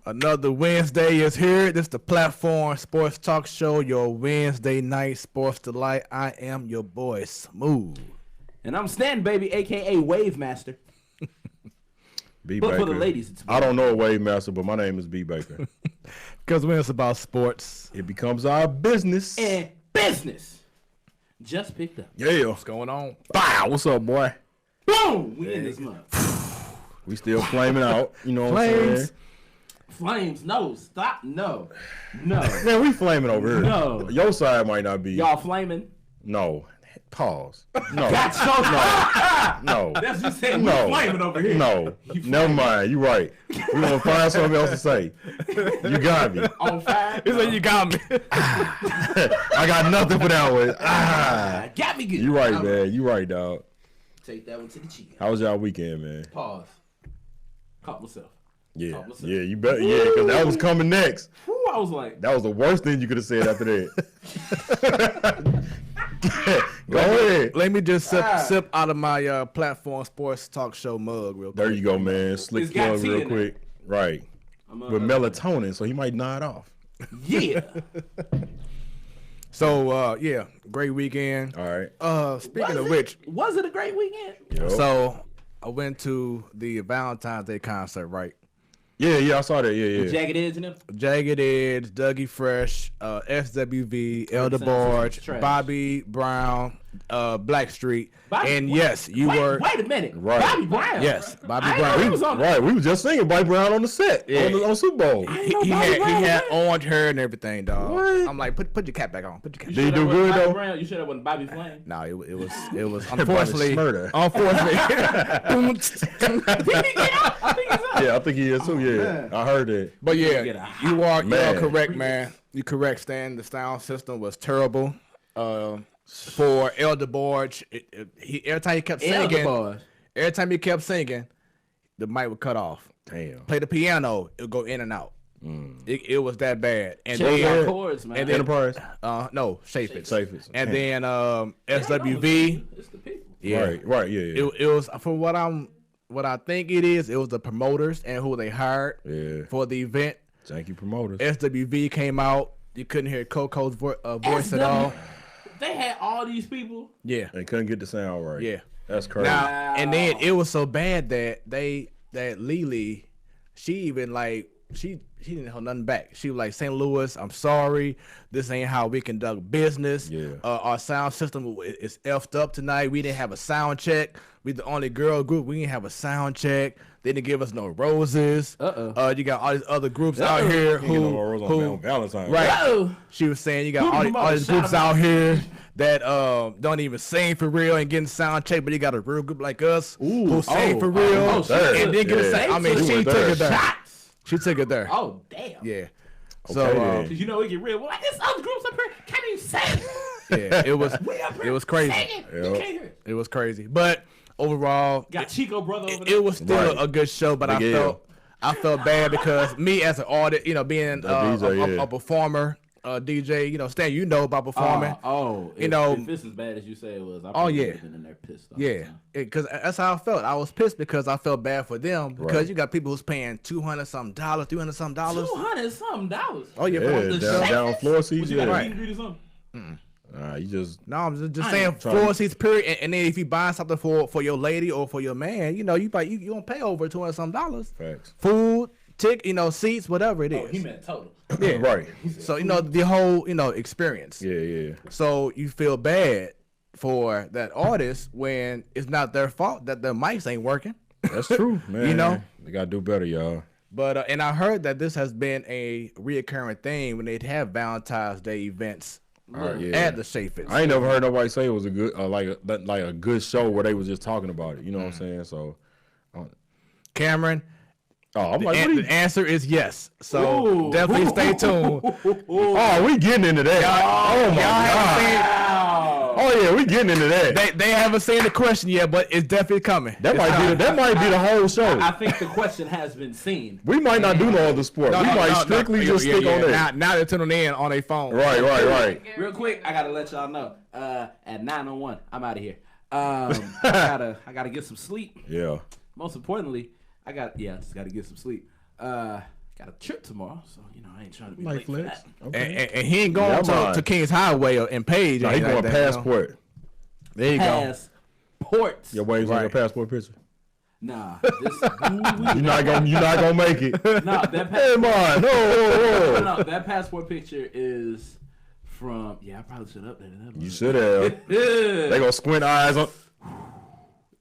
Another Wednesday is here. This is the Platform Sports Talk Show, your Wednesday night sports delight. I am your boy, Smooth. And I'm Stan, baby, a.k.a. Wave Master. B. But Baker. for the ladies, it's I don't know a Wave Master, but my name is B. Baker. Because when it's about sports, It becomes our business. And business just picked up. Yeah. what's going on? Bow. What's up, boy? Boom! We in this month. We still flaming out. You know what I'm saying? Flames, no, stop, no. Man, we flaming over here. No. Your side might not be. Y'all flaming? No. Pause. No. That's so No. That's you saying No. we flaming over here. No. Never mind. You right. We gonna find something else to say. You got me. On fire? He said you got me. I got nothing for that one. Got me good. You right, man. You right, dog. Take that one to the cheek. How was y'all weekend, man? Pause. Caught myself. Yeah. Caught myself. Yeah, you bet. Yeah, because that was coming next. Whew, I was like, That was the worst thing you could have said after that. Go ahead. Let me just sip out of my Platform Sports Talk Show mug real quick. There you go, man. Slick It's got plug tea real in quick. Right. With melatonin, so he might nod off. yeah. So, yeah, great weekend. All right. Speaking of which, Was it a great weekend? Yo. so I went to the Valentine's Day concert, right? Yeah, I saw that. Yeah. Jagged Edge in them? Jagged Edge, Dougie Fresh, SWV, Elder Sounds Barge, trash. Bobby Brown, Blackstreet, Bobby- and yes, you were. Wait a minute. Right. Bobby Brown. Yes, Bobby I didn't know Brown. he was on Right, we was just singing Bobby Brown on the set Yeah. on Super Bowl. He had orange hair and everything, dog. What? I'm like, put your cap back on. Put your cap. Did he That do wasn't good Bobby though? Brown. You sure that wasn't Bobby Flame? No, it was unfortunately. Smurder. Unfortunately. Did he get out? I think he's up. Yeah, I think he is too. Yeah, I heard that. But yeah, Get a you are Man. correct, man. You correct, Stan. The sound system was terrible. For Elder Barge, every time he kept singing, the mic would cut off. Damn. Play the piano, it would go in and out. It was that bad. And Check your then, chords, man. and then Enterprise. no, Shafitz. Safest. And then SWV. It's the people. Yeah, Right. Yeah. it was for what I think it is. It was the promoters and who they hired Yeah. for the event. Thank you, promoters. SWV came out. You couldn't hear Coco's voice at all. They had all these people. Yeah, They couldn't get the sound right. yeah. That's crazy. Now and then it was so bad that Lily, she even like she didn't hold nothing back. She was like, St. Louis, I'm sorry. This ain't how we conduct business. Yeah. Our sound system is effed up tonight. We didn't have a sound check. We the only girl group. We didn't have a sound check. They didn't give us no roses. You got all these other groups out here who Valentine's. right. Uh-oh. She was saying you got Who the all these mother groups shot out here that don't even sing for real and getting sound check, but you got a real group like us who sing for real there. and then get a Yeah. sound. I mean, You she went took there. it there. Shots. She took it there. Oh, damn. Yeah. Okay, So then. Cause you know it get real. Well, like this other groups up here can't even sing. yeah, it was We up here it was crazy. singing. You Yep. can't hear it. It was crazy, but overall, Got Chico brother over there. it was still Right. a good show. But Big L. I felt bad because me as an artist, being DJ, a performer, DJ, Stan, about performing. If know- this is as bad as you say it was, I Oh, probably yeah. would've been in there pissed off. Yeah, because that's how I felt. I was pissed because I felt bad for them because Right. you got people who's paying $200-something, $300-something. $200-something. Oh yeah, Yeah, for the down, show. down floor What seats. you got Yeah. to meet and greet or something? You just No, I'm just I saying ain't floor seats, period. And then if you buy something for your lady or for your man, you don't pay over $200-something. facts. Food, seats, whatever it Oh, is. he meant total. Yeah, Right. So the whole experience. Yeah. So you feel bad for that artist when it's not their fault that their mics ain't working. That's true, man. They gotta do better, y'all. But and I heard that this has been a reoccurring thing when they'd have Valentine's Day events Yeah. at the Shafitz. I ain't never heard nobody say it was a good like a good show where they was just talking about it. You know what I'm saying? So, Cameron, I'm like, the answer is yes. So Ooh. definitely stay tuned. oh, we getting into that. Oh my god. Oh yeah, we getting into that. They haven't seen the question yet, but it's definitely coming. That might be the whole show. I think the question has been seen. We might not do no other sport. We might strictly just stick on that. Now they're tuning in on their phone. Right. Real quick, I gotta let y'all know. At 9:01, I'm out of here. I gotta get some sleep. Yeah. Most importantly, just gotta get some sleep. got a trip tomorrow, so I ain't trying to be late for flex. that. Okay. And he ain't going to Kings Highway or in Page. No, he going passport. There you go. Passports. Your waves on your passport picture. Nah, you're not gonna make it. No, that No, that passport picture is from. Yeah, I probably should update it. You should have. They gonna squint eyes on.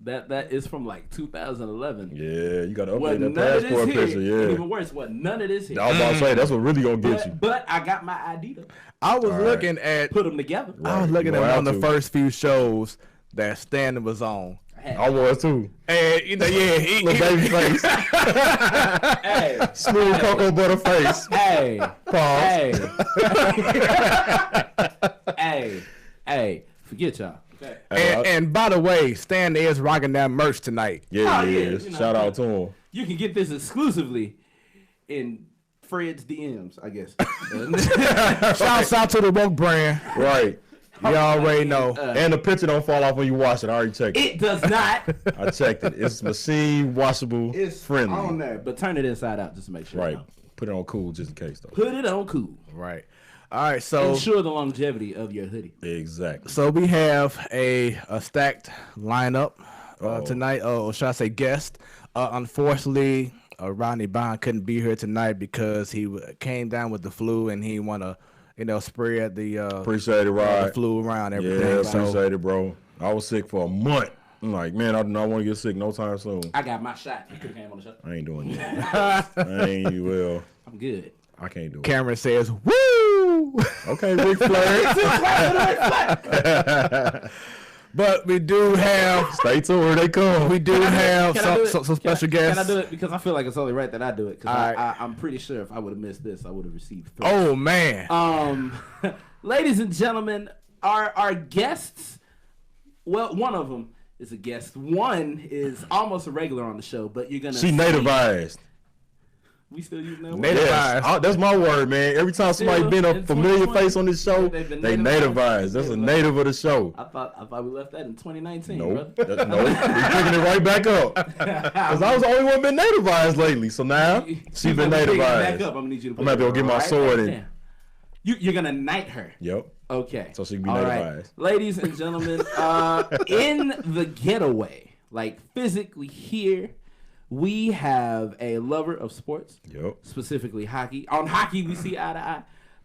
That is from like 2011. Yeah, you gotta update that passport picture. Yeah. Even worse, none of this here. I was about to say that's what really gonna get you. But I got my ID though. I was looking at put them together. I was looking at one of the first few shows that Stan was on. I was too. And he baby face. Hey, smooth cocoa butter face. Hey, pause. Hey, forget y'all. Okay. And by the way, Stan is rocking that merch tonight. Yeah, he is. Shout out to him. You can get this exclusively in Fred's DMs, I guess. Shouts out to the Woke brand. Right. You already know. And the picture don't fall off when you wash it. I already checked it. It does not. I checked it. It's machine washable, friendly. On there, but turn it inside out just to make sure. Right. Put it on cool just in case, though. Put it on cool. Right. All right, so ensure the longevity of your hoodie. Exactly. So we have a stacked lineup tonight. Or should I say guest? Unfortunately, Rodney Bond couldn't be here tonight because he came down with the flu and he want to, spread the appreciate it, Rod. The flu around everything. Yeah, appreciate it, bro. I was sick for a month. I'm like, man, I do not want to get sick no time soon. I got my shot. You could have came on the show. I ain't doing that. I ain't well. I'm good. I can't do it. Cameron says, "Woo!" Okay, Ric Flair. But we do have. Stay tuned, here they come. We do have some special guests. Can I do it? Because I feel like it's only right that I do it. Because I'm pretty sure if I would have missed this, I would have received 3. Oh man. Ladies and gentlemen, our guests. Well, one of them is a guest. One is almost a regular on the show, but you're gonna. She nativized. We still using that word? Yes, that's my word, man. Every time somebody been a familiar face on this show, they nativized. That's a native of the show. I thought we left that in 2019. Nope. No, we picking it right back up. Because I was the only one been nativized lately. So now she's been nativized. Back up. I'm gonna need you to. I'm gonna have to go get my sword in. You're gonna knight her. Yep. Okay. So she can be nativized. Right. Ladies and gentlemen, in the getaway, like physically here. We have a lover of sports, specifically hockey. On hockey, we see eye to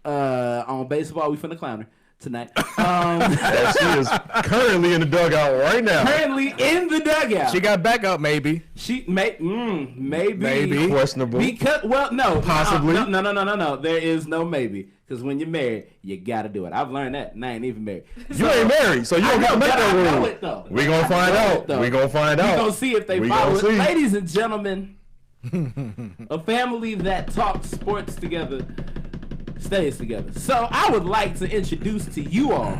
eye. On baseball, we finna clown her tonight. She is currently in the dugout right now. Currently in the dugout. She got backup, maybe. She maybe questionable. Because no, possibly. No. There is no maybe. Because when you're married, you gotta do it. I've learned that, and I ain't even married. You ain't married, so you don't gotta make that rule. It, though. We gonna find out. We gonna find out. We gonna see if they follow it. Ladies and gentlemen, a family that talks sports together stays together. So I would like to introduce to you all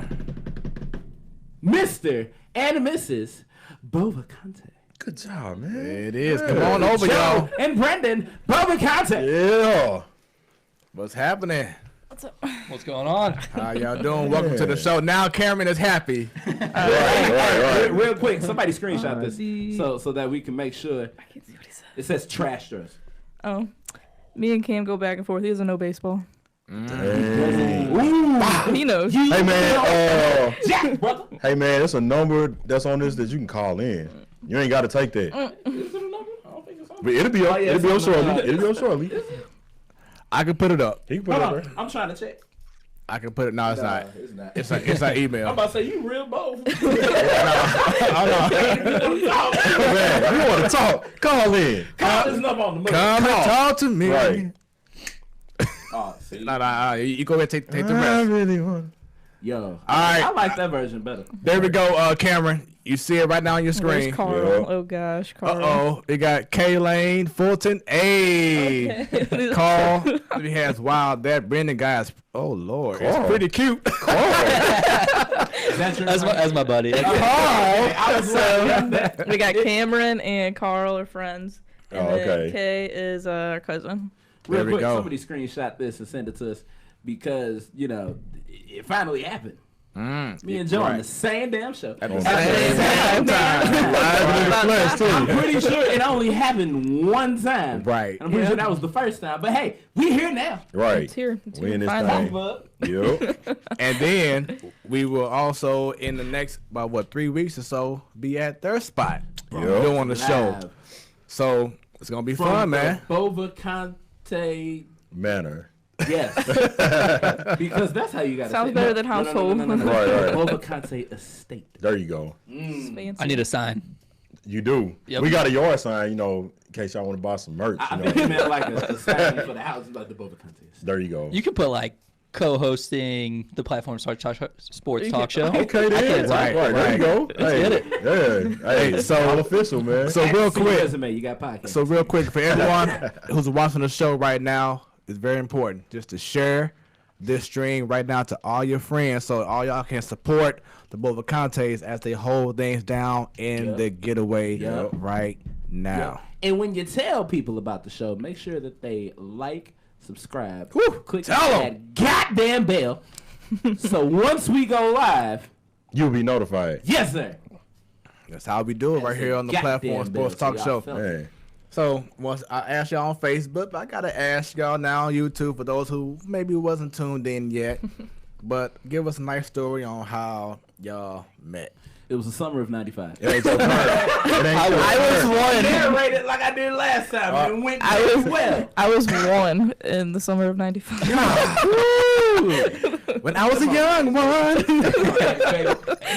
Mr. and Mrs. Bovacante. Good job, man. It is. Come on over, y'all. And Brendan Bovacante. Yeah. What's happening? What's going on? How y'all doing? Welcome to the show. Now Cameron is happy. Right. Real quick, somebody screenshot this so that we can make sure. I can't see what he said. It says trash dress. Oh, me and Cam go back and forth. He doesn't know baseball. He knows. Hey man, Jack, brother. hey man, there's a number that's on this that you can call in. You ain't got to take that. Is it a number? I don't think it's on. But it'll be on. It'll be on shortly. It'll be on shortly. I can put it up. He can put it up there. I'm trying to check. I can put it. No, it's not. It's not. It's an email. I'm about to say you real bold. Man, you want to talk? Call in. Call this number on the move. Come and talk to me. Right. Oh, see. No. You go ahead and take the I rest. really want. Yo, right. I like that version better. There we go, Cameron. You see it right now on your Where's screen. Carl? Yeah. Oh gosh, Carl. Uh-oh. We got K-Lane, Fulton. Hey. Okay. Carl. He has wild. That Brendan guy is, oh, Lord. Carl. It's pretty cute. Is that your As my buddy. Carl. I was like, We got Cameron and Carl are friends. And Oh, okay. then Kay is our cousin. real There we quick, go. somebody screenshot this and send it to us because, it finally happened. Me and Joe on the same damn show. At the same time. I'm pretty sure it only happened one time. Right. And I'm pretty sure that was the first time. But hey, we here now. Right. It's here. We in this Finally. thing. Yep. And then we will also in the next about 3 weeks or so be at their spot doing the show. Live. So it's gonna be From fun, man. Bova Conte. Manor. Yes. Because that's how you got to say Sounds it. better than household. Right. Bova Conte estate. There you go. It's fancy. I need a sign. You do. Yep. We got a yard sign, in case y'all want to buy some merch. I think you meant like a sign for the house, like the Bova Conte estate. There you go. You could put like co-hosting the Platform Sports Talk Show. Okay, then. Right. There you go. Hey, get it. Yeah. Hey, so all official, man. So real See your quick. resume, you got podcast. So real quick for everyone who's watching the show right now, it's very important just to share this stream right now to all your friends so all y'all can support the Bova Contes as they hold things down in the getaway right now. And when you tell people about the show, make sure that they like, subscribe, click tell that goddamn bell. So once we go live, You'll be notified. yes sir. That's how we do it right here on the Platform Sports Talk Show. Hey. So once I asked y'all on Facebook, but I gotta ask y'all now on YouTube for those who maybe wasn't tuned in yet. But give us a nice story on how y'all met. It was the summer of '95. It ain't your turn. I was one. Narrated like I did last time. It went very well. I was one in the summer of '95. When I was a young one.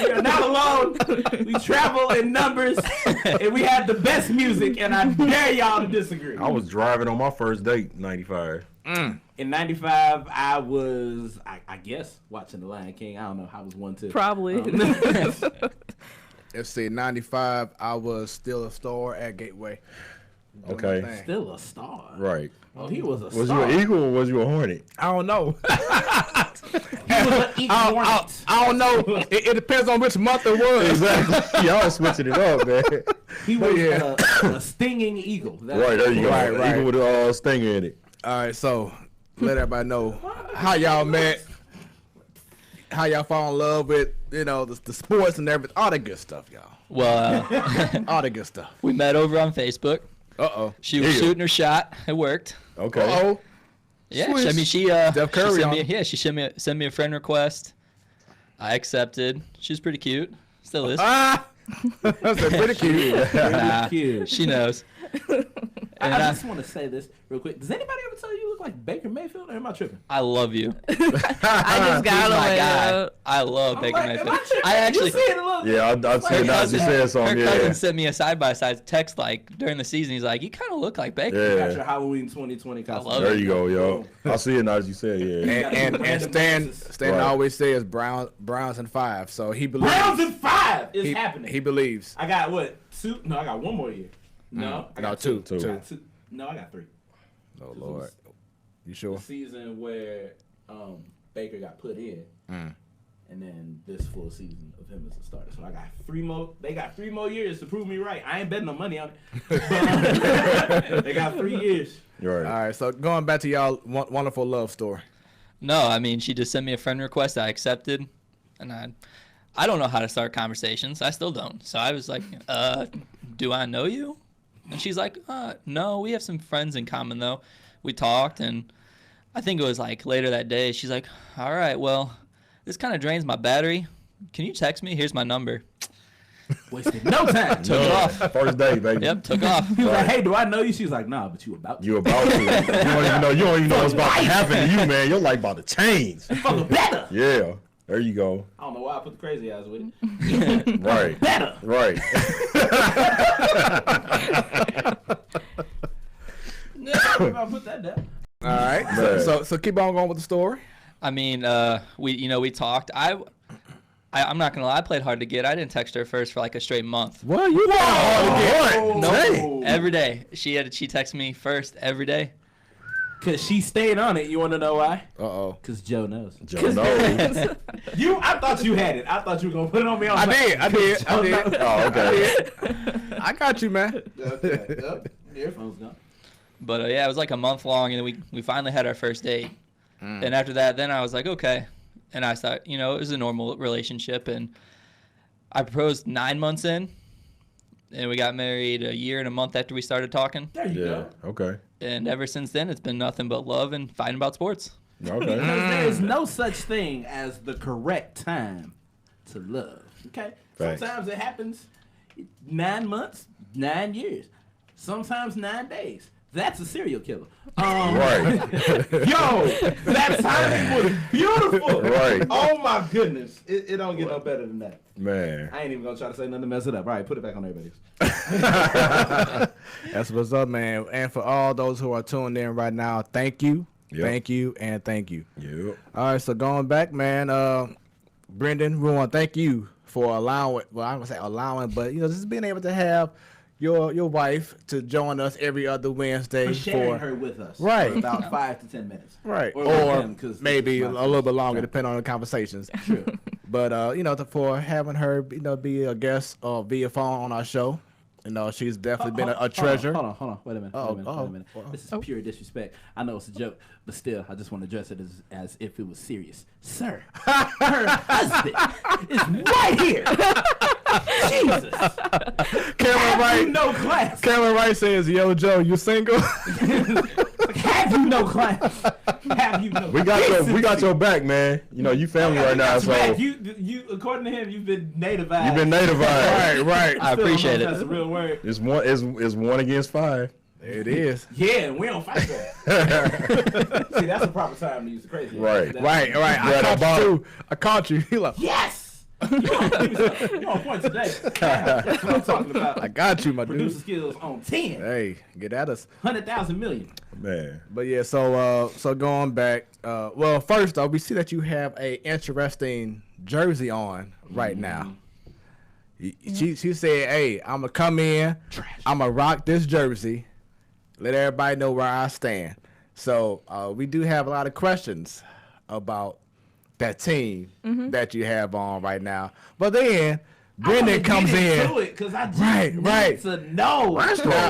We are not alone. We travel in numbers, and we had the best music. And I dare y'all to disagree. I was driving on my first date, 95. In '95, I was, I guess, watching The Lion King. I don't know. I was one too. Probably. Let's see, 95, I was still a star at Gateway. Doing my Okay. thing. Still a star. Right. Oh, he was a Was star. you an eagle or was you a hornet? I don't know. He was an equal hornet. I don't know. It depends on which month it was. Exactly. Y'all switching it up, man. He was a stinging eagle. That's Right, there you go. Right. Eagle with a stinger in it. All right, so let everybody know how y'all met, how y'all fall in love with, the sports and everything, all the good stuff, y'all. Well, All the good stuff. we met over on Facebook. Uh-oh. She was shooting her shot. It worked. Okay. Uh-oh. Yeah, Swish. she Steph Curry she sent me a friend request. I accepted. She was pretty cute. Still is. Ah! That's pretty cute. Nah, cute. she knows. I And just want to say this real quick. Does anybody ever tell you you look like Baker Mayfield, or am I tripping? I love you. I just got He's him. my guy. Like, I love Baker Am Mayfield. I tripping? I actually. You see it a little Yeah, I've seen that. You said something. Her Yeah. cousin sent me a side-by-side text like during the season. He's like, "You kind of look like Baker." got Yeah. your Halloween 2020 costume. love There you go, yo. I see it now as you said, yeah. And Stan Right. always says Browns and 5, so he believes. Browns in 5 is he, happening. He believes. I got what? 2? No, I got one more year. No, I No, got two. I got 2. No, I got 3. Oh, Lord. You sure? The season where Baker got put in, and then this full season of him as a starter. So I got 3 more. They got 3 more years to prove me right. I ain't betting no money on it. They got 3 years. You're All right. right, so going back to y'all wonderful love story. No, I mean, she just sent me a friend request. I accepted, and I don't know how to start conversations. I still don't. So I was like, do I know you? And she's like, no, we have some friends in common, though. We talked, and I think it was like later that day. She's like, all right, well, this kind of drains my battery. Can you text me? Here's my number. Wasted no time. Took it off. First day, baby. Yep, took off. He was like, hey, do I know you? She was like, nah, but you about to. You about to. You don't even know what's about to happen to you, man. Your life about to change. For the better. Yeah. There you go. I don't know why I put the crazy eyes with it. Right. Better. Right. I put that down. All right, Man. so keep on going with the story. I mean, we talked. I'm not gonna lie. I played hard to get. I didn't text her first for like a straight month. Well, you know. No, every day. She texted me first every day. Cause she stayed on it. You want to know why? Uh-oh. Cause Joe knows. Joe knows. I thought you had it. I thought you were gonna put it on me. I did. Oh, okay. I got you, man. Earphones gone. But yeah, it was like a month long, and then we finally had our first date. And after that, then I was like, okay. And I thought, it was a normal relationship. And I proposed 9 months in. And we got married a year and a month after we started talking. There you go. Okay. And ever since then, it's been nothing but love and fighting about sports. Okay. Because there is no such thing as the correct time to love. Okay? Facts. Sometimes it happens 9 months, 9 years. Sometimes 9 days. That's a serial killer. Right. Yo, that timing was beautiful. Right. Oh my goodness. It don't get no better than that. Man. I ain't even gonna try to say nothing to mess it up. All right, put it back on everybody else. That's what's up, man. And for all those who are tuned in right now, thank you. Yep. Thank you and thank you. Yep. All right, so going back, man, Brendan, we want to thank you for allowing, well, I'm going to say allowing, but, just being able to have your wife to join us every other Wednesday. For sharing her with us. Right. For about 5 to 10 minutes. Right. Or Or with him, maybe a little bit longer, Right. depending on the conversations. True. But, for having her, be a guest via phone on our show. She's definitely been a treasure. Hold on. Wait a minute. Wait a minute. Wow. This is pure disrespect. I know it's a joke, but still, I just want to address it as if it was serious. Sir, her husband is right here. Jesus. Cameron Wright. No class. Cameron Wright says, "Yo, Joe, you single?" Have you no class? Have you no? We got your back, man. You family right now, so You according to him, you've been nativized. you've been nativized. right. I appreciate it. That's a real word. It's 1 against 5. It is. Yeah, and we don't fight that. See, that's the proper time to use the crazy. Right. Right. Right, I caught you. He like, Yes. You're on point today. That's what I'm talking about. I got you, my Producer dude. skills on 10. Hey, get at us. 100,000 million. Man. But yeah, so going back, well, first off, we see that you have a interesting jersey on right now. She said, "Hey, I'm gonna come in, I'm gonna rock this jersey, let everybody know where I stand." So we do have a lot of questions about that team that you have on right now. But then Brendan comes in. Because I just Right. need to know.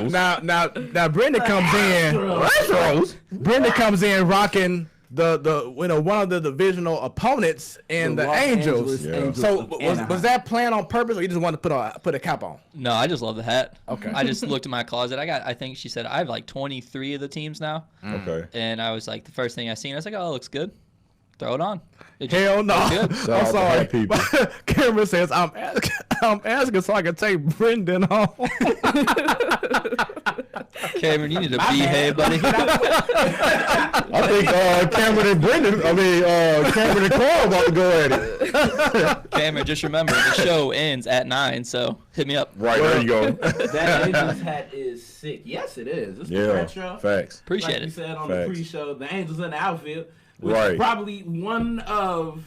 Now Brendan comes in. Astros. Brendan comes in rocking the one of the divisional opponents in the Los Angels. Angeles Angels So of was Anaheim. that planned on purpose, or you just wanted to put a cap on? No, I just love the hat. Okay. I just looked at my closet. I think she said I have like 23 of the teams now. Okay. And I was like, the first thing I seen, I was like, oh, it looks good. Throw it on. Hell no. good. Shout out I'm to sorry. white people. Cameron says I'm asking so I can take Brendan home. Cameron, you need to behave, buddy. I think Cameron and Carl about to go at it. Cameron, just remember, the show ends at 9, so hit me up. Right, there you go. That Angels hat is sick. Yes, it is. It's the Yeah, retro. facts. Appreciate Like you it. said on Facts. the pre-show, the Angels in the outfield, which Right. is probably one of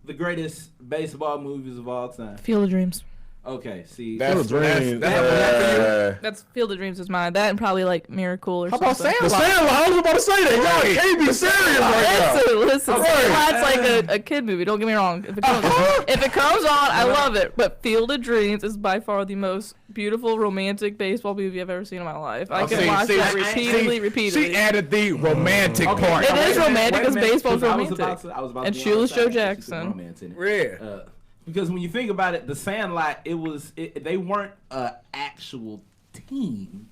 the greatest baseball movies of all time. Field of Dreams. Okay, see. That's- Dream. That's Field of Dreams is mine. That and probably like Miracle or How about something. The Sandlot. I was about to say that. Y'all can't be serious right Listen, that's like a kid movie. Don't get me wrong. If it comes on, I love it. But Field of Dreams is by far the most beautiful romantic baseball movie I've ever seen in my life. I can watch that repeatedly. She added the romantic Okay, part. It wait is a minute, romantic wait a because minute, baseball's 'cause I was romantic. about And to be on Shoeless the Joe side. Jackson. Romance in it. Yeah. Because when you think about it, the Sandlot, they weren't an actual team.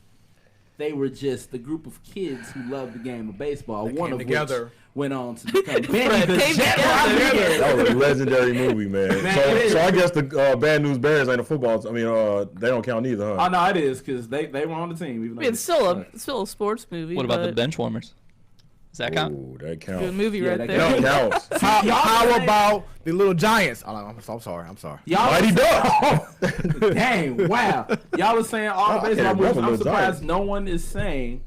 They were just the group of kids who loved the game of baseball. They One came of together. which went on to become Benny the Came Jet together. Rodriguez. That was a legendary movie, man. Man, it is. So I guess the Bad News Bears ain't a football. I mean, they don't count either, huh? Oh no, it is because they were on the team. Even though It's still a sports movie. What about the but bench warmers? Does that count? Ooh, that good counts. movie Yeah, right that there. That counts. How saying- about the Little Giants? Oh, I'm sorry. Y'all Mighty was- Ducks. Dang, wow. Y'all was saying all I the baseball can't movies. remember I'm the surprised Giants. no one is saying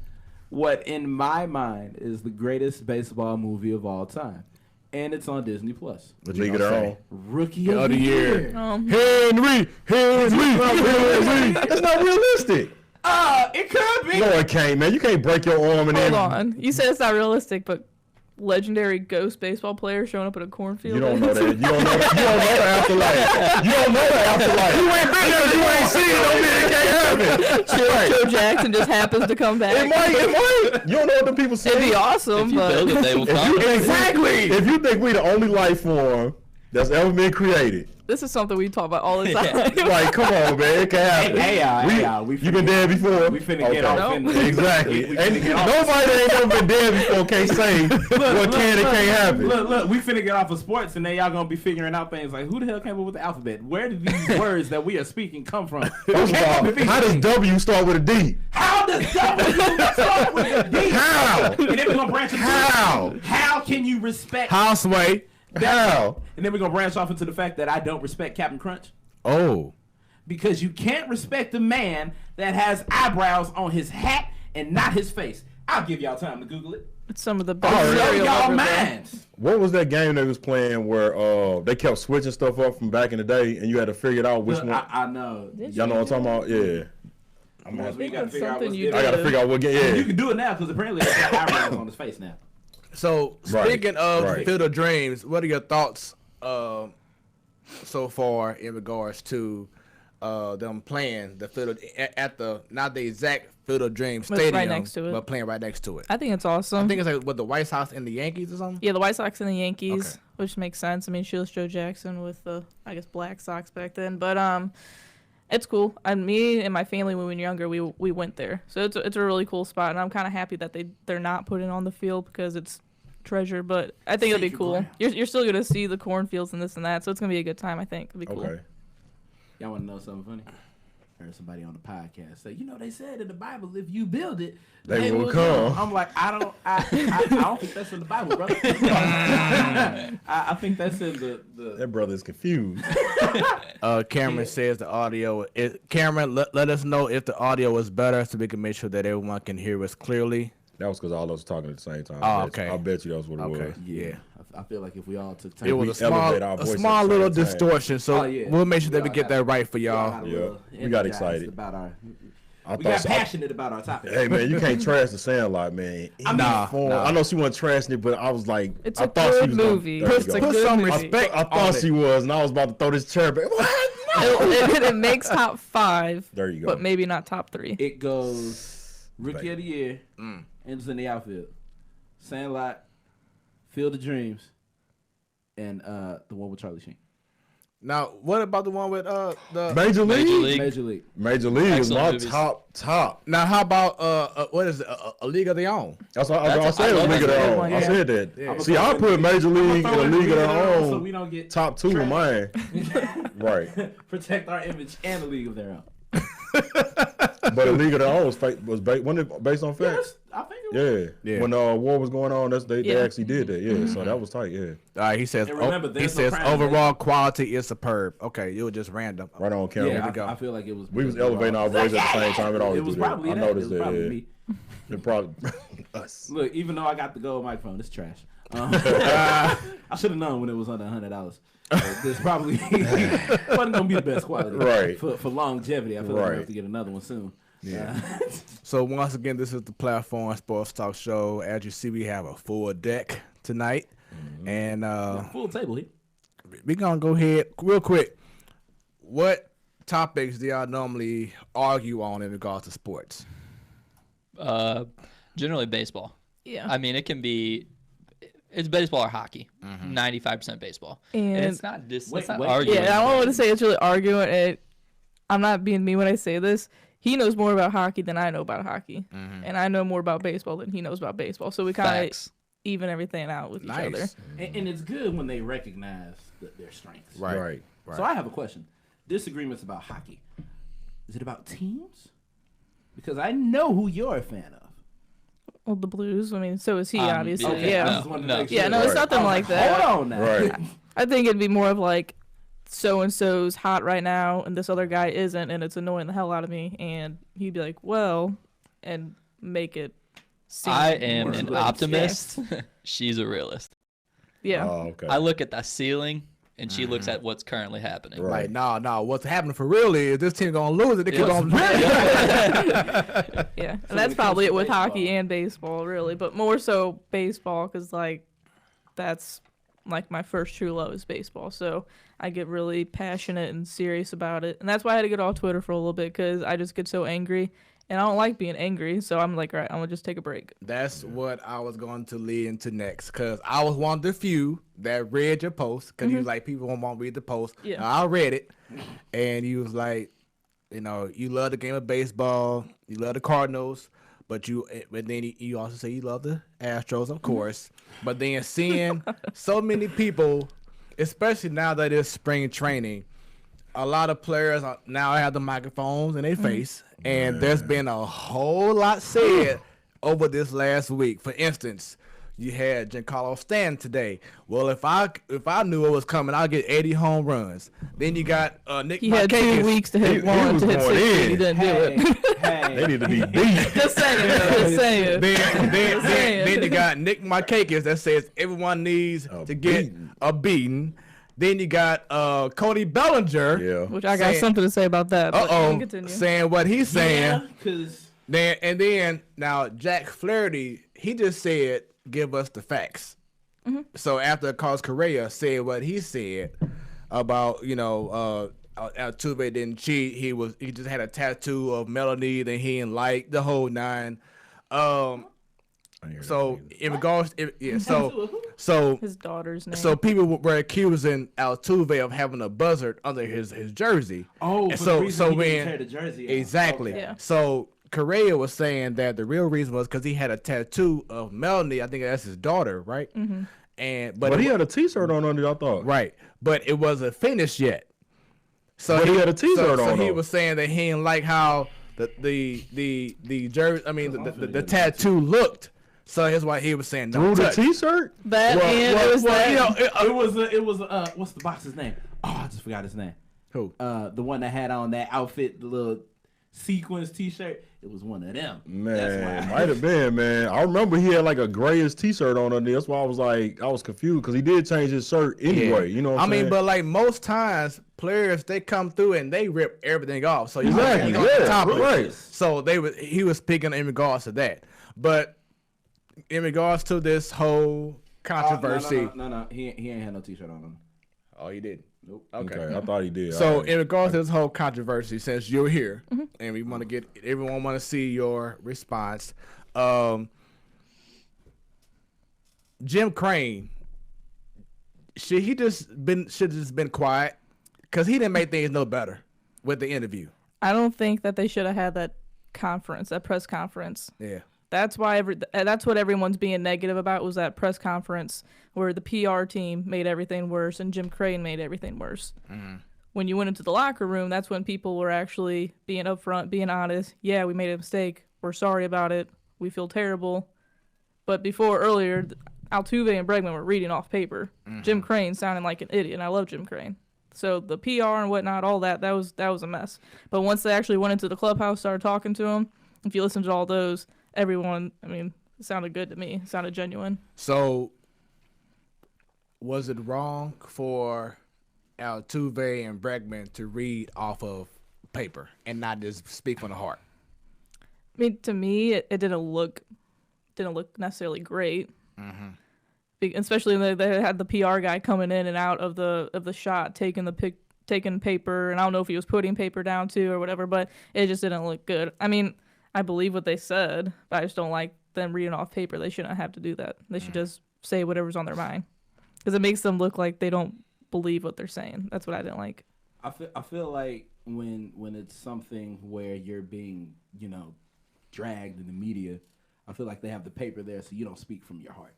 what, in my mind, is the greatest baseball movie of all time. And it's on Disney Plus. League of Their Own. Rookie of the Year. Henry. That's not realistic. It could be. No, it can't, man. You can't break your arm and Hold then. on. You said it's not realistic, but legendary ghost baseball player showing up at a cornfield. You don't know that. You don't know the afterlife. You don't know the afterlife. You ain't been there. You ain't seen it. Don't mean it can't happen. Joe Jackson just happens to come back. It might. You don't know what the people say. It'd be awesome, If you but build it, they will come. If you think we the only life form that's ever been created. this is something we talk about all the time. Like, come on, man. It can happen. You been dead before? We finna get off. Exactly. Nobody ain't never been dead before can't say what can and can't happen. Look, we finna get off of sports, and then y'all gonna be figuring out things like, who the hell came up with the alphabet? Where did these words that we are speaking come from? First of all, how does W start with a D? How does W start with a D? How? And then we're gonna branch into How? How can you respect Houseway. How? And then we're gonna branch off into the fact that I don't respect Captain Crunch. Oh. Because you can't respect a man that has eyebrows on his hat and not his face. I'll give y'all time to Google it. It's some of the best Oh, Blow cereal y'all ever, though. minds. What was that game they was playing where they kept switching stuff up from back in the day and you had to figure it out which Look, one? I know. Y'all know what I'm talking about? Yeah. I'm gonna think gotta that's figure out something what's you I gotta figure out what game. You Yeah. can do it now because apparently he's got eyebrows on his face now. So Right, speaking of right. Field of Dreams, what are your thoughts so far in regards to them playing the field at the not the exact Field of Dreams But it's stadium, right next to it. but playing right next to it? I think it's awesome. I think it's like with the White Sox and the Yankees or something. Yeah, the White Sox and the Yankees, Okay. which makes sense. I mean, she was Joe Jackson with the, I guess, Black Sox back then. But it's cool. And me and my family, when we were younger, we went there. So it's a really cool spot, and I'm kind of happy that they're not putting it on the field because it's treasure. But I think it'll be cool. You're still gonna see the cornfields and this and that, so it's gonna be a good time. I think it'll be cool. Okay. Y'all want to know something funny? Heard somebody on the podcast say, they said in the Bible, if you build it, They will come. I'm like, I don't think that's in the Bible, brother. I think that's in the. That brother is confused. Cameron says the audio. Cameron, let us know if the audio is better so we can make sure that everyone can hear us clearly. That was because all of us talking at the same time. Oh, okay. I bet you that was what it Okay. was. Yeah. I feel like if we all took time, It was a elevate our voice small at the little same time. distortion, so Oh, yeah. we'll make sure that we Yeah, get that right for y'all. Yeah. We got excited. about our. I We got thought passionate about our topic. Hey man, you can't trash the Sandlot, man. Nah. I know she wasn't trashing it, but I was like, It's I a thought she good was movie. Gonna, there It's you a go. Put good some movie. respect. I thought she was, and I was about to throw this chair back. What? It makes top 5. There you go. But maybe not top 3. It goes Rookie of the Year, ends in the outfield, Sandlot, Field of Dreams, and the one with Charlie Sheen. Now, what about the one with the Major League. Major League. Major League is my Excellent movies. top. Now, how about what is it? A League of Their Own? That's what I said. I A League of love Their that Own. one, I yeah. said that. Yeah. See, I put Major League and a League of Their so Own we don't get top 2 of mine. Right. protect our image and the League of Their Own. But a League of Their Own wasn't it based on facts? Yes, I think it was. Yeah. Yeah. When war was going on, they Yeah. actually did that. Yeah. So that was tight. Yeah. All right, he says. And remember, he there's no says crime, overall quality is superb. Okay, it was just random. Right on camera. Yeah, we go. I feel like it was. We was elevating our voice at the same time. It always was do that. probably I that. noticed It was that. probably Yeah. me. It probably us. Look, even though I got the gold microphone, it's trash. I should have known when it was under $100. This probably wasn't gonna be the best quality. Right. For longevity, I feel like I Right. have to get another one soon. Yeah. So once again, this is the Platform Sports Talk Show. As you see, we have a full deck tonight, and Full table here. we're gonna go ahead real quick. What topics do y'all normally argue on in regards to sports? Generally baseball. Yeah. I mean, it's baseball or hockey. 95% baseball. And it's not it's not wait. arguing. Yeah, I don't want to say it's really arguing. I'm not being mean when I say this. He knows more about hockey than I know about hockey, and I know more about baseball than he knows about baseball. So we kind of Facts. even everything out with each other. Nice. And it's good when they recognize their strengths. Right. So I have a question. Disagreements about hockey. Is it about teams? Because I know who you're a fan of. Well, the Blues. I mean, so is he, obviously. Okay, I Yeah. just wanted to No. make sure. Yeah, no, it's Right. nothing like that. Hold on now. Right. I think it'd be more of like, so and so's hot right now, and this other guy isn't, and it's annoying the hell out of me. And he'd be like, well, and make it. Seem I am more an like optimist. She's a realist. Yeah. Oh, okay. I look at the ceiling and she looks at what's currently happening. Right. Like, no, what's happening for real is this team gonna lose it. They keep on Yeah, and that's probably it with hockey and baseball, really, but more so baseball, because like that's like my first true love is baseball. So I get really passionate and serious about it, and that's why I had to get off Twitter for a little bit, because I just get so angry. And I don't like being angry, so I'm like, all right, I'm going to just take a break. That's what I was going to lead into next, because I was one of the few that read your post, because you was like, people won't want to read the post. Yeah. Now, I read it, and you was like, you know, you love the game of baseball, you love the Cardinals, but then you also say you love the Astros, of course. But then seeing so many people, especially now that it's spring training, a lot of players now have the microphones in their face, and there's been a whole lot said over this last week. For instance, you had Giancarlo Stanton today. Well, if I knew it was coming, I'd get 80 home runs. Then you got Nick. He had 2 weeks to hit one to hit 60. He didn't do it. They need to be beat. Just saying. Then you got Nick Markakis that says everyone needs to get a beating. Then you got Cody Bellinger, which I got something to say about that. Saying what he's saying. Yeah, then now Jack Flaherty, he just said, "Give us the facts." So after Carlos Correa said what he said about Altuve didn't cheat, he just had a tattoo of Melanie that he didn't like, the whole nine. So in regards, so his daughter's name. So people were accusing Altuve of having a buzzard under his jersey. Oh, and so when tear the jersey exactly. Okay. Yeah. So Correa was saying that the real reason was because he had a tattoo of Melanie. I think that's his daughter, right? But he had a T-shirt on under, I thought. Right, but it wasn't finished yet. So he had a T-shirt on. So he was saying that he didn't like how the jersey. I mean, the tattoo looked. So here's why he was saying through the T-shirt. It was what's the boxer's name? Oh, I just forgot his name. Who? The one that had on that outfit, the little sequins T-shirt. It was one of them. Man, might have been, man. I remember he had like a grayish T-shirt on under. That's why I was confused, because he did change his shirt anyway. You know what I'm saying? But like most times, players, they come through and they rip everything off. So right. So he was speaking in regards to that. But in regards to this whole controversy, no, he ain't had no T-shirt on him. Oh, he did. Nope. Okay, I thought he did. So in regards to this whole controversy, since you're here and we want to get everyone want to see your response, Jim Crane, should have just been quiet, because he didn't make things no better with the interview. I don't think that they should have had that press conference. Yeah. That's why that's what everyone's being negative about, was that press conference where the PR team made everything worse and Jim Crane made everything worse. When you went into the locker room, that's when people were actually being upfront, being honest. Yeah, we made a mistake. We're sorry about it. We feel terrible. But earlier, Altuve and Bregman were reading off paper. Jim Crane sounding like an idiot, and I love Jim Crane. So the PR and whatnot, all that was a mess. But once they actually went into the clubhouse, started talking to him, if you listen to all those, everyone, I mean, it sounded good to me. It sounded genuine. So, was it wrong for Altuve and Bregman to read off of paper and not just speak from the heart? I mean, to me, it didn't look necessarily great. Especially when they had the PR guy coming in and out of the shot, taking paper, and I don't know if he was putting paper down too or whatever, but it just didn't look good. I mean, I believe what they said, but I just don't like them reading off paper. They shouldn't have to do that. They should just say whatever's on their mind, because it makes them look like they don't believe what they're saying. That's what I didn't like. I feel like when it's something where you're being, dragged in the media, I feel like they have the paper there so you don't speak from your heart.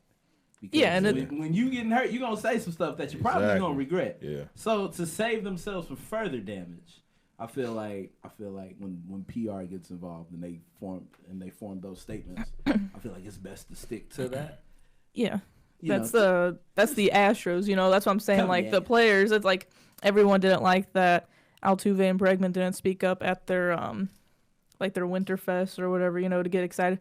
Because when you getting hurt, you're going to say some stuff that you're probably going to regret. Yeah. So to save themselves from further damage, I feel like when PR gets involved and they form those statements, I feel like it's best to stick to that. Yeah. That's the Astros, that's what I'm saying. The players, it's like everyone didn't like that Altuve and Bregman didn't speak up at their their Winterfest or whatever, to get excited.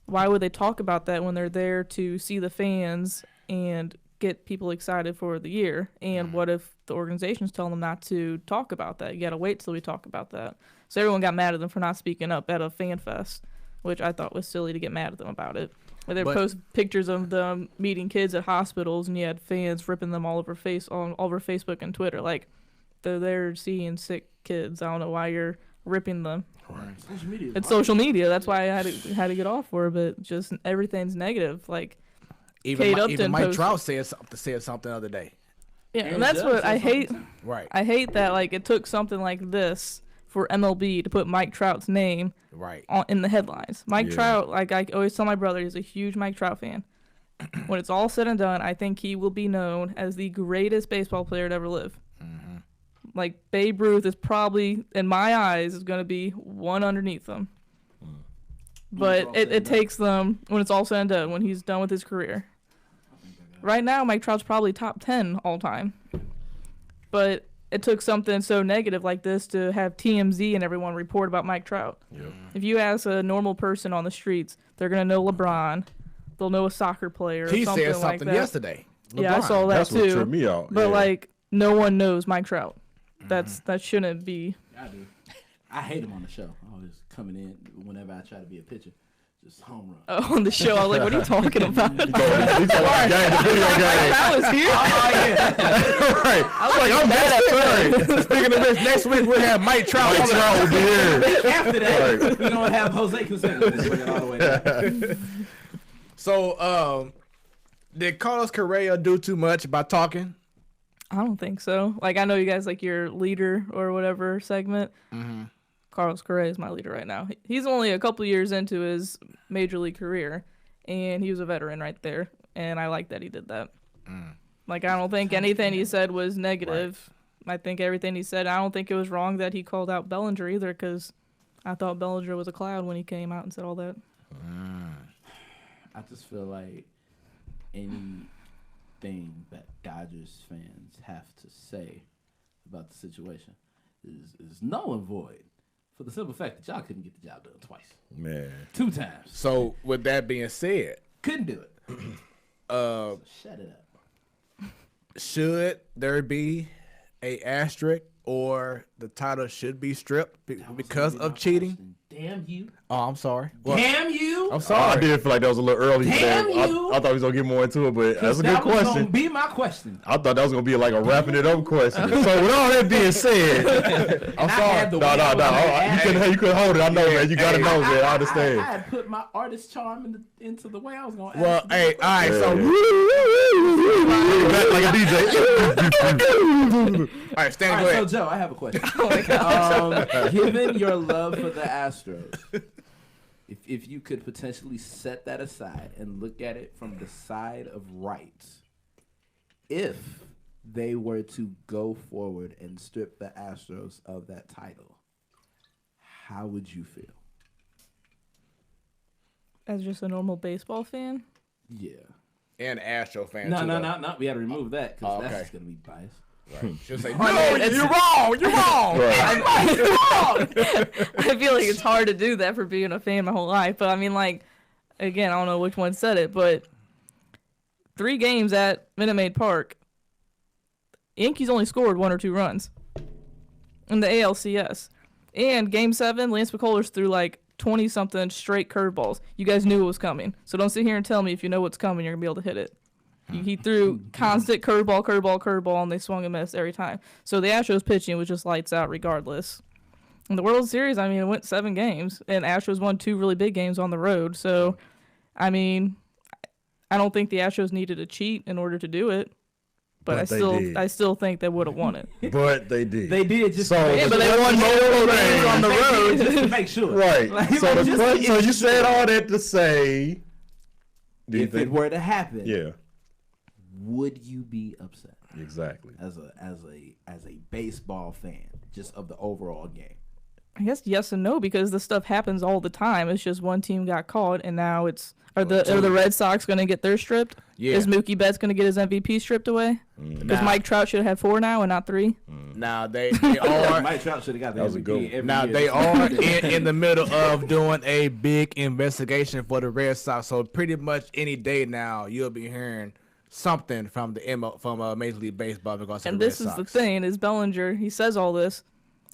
Why would they talk about that when they're there to see the fans and get people excited for the year. And what if the organization's telling them not to talk about that? You got to wait till we talk about that. So everyone got mad at them for not speaking up at a fan fest, which I thought was silly to get mad at them about it. They post pictures of them meeting kids at hospitals, and you had fans ripping them all over Facebook and Twitter. Like, they're there seeing sick kids. I don't know why you're ripping them. Right. Social media. It's social media. That's why I had to get off for it. But just everything's negative. Like, even Mike Trout said something the other day. Yeah, and that's what I hate. Right. I hate that like it took something like this for MLB to put Mike Trout's name in the headlines. Mike Trout, like I always tell my brother, he's a huge Mike Trout fan. When it's all said and done, I think he will be known as the greatest baseball player to ever live. Mm-hmm. Like Babe Ruth is probably, in my eyes, is going to be one underneath him. But it takes them, when it's all said and done, when he's done with his career. Right now, Mike Trout's probably top 10 all time. But it took something so negative like this to have TMZ and everyone report about Mike Trout. Yep. If you ask a normal person on the streets, they're going to know LeBron. They'll know a soccer player or something like that. He said something yesterday. LeBron. Yeah, I saw that too. That's what tripped me out. But, like, no one knows Mike Trout. That shouldn't be. I do. I hate him on the show. Always coming in whenever I try to be a pitcher. Just home run. Oh, on the show, I was like, what are you talking about? He's talking about the video game. I was here. Oh, yeah. Right. I was like, I'm mad at that. Speaking of which, next week we'll have Mike Trout. Mike Trout will be here. After that, we're going to have Jose Canseco all the way down. So, did Carlos Correa do too much by talking? I don't think so. Like, I know you guys like your leader or whatever segment. Mm-hmm. Carlos Correa is my leader right now. He's only a couple years into his major league career, and he was a veteran right there, and I like that he did that. Like, I don't think anything he said was negative. Right. I think everything he said, I don't think it was wrong that he called out Bellinger either, because I thought Bellinger was a cloud when he came out and said all that. I just feel like anything that Dodgers fans have to say about the situation is null and void. For the simple fact that y'all couldn't get the job done twice. Man. 2 times. So, with that being said. Couldn't do it. So shut it up. Should there be a asterisk or the title should be stripped because of cheating? Question. Damn you. Oh, I'm sorry. Damn you. I'm sorry. I did feel like that was a little early. Damn you. I thought we was going to get more into it, but that's a good that was question. going to be my question. I thought that was going to be like a wrapping it up question. So with all that being said, I'm sorry. No. You couldn't hold it. I know, man. You got to know, man. I understand. I had put my artist charm into the way I was going to Well, hey, all right. So, back like a DJ. All right, Stan, go ahead. So, Joe, I have a question. Oh, my gosh. Given your love for the Astros, if you could potentially set that aside and look at it from the side of rights, if they were to go forward and strip the Astros of that title, how would you feel? As just a normal baseball fan? Yeah. And Astro fan. No. We had to remove that because that's just going to be biased. Right. She'll say, no, you're wrong. You're wrong. I feel like it's hard to do that for being a fan my whole life. But I mean, like, again, I don't know which one said it, but 3 games at Minute Maid Park, Yankees only scored 1 or 2 runs in the ALCS. And Game 7, Lance McCullers threw like 20-something straight curveballs. You guys knew it was coming. So don't sit here and tell me if you know what's coming, you're going to be able to hit it. He threw constant curveball, and they swung and missed every time. So the Astros pitching was just lights out regardless. In the World Series, I mean, it went 7 games, and Astros won 2 really big games on the road. So, I mean, I don't think the Astros needed to cheat in order to do it. But I still think they would have won it. But they did. They did just but they won multiple games on the road just to make sure. Right. Like, so the question, so you said all that to say, if it were to happen, yeah, would you be upset? Exactly. As a baseball fan, just of the overall game. I guess yes and no, because this stuff happens all the time. It's just one team got caught, and now are the Red Sox going to get theirs stripped? Yeah. Is Mookie Betts going to get his MVP stripped away? Because Mike Trout should have 4 now and not 3. Now they are. Mike Trout should have got the MVP. Now they are in the middle of doing a big investigation for the Red Sox. So pretty much any day now you'll be hearing something from Major League Baseball because of and the Red this is Sox. the thing: is Bellinger? He says all this.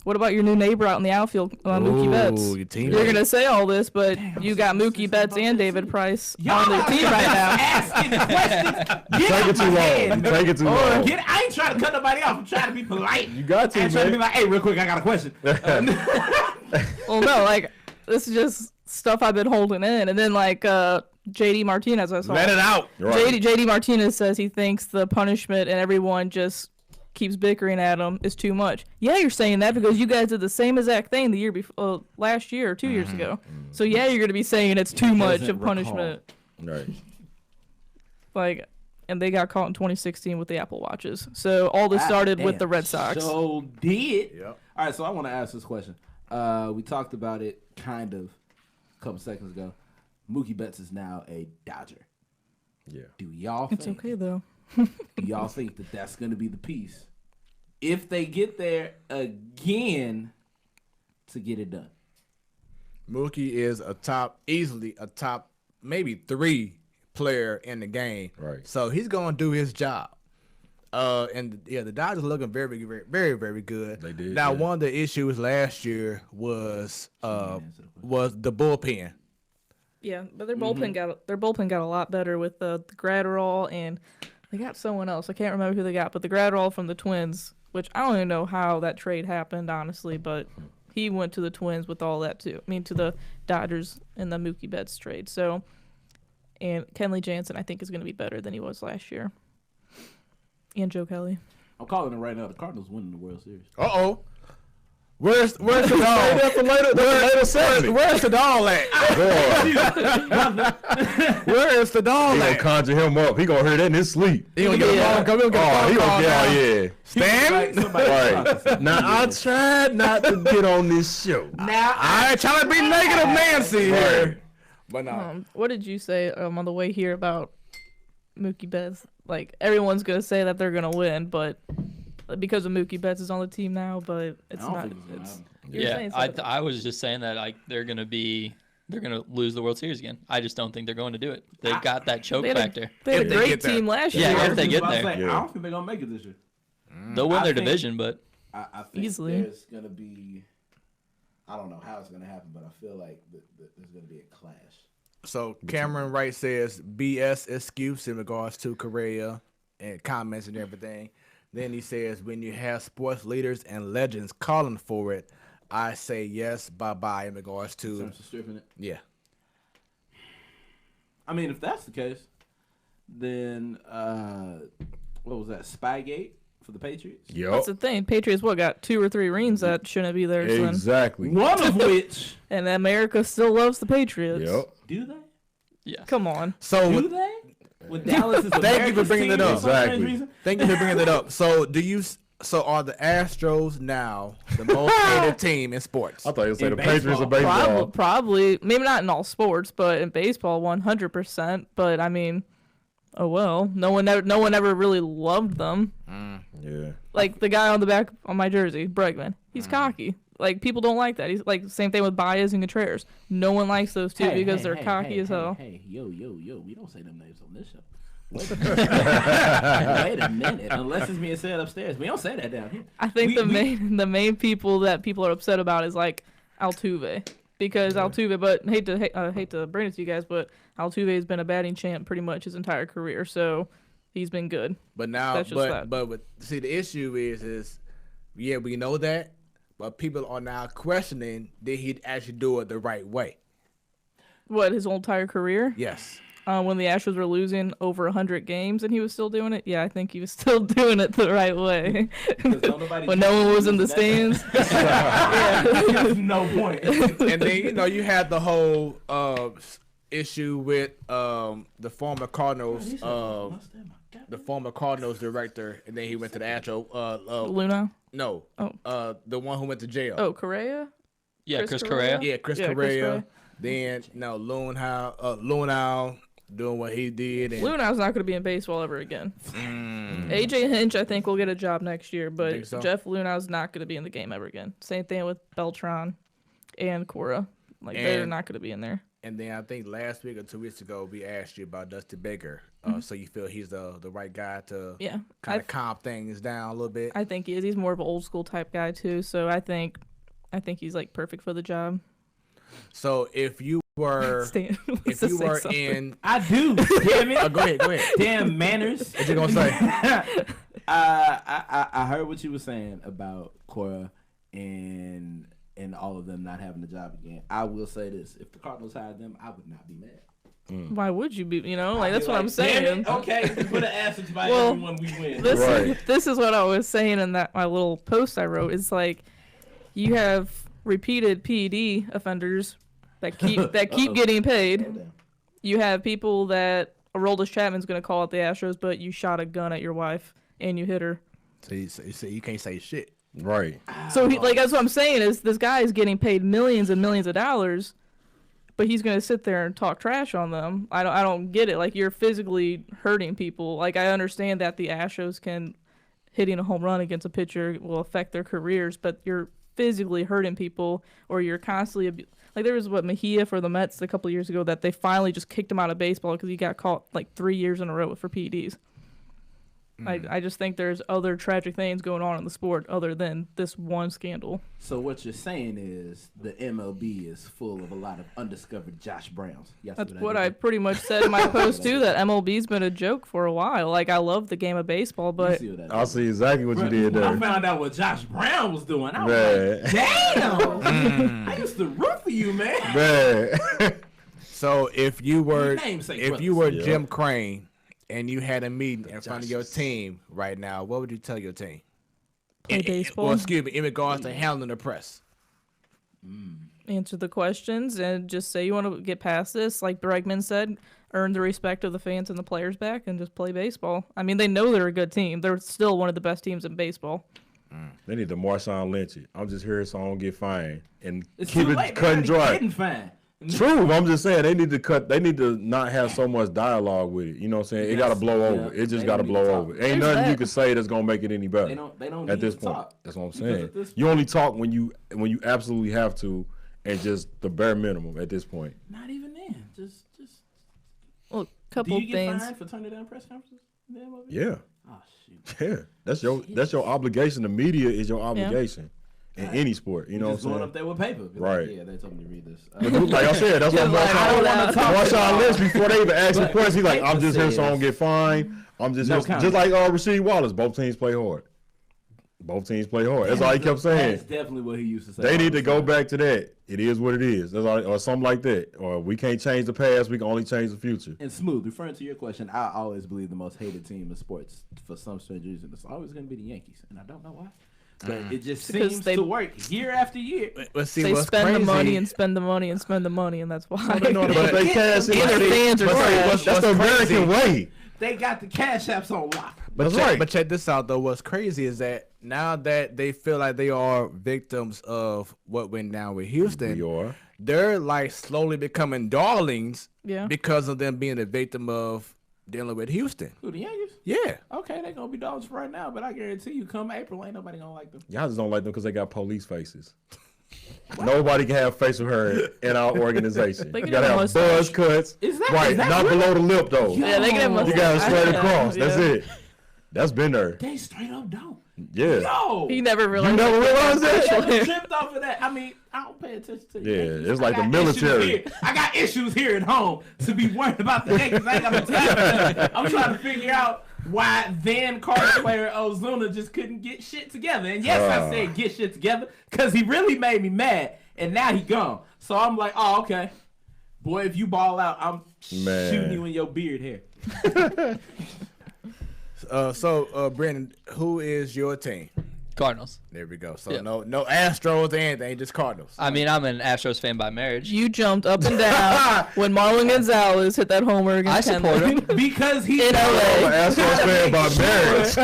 What about your new neighbor out in the outfield, Mookie Betts? You're gonna say all this, but you got Mookie Betts and David Price on their team right now. Asking questions. You take it too long. You take it too long. I ain't trying to cut nobody off. I'm trying to be polite. You got to, I'm trying to be man. like, hey, real quick, I got a question. Well, no, like this is just stuff I've been holding in, and then like JD Martinez, I saw. Let it out. Right. JD Martinez says he thinks the punishment and everyone just keeps bickering at him is too much. Yeah, you're saying that because you guys did the same exact thing the year before, last year or 2 years ago. So yeah, you're gonna be saying it's too much of punishment. Right. Like, and they got caught in 2016 with the Apple Watches. So all this started with the Red Sox. So did. Yep. All right, so I want to ask this question. We talked about it kind of a couple seconds ago. Mookie Betts is now a Dodger. Yeah. Do y'all It's think? okay though. Do y'all think that that's going to be the piece if they get there again to get it done? Mookie is easily a top, maybe 3 player in the game. Right. So he's gonna do his job. The Dodgers are looking very, very, very, very good. They did. Now, yeah. one of the issues last year was the bullpen. Yeah, but their bullpen got a lot better with the Gratterall, and they got someone else. I can't remember who they got, but the Gratterall from the Twins, which I don't even know how that trade happened, honestly, but he went to the Twins with all that too. I mean, to the Dodgers in the Mookie Betts trade. So, and Kenley Jansen, I think, is going to be better than he was last year. And Joe Kelly. I'm calling it right now. The Cardinals winning the World Series. Uh-oh. Where's the dog? That's a later segment. Where's the dog at? Where's the dog He gonna at? conjure him up. He gonna hear that in his sleep. He gonna get a phone call. He gonna get a phone call now. yeah. Stan? Right. Now, I tried not to get on this show. Now, I ain't trying to be negative Nancy here. But no. What did you say on the way here about Mookie Betts? Like, everyone's going to say that they're going to win, but because of Mookie Betts is on the team now, but it's not. You're saying something. I was just saying that like they're gonna lose the World Series again. I just don't think they're going to do it. They've got that choke factor. They had If a they great get there. team last year. Yeah, if they get there, I don't think they're gonna make it this year. they'll win I their think- division. But I think Easily. there's gonna be. I don't know how it's gonna happen, but I feel like there's gonna be a clash. So Cameron Wright says BS excuse in regards to Correa and comments and everything. Then he says, when you have sports leaders and legends calling for it, I say yes, bye-bye in regards In to, terms of stripping it. yeah. I mean, if that's the case, then what was that? Spygate for the Patriots. That's Yep. the thing. Patriots, got 2 or 3 rings that shouldn't be theirs then. Exactly. One of which And America still loves the Patriots. Yep. do they? yeah, Come on. So Do they? When Dallas is Thank you for America's bringing team it up. for some strange Exactly. reason? thank you for bringing it up. So are the Astros now the most hated team in sports? I thought you were saying In the Patriots are baseball. baseball. Probably, maybe not in all sports, but in baseball, 100%. But I mean, oh well. No one ever really loved them. Yeah. Like the guy on the back on my jersey, Bregman. He's cocky. Like people don't like that. He's like same thing with Baez and Contreras. No one likes those two because they're cocky as hell. Hey, yo, we don't say them names on this show. Wait a minute. Wait a minute. Unless it's being said upstairs, we don't say that down here. I think the main people that people are upset about is like Altuve, because Altuve. But hate to bring it to you guys, but Altuve has been a batting champ pretty much his entire career, so he's been good. But now, That's just that. but see, the issue is yeah, we know that, but people are now questioning, did he actually do it the right way? What, his whole entire career? Yes. When the Astros were losing over 100 games and he was still doing it? Yeah, I think he was still doing it the right way. When no one was in the stands. There's no point. And then, you had the whole issue with the former Cardinals, the former Cardinals director, and then he went to the Astros. Luna? No. Oh. The one who went to jail. Oh, Correa? yeah, Chris Chris Correa. Yeah, Chris Yeah, Chris Correa. Correa. Then, Lunau doing what he did. And Lunau's not going to be in baseball ever again. AJ Hinch, I think, will get a job next year, but Think so? Jeff Lunau's not going to be in the game ever again. Same thing with Beltran and Cora. Like, they're And- not going to be in there. And then I think last week or 2 weeks ago, we asked you about Dusty Baker. So you feel he's the right guy to kind of calm things down a little bit? I think he is. He's more of an old school type guy too. So I think he's like perfect for the job. So if you were in, I do. Damn it. Go ahead. Damn manners. What you gonna say? I heard what you were saying about Cora and all of them not having a job again. I will say this: if the Cardinals hired them, I would not be mad. Why would you be? That's what I'm saying. Okay, put an asterisk by everyone we win. This is what I was saying in my little post I wrote. It's like you have repeated PED offenders that keep getting paid. You have people that Aroldis Chapman's going to call out the Astros, but you shot a gun at your wife and you hit her. So you can't say shit. Right. So that's what I'm saying is this guy is getting paid millions and millions of dollars, but he's going to sit there and talk trash on them. I don't get it. Like, you're physically hurting people. Like, I understand that the Astros hitting a home run against a pitcher will affect their careers, but you're physically hurting people, or you're constantly like there was Mejia for the Mets a couple of years ago that they finally just kicked him out of baseball because he got caught like 3 years in a row for PEDs. I just think there's other tragic things going on in the sport other than this one scandal. So what you're saying is the MLB is full of a lot of undiscovered Josh Browns. That's what I pretty much said in my post too, that MLB's been a joke for a while. Like, I love the game of baseball, but I see exactly what you did there. I found out what Josh Brown was doing. I was like, damn! I used to root for you, man. So if you were Jim Crane and you had a meeting in front of your team right now, what would you tell your team? Play baseball. Well, excuse me, in regards to handling the press. Answer the questions and just say you want to get past this. Like Bregman said, earn the respect of the fans and the players back and just play baseball. I mean, they know they're a good team. They're still one of the best teams in baseball. They need to Marshawn Lynch it. I'm just here so I don't get fined and it's keep it cut and dry. True, I'm just saying they need to not have so much dialogue with it. You know what I'm saying? It gotta blow over. It just gotta blow over. Ain't nothing you can say that's gonna make it any better. They don't at this point. That's what I'm saying. You only talk when you absolutely have to, and just the bare minimum at this point. Not even then. Just well, couple things. Do you get fined for turning down press conferences? Yeah. Oh shoot. Yeah, that's your obligation. The media is your obligation. In any sport, you know what I'm saying? Going up there with paper. Right. Yeah, they told me to read this. Like I said, that's what Marshawn Lynch, before they even ask him questions, he's like, I'm just here so I don't get fined. I'm just here. Just like Rasheed Wallace, both teams play hard. That's all he kept saying. That's definitely what he used to say. They need to go back to that. It is what it is. That's all, or something like that. Or we can't change the past, we can only change the future. And Smooth, referring to your question, I always believe the most hated team in sports, for some strange reason, it's always going to be the Yankees. And I don't know why. But it just seems to work year after year. But see, they spend crazy, the money and spend the money and spend the money, and that's why. They cash in. That's the American way. They got the cash apps on lock. But check this out, though. What's crazy is that now that they feel like they are victims of what went down with Houston, they're like slowly becoming darlings because of them being a victim of dealing with Houston. Who, the Yankees? Yeah. Okay, they're going to be dogs right now, but I guarantee you, come April, ain't nobody going to like them. Y'all just don't like them because they got police faces. Nobody can have facial hair in our organization. You got to have buzz cuts. Is that not real? Below the lip, though. Yeah, they can have you got to straight across. That's it. That's been there. They straight up don't. Yeah. Yo! He never realized. You never realized that? I never tripped off of that. I mean, I don't pay attention to Yankees. It's like the military. I got issues here at home to be worried about the Yankees. I ain't got no time. I'm trying to figure out why then Cardinals player Ozuna just couldn't get shit together. And yes, I said get shit together because he really made me mad. And now he gone. So I'm like, oh, okay. Boy, if you ball out, I'm shooting you in your beard hair. So, Brandon, who is your team? Cardinals. There we go. So no Astros or anything, just Cardinals. I mean, I'm an Astros fan by marriage. You jumped up and down when Marlon Gonzalez hit that homer against I support him because he's in LA. Astros fan by marriage.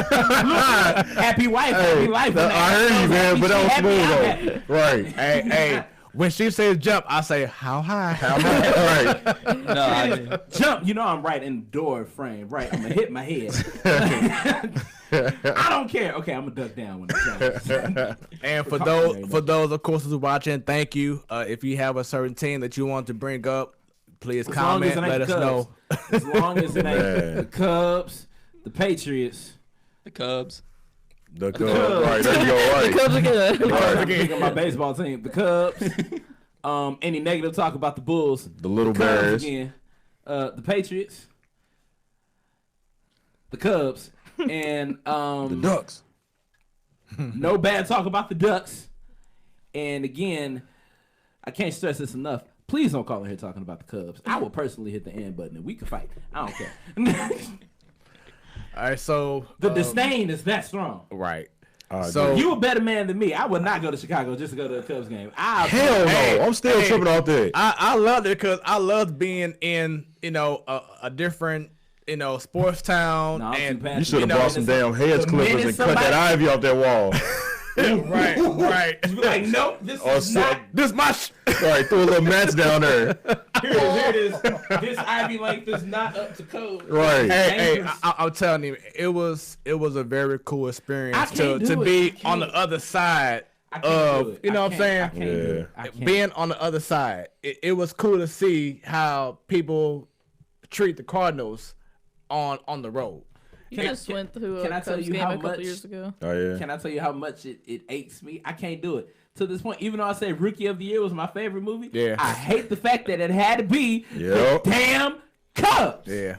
Happy wife, happy life. I heard you, man, but that was smooth though. Right. Hey. When she says jump, I say, how high? How high? Right. No, I mean, jump. You know I'm right in the door frame. Right. I'm going to hit my head. I don't care. Okay, I'm going to duck down when it jumps. And for those, of course, who's watching, thank you. If you have a certain team that you want to bring up, Please comment. Let us know. As long as it ain't the Cubs, the Patriots, the Cubs. The Cubs. Right, there you go. Right. The Cubs again. I'm thinking of my baseball team. The Cubs. Any negative talk about the Bulls. The Little Bears. Again. The Patriots. The Cubs. And the Ducks. No bad talk about the Ducks. And again, I can't stress this enough. Please don't call in here talking about the Cubs. I will personally hit the end button and we can fight. I don't care. All right, so the disdain is that strong. Right. So you a better man than me. I would not go to Chicago just to go to a Cubs game. Hell no. I'm still tripping out there. I loved it because I loved being in, a different, sports town. No, and you should have brought some damn hedge clippers and cut that ivy off that wall. Right. Like, nope, this is not. This my Right, throw a little match down there. Here it is. This ivy length is not up to code. Right. Hey, I'm telling you, it was a very cool experience to be on the other side of, you know what I'm saying? Being on the other side. It was cool to see how people treat the Cardinals on the road. You just went through a Cubs game a couple years ago. Oh, yeah. Can I tell you how much it aches me? I can't do it. To this point, even though I said Rookie of the Year was my favorite movie, I hate the fact that it had to be the damn Cubs. Yeah.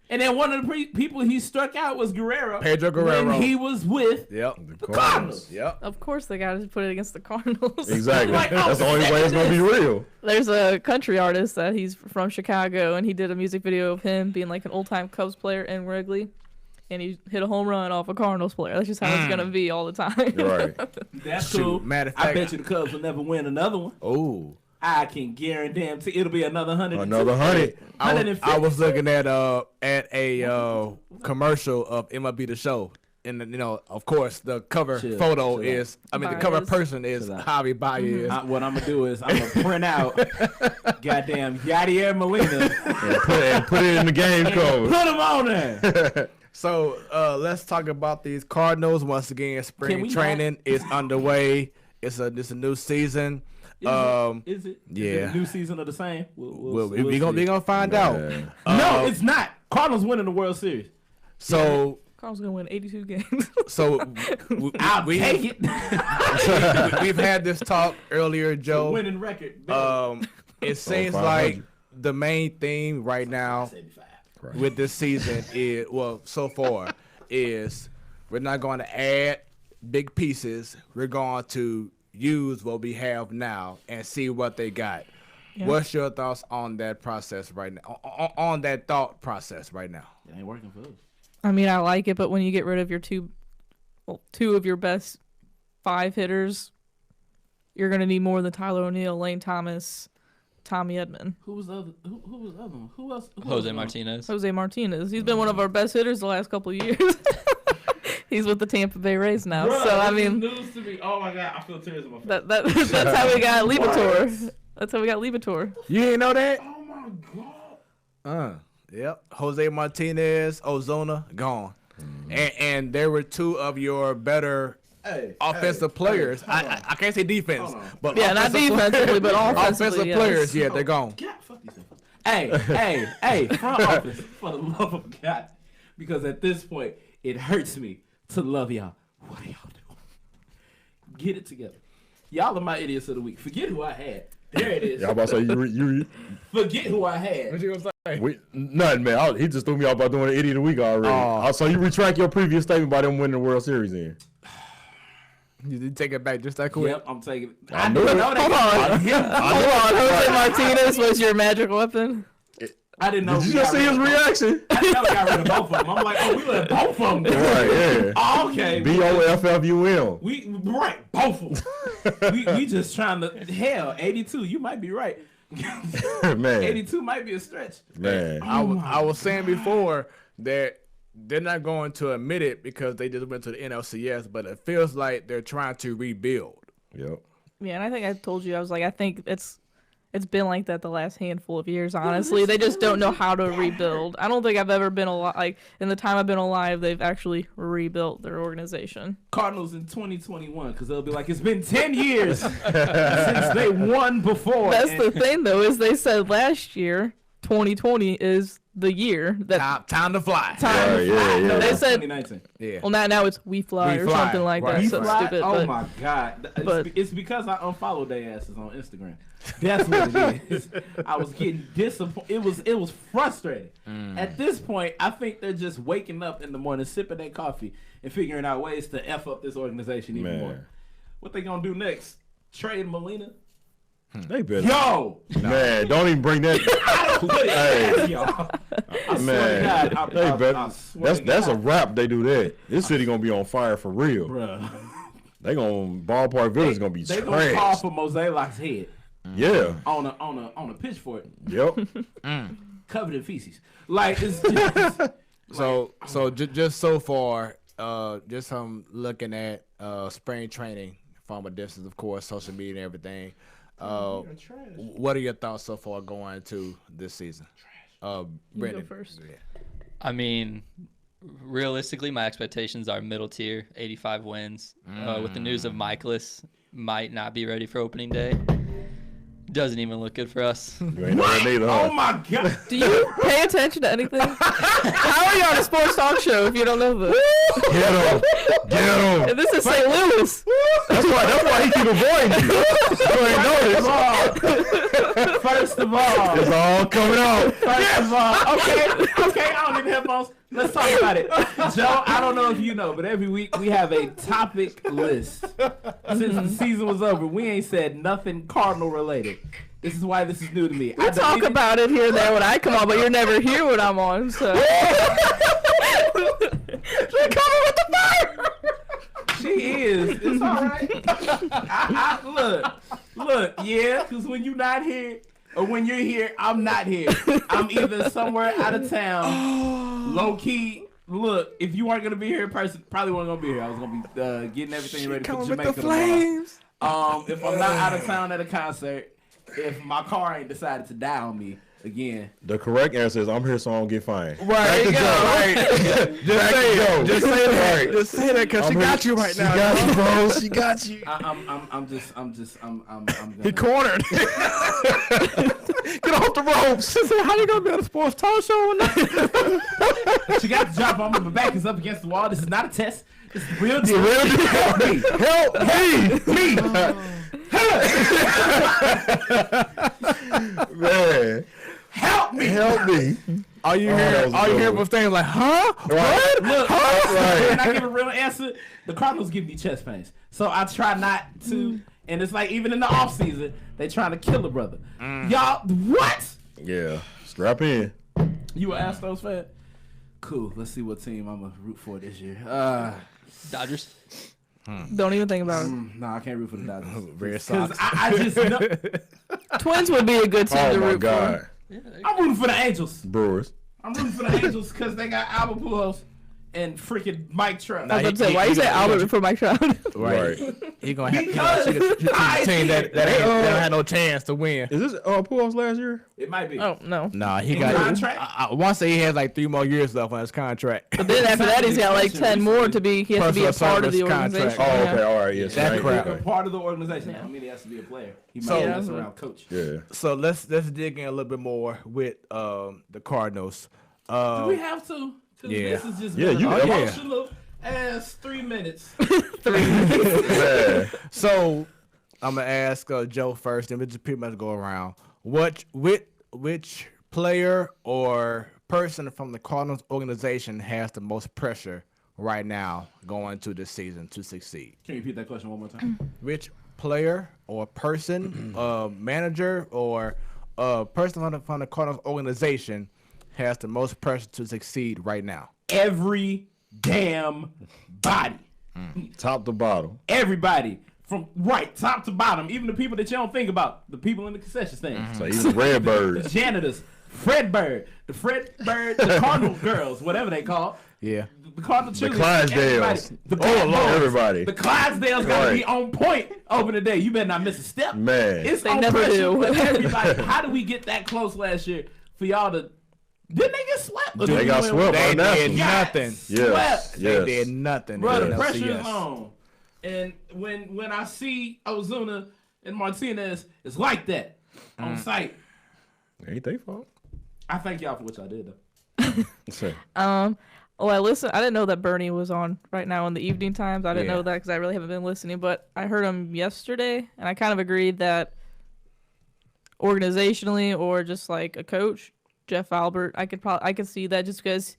And then one of the people he struck out was Pedro Guerrero. When he was with the Cardinals. Yep. Of course they got to put it against the Cardinals. Exactly. That's the only way it's going to be real. There's a country artist that he's from Chicago, and he did a music video of him being like an old-time Cubs player in Wrigley. And he hit a home run off a Cardinals player. That's just how it's going to be all the time. Right. That's cool. Matter of fact, I bet you the Cubs will never win another one. Oh. I can guarantee it'll be another 100. Another 100. I was looking at a commercial of MLB The Show. And, of course, the cover photo is, the cover person is Javi Baez. What I'm going to do is I'm going to print out goddamn Yadier Molina. and put it in the game code. Put them on there. So let's talk about these Cardinals. Once again, spring training is underway. It's a new season. Is it? Yeah. Is it a new season of the same? We're gonna find out. No, it's not. Cardinals winning the World Series. So Cardinals gonna win 82 games. So I'll take it. We've had this talk earlier, Joe. The winning record. It seems like the main theme right now with this season is, so far, is we're not going to add big pieces. We're going to use what we have now and see what they got. Yeah. What's your thoughts on that process right now? On that thought process right now? It ain't working for us. I mean, I like it, but when you get rid of your two of your best 5 hitters, you're gonna need more than Tyler O'Neill, Lane Thomas, Tommy Edman. Who was the other? Who was the other one? Who else? Jose Martinez. Jose Martinez. He's been one of our best hitters the last couple of years. He's with the Tampa Bay Rays now. Bruh, so I mean, news to me. Oh my God, I feel tears in my face. That's how we got Liebertor. That's how we got Liebertor. You didn't know that? Oh my God. Yep. Jose Martinez, Ozuna, gone. And there were 2 of your better offensive players. I can't say defense, but not defensively, but offensive players. Yeah, they're gone. Fuck these things. Hey, front office, for the love of God, because at this point it hurts me to love y'all. What are y'all doing? Get it together. Y'all are my idiots of the week. Forget who I had. There it is. Y'all about to say you forget who I had. What you gonna say? Nothing, man. He just threw me off by doing the idiot of the week already. So you retract your previous statement by them winning the World Series then? You did take it back just that quick. Yep, I'm taking it. I knew it. Hold on. Jose Martinez was your magic weapon. I didn't know. Did you just see his reaction? I got rid of both of them. I'm like, we let both of them go. Right, yeah. Oh, okay. BOFFUM. Both of them. we just trying to, hell, 82, you might be right. Man. 82 might be a stretch. Man. I was saying before that they're not going to admit it because they just went to the NLCS, but it feels like they're trying to rebuild. Yep. Yeah, and I think I told you, I was like, I think It's been like that the last handful of years, honestly. They just don't know how to rebuild. I don't think I've ever been alive. Like, in the time I've been alive, they've actually rebuilt their organization. Cardinals in 2021, because they'll be like, it's been 10 years since they won before. That's the thing, though, is they said last year, 2020 is the year that time to fly. Time to fly. Yeah. No, They that's said 2019. Yeah. Well, now it's We Fly We or Fly, something like right. that. We So Fly? stupid. Oh but, my God. It's because I unfollowed their asses on Instagram. That's what it is. I was getting disappointed. It was frustrating. At this point, I think they're just waking up in the morning, sipping their coffee, and figuring out ways to F up this organization even more. What they gonna do next? Trade Molina? They better. Yo! Man, don't even bring that. I don't put it past y'all. I swear to God. They better. I swear to That's a God. wrap. They do that. This city gonna be on fire for real. Bruh. They gonna Ballpark Village gonna be They gonna call trash. for Moselak's head Yeah. on a pitchfork, Yep. covered in feces. Like it's just, Just so far, just from looking at spring training from a distance, of course, social media and everything. What are your thoughts so far going to this season? You Brendan. go first. I mean, realistically, my expectations are middle tier, 85 wins. With the news of Michaelis might not be ready for opening day. Doesn't even look good for us. You ain't know that neither, huh? oh my God. Do you pay attention to anything? How are you on a sports talk show if you don't know this? Get him. Get him. And this is St. Louis. That's why he keep avoiding you. You ain't noticed. First of all, It's all coming out. First of all, okay, I don't need headphones. Let's talk about it. Joe, I don't know if you know, but every week we have a topic list. Since the season was over, we ain't said nothing Cardinal related. This is why this is new to me. We talk about it here and there when I come on, but you're never here when I'm on, so. They're coming with the fire! She is. It's all right. Look, yeah, because when you're not here, or when you're here, I'm not here. I'm either somewhere out of town, low key. Look, if you weren't gonna be here in person, probably wasn't gonna be here. I was gonna be getting everything ready for Jamaica tomorrow. If I'm not out of town at a concert, if my car ain't decided to die on me again. The correct answer is I'm here so I don't get fined. Right, you go. Just say it. Just say that. Just say that because she got you right now. She got you, bro. She got you. I'm He cornered. Get off the ropes. She said, how you going to be on a sports talk show? She got the job on me. My back is up against the wall. This is not a test. This is the real deal. Help me. Man. Help me. Help me. All you hear was things like, huh? Right. What? Look, Right. when I give a real answer, the Cardinals give me chest pains. So I try not to. And it's like, even in the offseason, they trying to kill a brother. Y'all, what? Yeah. Strap in. You an Astros fan? Cool. Let's see what team I'm going to root for this year. Dodgers. Don't even think about it. No, I can't root for the Dodgers. Red Because Sox. I just know. Twins would be a good team Oh to my root God. for. I'm rooting for the Angels. Brewers. I'm rooting for the Angels because they got Albert Pujols and freaking Mike Trout. I was about to say, why you say Albert before Mike Trout? Right. He gonna have Because he the team that don't have no chance to win. Is this Pujols last year? It might be. Oh, no. Nah, he In got. contract? I want to say he has like 3 more years left on his contract. But then after that, he's got like 10 more to be. He has to be a Personal part of the service contract. organization. Oh, okay. All right. Yes. That's right. crap. A Okay. part of the organization. I mean, he has to be a player. He might So- mess around coach. Yeah. So let's dig in a little bit more with the Cardinals. Do we have to? Because yeah. this is just Yeah, been you- an yeah. emotional ass 3 minutes. Yeah. So I'm gonna ask Joe first, and we just pretty much go around. Which player or person from the Cardinals organization has the most pressure right now going into this season to succeed? Can you repeat that question one more time? Which player or person, manager or person from the Cardinals organization has the most pressure to succeed right now? Every damn body. Top to bottom. Everybody. From top to bottom. Even the people that you don't think about. The people in the concession stand. So he's the Redbirds. The janitors. Fred Bird. The Cardinal girls, whatever they call. Yeah. The Clydesdales. Everybody. The Clydesdales got to be on point opening day. You better not miss a step. Man. They never do. Everybody. How did we get that close last year for y'all to... Didn't they get swept? They got swept by They did nothing. Yes. They did nothing. Bro, the pressure is on. And when I see Ozuna and Martinez, it's like that on site. Ain't they fault. I thank y'all for what y'all did, Well, though. I didn't know that Bernie was on right now in the evening times. I didn't know that because I really haven't been listening. But I heard him yesterday, and I kind of agreed that organizationally or just like a coach, Jeff Albert, I could see that just because,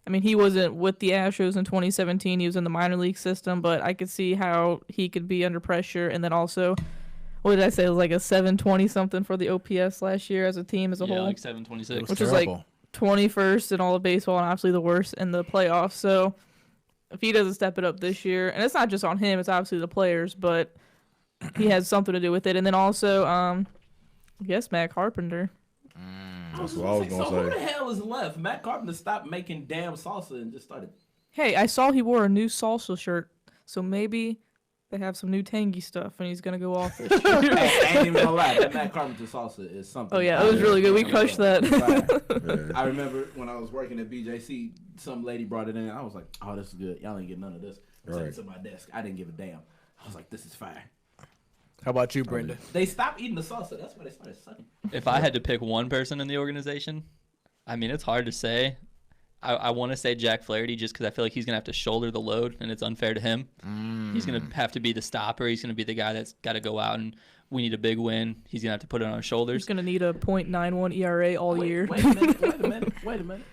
I mean, he wasn't with the Astros in 2017. He was in the minor league system, but I could see how he could be under pressure. And then also, what did I say? It was like a 720 something for the OPS last year as a team as a whole. Yeah, like 726. Which is like 21st in all of baseball and obviously the worst in the playoffs. So if he doesn't step it up this year, and it's not just on him, it's obviously the players, but he has something to do with it. And then also, I guess Matt Carpenter. That's what I was going to say. Who the hell is left? Matt Carpenter stopped making damn salsa and just started. Hey, I saw he wore a new salsa shirt, so maybe they have some new tangy stuff, and he's gonna go off this year. I ain't even gonna lie, that Matt Carpenter salsa is something. Oh yeah, it was really good. We crushed that. I remember when I was working at BJC, some lady brought it in. I was like, "Oh, this is good. Y'all ain't getting none of this." I sent it to my desk. I didn't give a damn. I was like, "This is fire." How about you, Brenda? They stopped eating the salsa. That's why they started sucking. If I had to pick one person in the organization, I mean, it's hard to say. I want to say Jack Flaherty just because I feel like he's going to have to shoulder the load, and it's unfair to him. He's going to have to be the stopper. He's going to be the guy that's got to go out, and we need a big win. He's going to have to put it on his shoulders. He's going to need a .91 ERA all year. Wait a minute.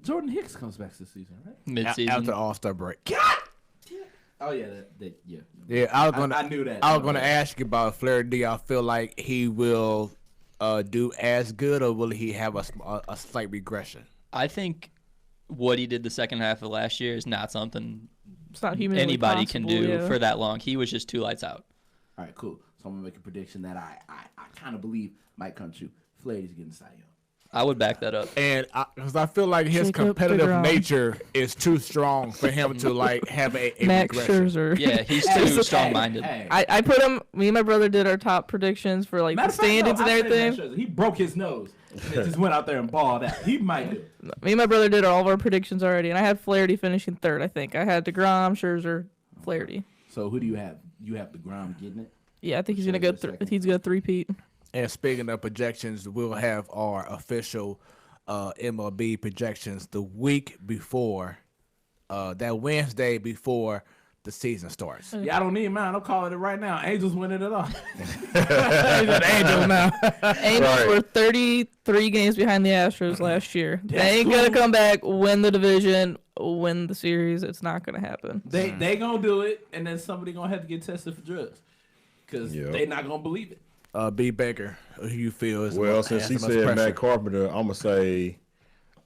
Jordan Hicks comes back this season, right? Mid-season. After All-Star break. God! Oh, yeah. Yeah, I knew that. I was going to ask you about Flaherty. I feel like he will do as good, or will he have a slight regression? I think what he did the second half of last year is not something it's not anybody can do for that long. He was just two lights out. All right, cool. So I'm going to make a prediction that I kind of believe might come true. Flaherty's getting Cy Young. I would back that up. And because I feel like his competitive nature is too strong for him to like have a Max regression. Scherzer. Yeah, he's too strong-minded. I put him. Me and my brother did our top predictions for like the standings and everything. He broke his nose. And just went out there and balled out. He might do. Me and my brother did all of our predictions already, and I had Flaherty finishing third. I think I had DeGrom, Scherzer, Flaherty. So who do you have? You have DeGrom getting it. Yeah, I think he's gonna go. He's gonna three-peat. And speaking of projections, we'll have our official MLB projections the week before, that Wednesday before the season starts. Yeah, I don't need mine. I'm calling it right now. Angels winning it all. Angels now. Angels were 33 games behind the Astros last year. They ain't gonna come back, win the division, win the series. It's not gonna happen. They gonna do it, and then somebody gonna have to get tested for drugs because they not gonna believe it. B. Baker, who you feel is since he said Matt Carpenter, I'm gonna say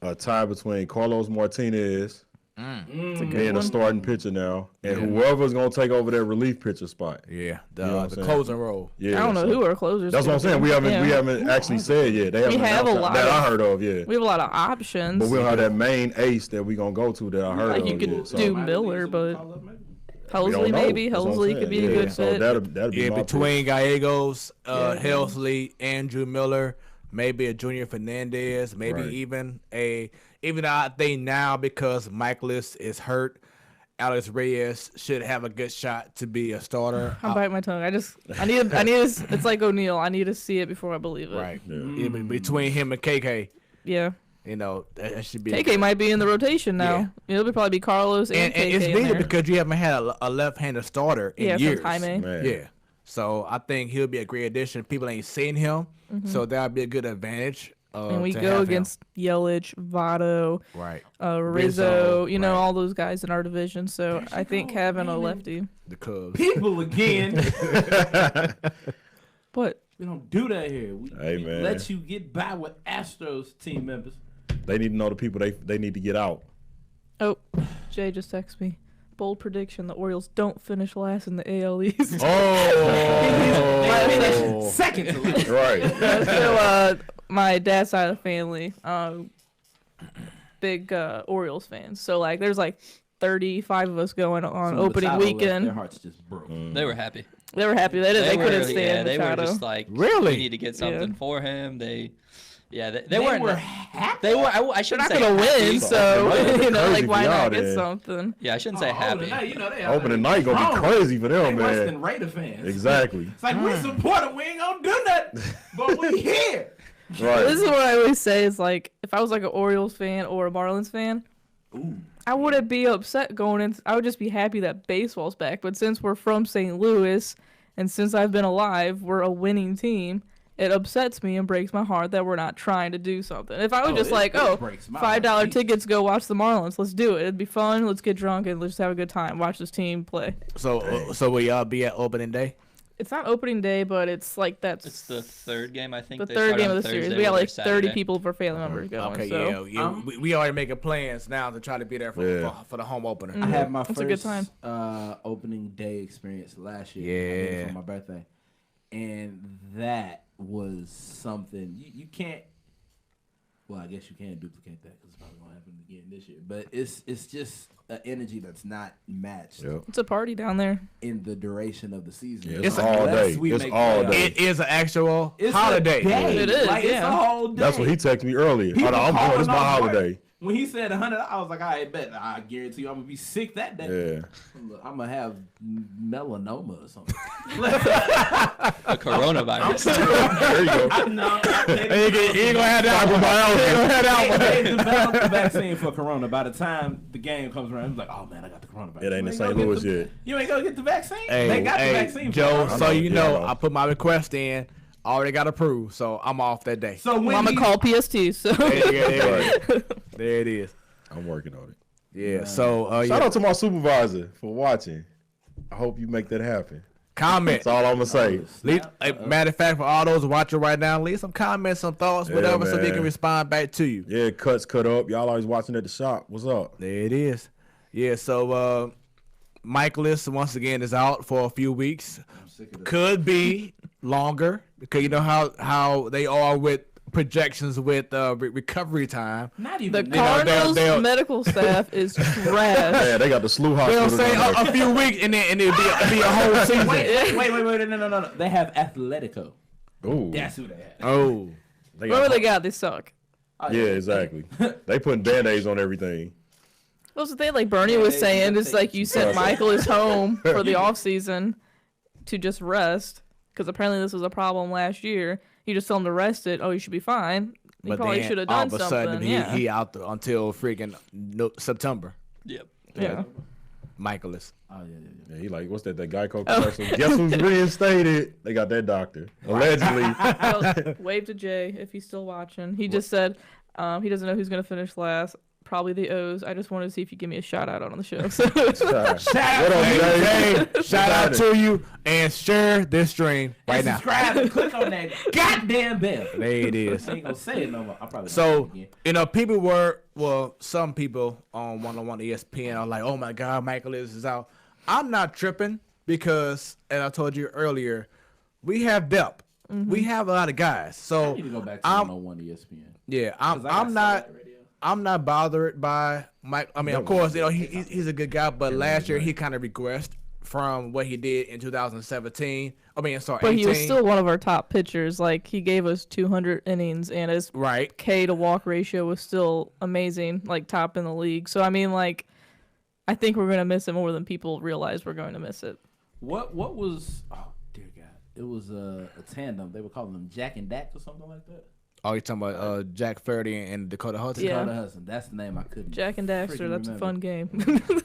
a tie between Carlos Martinez being a starting pitcher now, and whoever's gonna take over that relief pitcher spot. Yeah, the closing role. Yeah, I don't know who are closers. That's what I'm saying. We haven't actually said yet. We have a lot that I heard of. Yeah, we have a lot of options. But we don't have that main ace that we gonna go to that I heard like of. You could do Miller, but Helsley maybe. Helsley could be a good fit. That'd be between Gallegos, Helsley, Andrew Miller, maybe a Junior Fernandez, maybe even I think now because Michaelis is hurt, Alex Reyes should have a good shot to be a starter. I'm biting my tongue. I need to, it's like O'Neal. I need to see it before I believe it. Right. Yeah. Between him and KK. Yeah. You know, that should be. KK might be in the rotation now. Yeah. It'll probably be Carlos and KK. And it's needed because you haven't had a left-handed starter in years. Yeah. So I think he'll be a great addition. People ain't seen him, so that'll be a good advantage. And we go against Yelich, Votto, Rizzo, you know, all those guys in our division. So I think having a lefty. The Cubs. People again. What? We don't do that here. We man. Let you get by with Astros team members. They need to know the people they need to get out. Oh, Jay just texted me. Bold prediction: the Orioles don't finish last in the AL East. Oh, second to last. Right. So, my dad's side of the family, big Orioles fans. So like there's like 35 of us going on So opening Machado left, weekend. Their hearts just broke. They were happy. They were happy. They couldn't stand Yeah, they were Machado. just like, Really? we need to get something for him. They They weren't. were happy. They were. I shouldn't Not say gonna happy. win, so Crazy like why for y'all not get then. something? Yeah, I shouldn't say happy. Opening night gonna be crazy for them, They worse man. than Raider fans. Exactly. It's like we support them. We ain't gonna do nothing, but we here. Right. This is what I always say is like if I was like an Orioles fan or a Marlins fan, I wouldn't be upset going in. I would just be happy that baseball's back. But since we're from St. Louis and since I've been alive, we're a winning team. It upsets me and breaks my heart that we're not trying to do something. If I was just like, $5 tickets, go watch the Marlins. Let's do it. It'd be fun. Let's get drunk and let's just have a good time. Watch this team play. So will y'all be at opening day? It's not opening day, but it's like It's the third game, I think. the They third start game on of the series. Thursday We got with like their 30 Saturday. people for family members going. Okay, so. we already making plans now to try to be there for the home opener. I had my It's first a good time. Opening day experience last year. Yeah. I did it for my birthday, and that was something you can't. Well, I guess you can't duplicate that because it's probably gonna happen again this year. But it's just an energy that's not matched It's a party down there. in the duration of the season. Yeah, it's all day. Unless we It's make all playoffs. day. It is an actual It's holiday. A day. It is, Like, it's a whole day. That's what he texted me earlier. People I'm going. It's my calling off work. holiday. When he said 100, I was like, I bet. I guarantee you, I'm gonna be sick that day. Yeah. I'm gonna have melanoma or something. The coronavirus. There you go. No, You ain't gonna have that one. they developed the vaccine for corona. By the time the game comes around, it's like, oh man, I got the coronavirus. It ain't You in St. gonna Louis get the- yet. You ain't gonna get the vaccine. Hey, They got the vaccine. Joe. for So it. you know, Yeah. I put my request in. Already got approved, so I'm off that day. So when I'm gonna call PST. So There it is. I'm working on it. Yeah. So Shout out to my supervisor for watching. I hope you make that happen. comment. That's all I'm gonna say. Matter of fact, for all those watching right now, leave some comments, some thoughts, Yeah, whatever, so we man. can respond back to you. Yeah, cuts cut up. Y'all always watching at the shop. What's up? There it is. Yeah. So Michaelis once again is out for a few weeks. Could be longer because you know how they are with projections with recovery time. Not the even Cardinals they'll- medical staff is trash. Yeah, they got the slew You know hospital. what I'm saying? A few weeks and then it'll be a whole season. Wait, no. They have Atletico. Ooh. That's who they have. Oh. Whoever they got, they suck. Oh, Yeah, exactly. They putting band-aids on everything. What's the thing? Like Bernie was saying, it's like you sent Michaelis home for the off season to just rest because apparently this was a problem last year. You just tell him to rest it. Oh, you should be fine. You But probably then should have all done of a something. sudden Yeah. he out until freaking September. Yep. Yeah. Michaelis. Oh yeah. Yeah, he like, what's that Geico commercial? Guess who's reinstated? They got that doctor. Allegedly. Well, wave to Jay if he's still watching. He just said he doesn't know who's gonna finish last. Probably the O's. I just wanted to see if you give me a shout out on the show. What up, Jay? Shout out to you and share this stream right now. Subscribe and click on that goddamn bell. There it is. I ain't gonna say it no more. I probably So, again. you know, people were, some people on 101 ESPN are like, oh my God, Michaelis is out. I'm not tripping because, and I told you earlier, we have depth. We have a lot of guys. So, I need to go back to I'm- 101 ESPN. yeah, 'Cause I got I'm not. satellite radio. I'm not bothered by Mike. I mean, of course, you know he's a good guy, but last year he kind of regressed from what he did in 2017. I mean, sorry, But 18. he was still one of our top pitchers. Like he gave us 200 innings, and his right. K to walk ratio was still amazing, like top in the league. So I mean, like, I think we're gonna miss it more than people realize we're going to miss it. What was? Oh dear God! It was a tandem. They were calling them Jack and Dak or something like that. Oh, you're talking about Jack Faraday and Dakota Hudson. Yeah. Dakota Hudson. That's the name I couldn't. Jack and Daxter, freaking that's a remember. fun game.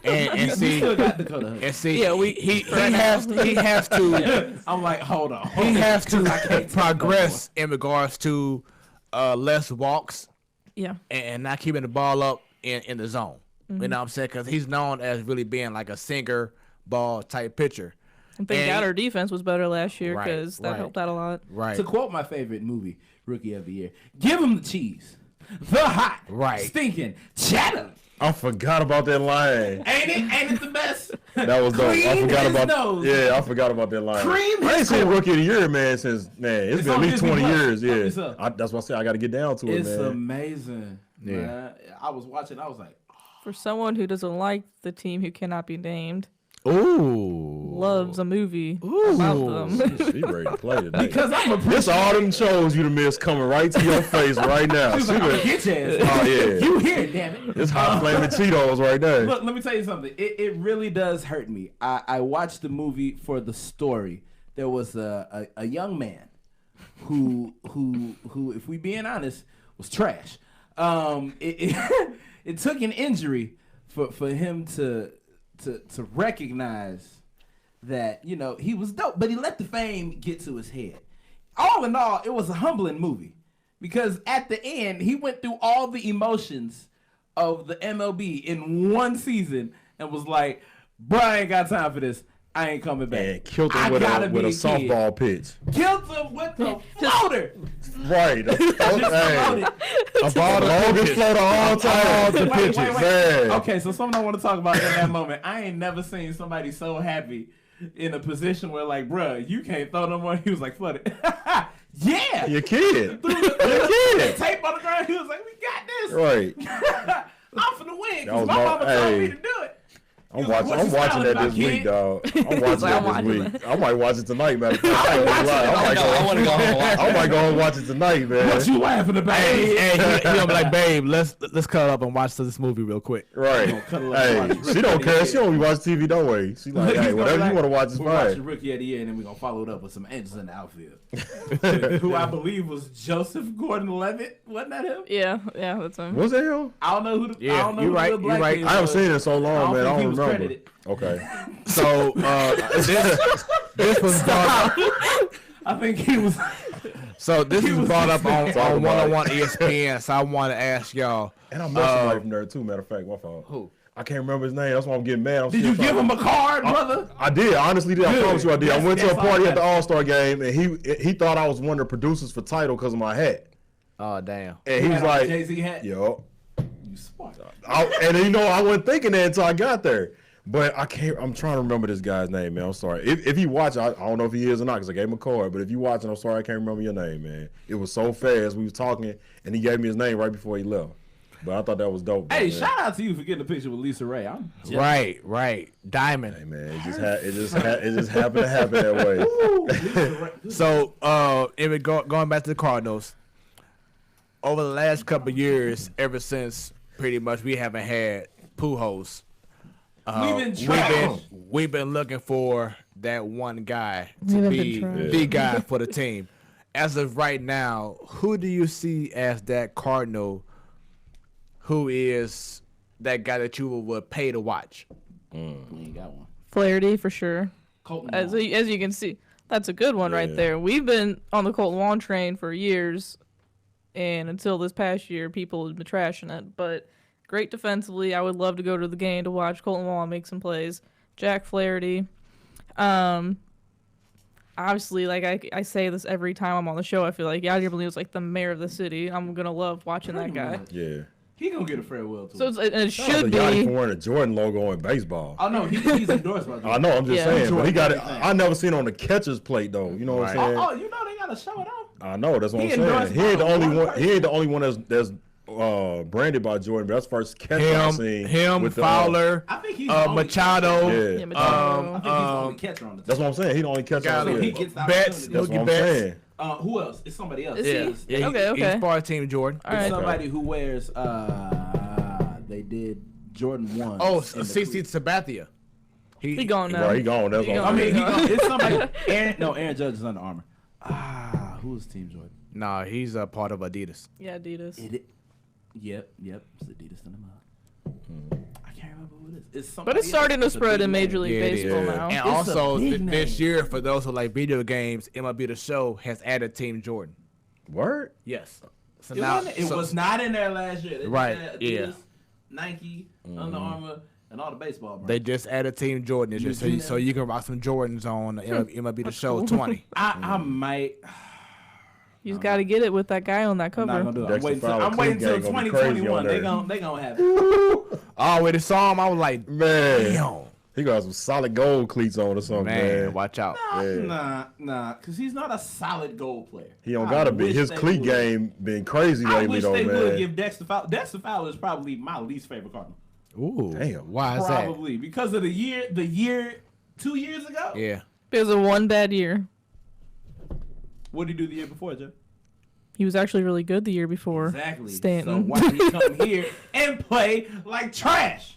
And You see, still got Dakota Hudson. and see, Yeah, he has to I'm like, hold on. he has to progress in regards to less walks Yeah. and not keeping the ball up in the zone. You know what I'm saying? Because he's known as really being like a sinker ball type pitcher. And thank And- God our defense was better last year Right, because that right. helped out a lot. Right. To quote my favorite movie, Rookie of the Year, give him the cheese. The hot, Right. stinking cheddar. I forgot about that line. Ain't it the best? That was dope. I forgot about. Nose. Yeah, I forgot about that line. I ain't seen Rookie of the Year, man, since it's been at least 20 years. Yeah, that's what I say. I got to get down to it, man. It's amazing. Yeah, man. I was watching. I was like, for someone who doesn't like the team who cannot be named. Ooh. Loves a movie about them. She ready to play today. Because I'm a This all them shows you to miss coming right to your face right now. She's like, get your ass. Oh, yeah. You here, damn it. It's hot flaming Cheetos right there. Look, let me tell you something. It really does hurt me. I watched the movie for the story. There was a young man who, if we being honest, was trash. It took an injury for him to recognize that, you know, he was dope, but he let the fame get to his head. All in all, it was a humbling movie because at the end, he went through all the emotions of the MLB in one season and was like, bro, I ain't got time for this. I ain't coming back. And killed him with a softball pitch. Killed him with the floater. Right. A ball, the longest floater all time. The pitches. Man. Okay, so something I want to talk about in that moment. I ain't never seen somebody so happy in a position where, like, bruh, you can't throw no more. He was like, flood it. Yeah. Your kid. The tape on the ground. He was like, we got this. Right. I'm finna win because my mama told me to do it. I'm watching that this week, dog. I'm watching that this week. I might watch it tonight, man. I want to go home and watch it. I might go home and watch it tonight, man. What you laughing about? Hey, he'll be like, babe, let's cut up and watch this movie real quick. Right. Hey, she don't care. She only watch TV, don't worry. She like, hey, whatever you want to watch is fine. We'll watch the Rookie of the Year, and then we're going to follow it up with some Angels in the outfield. Who I believe was Joseph Gordon-Levitt. Wasn't that him? Yeah, that's him. Was that him? I don't know who the I don't know. You're right. I haven't seen it in so long, man. I don't remember. Credited. Okay. So this was brought up. I think he was. So this was brought up on 101 ESPN. So I want to ask y'all. And I met somebody from there too. Matter of fact, my fault. Who? I can't remember his name. That's why I'm getting mad. Did you give him a card, brother? I did. I honestly did. I promise you I did. I went to a party at the All-Star game, and he thought I was one of the producers for Tidal because of my hat. Oh damn! And he was like, Jay-Z hat. Yo. You smart. And you know, I wasn't thinking that until I got there. But I can't. I'm trying to remember this guy's name, man. I'm sorry. If he watch, I don't know if he is or not because I gave him a card. But if you watching, I'm sorry, I can't remember your name, man. It was so fast. We was talking, and he gave me his name right before he left. But I thought that was dope. Hey, man. shout out to you for getting a picture with Lisa Ray. Right. Diamond. Hey, man, it just happened to happen that way. Ooh, So, going back to the Cardinals, over the last couple of years, ever since pretty much we haven't had Pujols. We've been looking for that one guy to be the guy for the team. As of right now, who do you see as that Cardinal who is that guy that you would pay to watch? We ain't got one. Flaherty for sure. Colton as you can see, that's a good one right there. We've been on the Colton Wong train for years, and until this past year, people have been trashing it. But great defensively. I would love to go to the game to watch Colton Wong make some plays. Jack Flaherty. Obviously, like I say this every time I'm on the show, I feel like Yadier Molina is like the mayor of the city. I'm going to love watching that guy. Yeah. He going to get a farewell tour. So it should be. Yachty for wearing a Jordan logo in baseball. Oh, no, he's endorsed by Jordan. I know, I'm just saying. But he got it. I never seen it on the catcher's plate, though. You know what I'm saying? Oh, you know they got to show it off. I know, that's what I'm saying. He ain't the only one that's branded by Jordan, but that's the first catcher I've seen. Him, with Fowler, I think he's Machado. I think he's the only catcher on the team. That's what I'm saying. He the only catcher on the team. team. He gets the Betts, that's what I'm Betts. saying. Who else? It's somebody else. Is he? Yeah, Okay. He's part of Team Jordan. All right. It's somebody who wears, they did Jordan 1. Oh, CC Sabathia. He gone now. Right, he gone. That's all. I mean, it's somebody. Aaron Judge is Under Armour. Who's Team Jordan? Nah, he's a part of Adidas. Yeah, Adidas. Yep. It's Adidas in the mud. I can't remember who it is. But it's starting to spread in Major League Baseball now. And also, this year, for those who like video games, MLB The Show has added Team Jordan. Word? Yes. So it was not in there last year. They right, Adidas, Nike, Under Armour, and all the baseball brands. They just added Team Jordan this year, so you can rock some Jordans on MLB The Show 20. I might. You just got to get it with that guy on that cover. I'm not gonna do it. I'm waiting until 2021. They gonna have it. Oh, when they saw him, I was like, man. Damn. He got some solid gold cleats on or something, man. Watch out. Nah, because he's not a solid goal player. He don't gotta be. His cleat game been crazy lately, though, man. I wish they would give Dexter Fowler. Dexter Fowler is probably my least favorite Cardinal. Ooh, damn. Why is that? Probably because of the year 2 years ago. Yeah, because of one bad year. What did he do the year before, Jeff? He was actually really good the year before. Exactly. Stanton. So why did he come here and play like trash?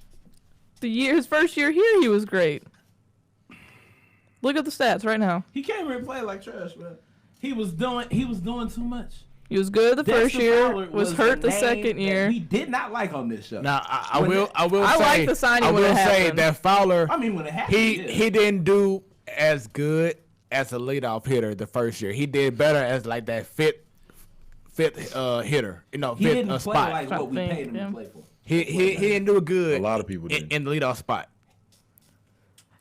His first year here, he was great. Look at the stats right now. He came here and played like trash, man. He was doing too much. He was good the first year. Was hurt the second year. We did not like on this show. Now I will I say, like the signing. I will say happened. that Fowler. I mean, when it happened, he didn't do as good as a leadoff hitter the first year. He did better as like that fifth hitter. You know, he fifth didn't play spot. like what we paid him to play for. He didn't do it good. A lot of people did in the leadoff spot.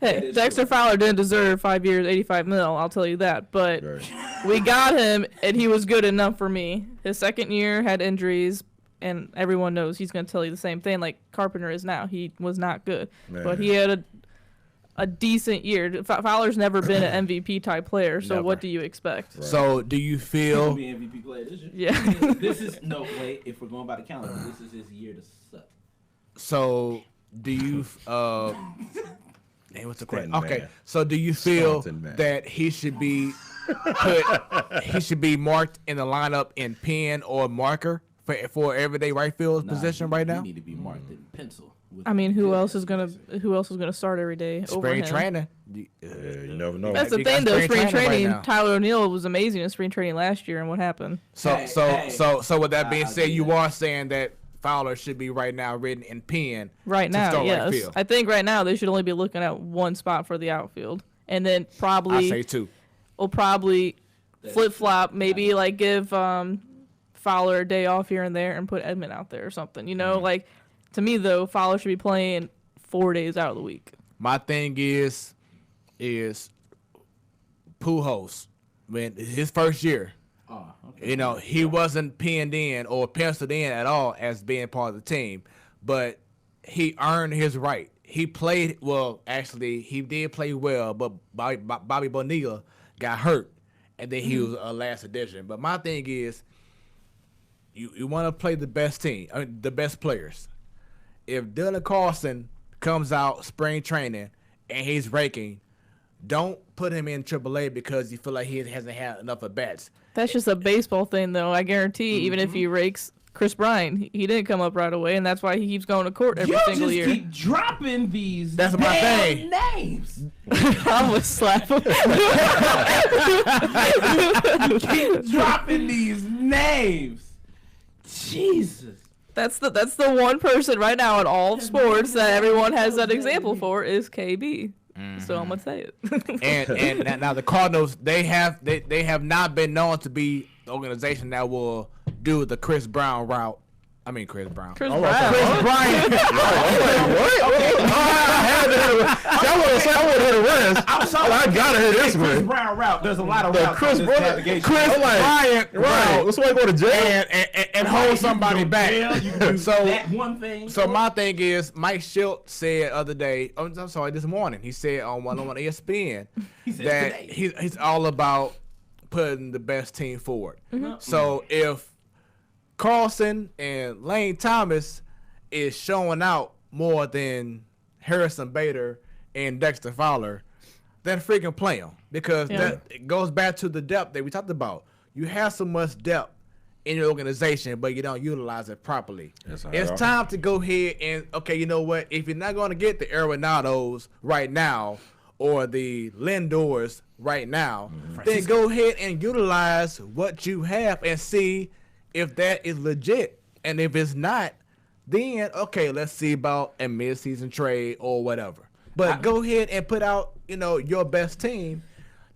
Hey, Dexter Fowler didn't deserve 5 years, $85 million. I'll tell you that. But we got him, and he was good enough for me. His second year had injuries, and everyone knows he's going to tell you the same thing. Like Carpenter is now. He was not good, but he had a decent year. Fowler's never been an MVP type player, so what do you expect? Right. So do you feel? Be MVP player this year. Yeah. This is no wait. If we're going by the calendar, this is his year to suck. So do you? Hey, what's the question? Okay, so do you feel that he should be he should be marked in the lineup in pen or marker for everyday right field position right now? He need to be marked in pencil. I mean, who else is gonna start every day? Spring training. You never know. That's the thing, though. Spring training. Tyler O'Neill was amazing in spring training last year, and what happened? So with that being said, you are saying that Fowler should be right now written in pen. Right now, yes. I think right now they should only be looking at one spot for the outfield, and then probably I say two. We'll probably flip flop, maybe like give Fowler a day off here and there, and put Edman out there or something. You know, like to me though, Fowler should be playing 4 days out of the week. My thing is Pujols when his first year. You know, he wasn't pinned in or penciled in at all as being part of the team, but he earned his right. He played well. Actually, he did play well, but Bobby Bonilla got hurt, and then he was a last addition. But my thing is, you want to play the best team, the best players. If Dylan Carlson comes out spring training and he's raking, don't put him in AAA because you feel like he hasn't had enough at bats. That's just a baseball thing, though. I guarantee, even if he rakes Chris Bryant, he didn't come up right away, and that's why he keeps going to court every single year. You just keep dropping these names. I would slap him. You keep dropping these names. Jesus. That's the one person right now in all of sports that everyone has that example for is KB. So I'm gonna say it. and now the Cardinals, they have not been known to be the organization that will do the Chris Brown route. I mean Chris Brown. Chris Bryant. I want to hear the rest. I gotta hear this one. Chris Brown route. There's a lot of routes. Chris Bryant. Right. That's why I go to jail and hold somebody back. So that one thing. So my thing is, Mike Schilt said other day. I'm sorry, this morning he said on ESPN that he's all about putting the best team forward. So if Carlson and Lane Thomas is showing out more than Harrison Bader and Dexter Fowler, then freaking play them because that it goes back to the depth that we talked about. You have so much depth in your organization, but you don't utilize it properly. It's time to go ahead and, okay, you know what? If you're not going to get the Arenados right now or the Lindors right now, then go ahead and utilize what you have and see if that is legit. And if it's not, then, okay, let's see about a mid-season trade or whatever. But go ahead and put out, your best team.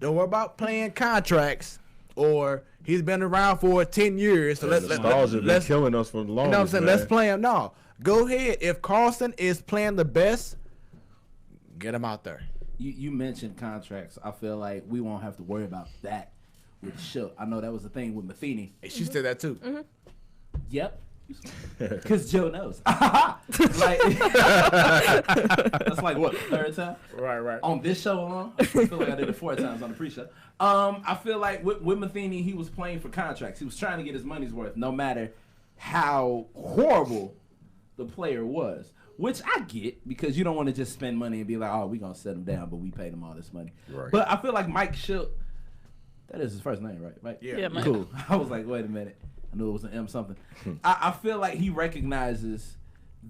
Don't worry about playing contracts or he's been around for 10 years. So let's killing us for the longest. You know what I'm saying? Let's play him. No, go ahead. If Carlson is playing the best, get him out there. You mentioned contracts. I feel like we won't have to worry about that with Shook. I know that was a thing with Matheny. Hey, she said that too. Yep. Because Joe knows. Like, that's like what, third time? Right. On this show alone, I feel like I did it 4 times on the pre-show. I feel like with Matheny, he was playing for contracts. He was trying to get his money's worth, no matter how horrible the player was. Which I get, because you don't want to just spend money and be like, oh, we gonna set him down, but we paid him all this money. Right. But I feel like Mike Shook, that is his first name, right? Mike? Yeah, Mike. Cool. I was like, wait a minute. I knew it was an M something. I feel like he recognizes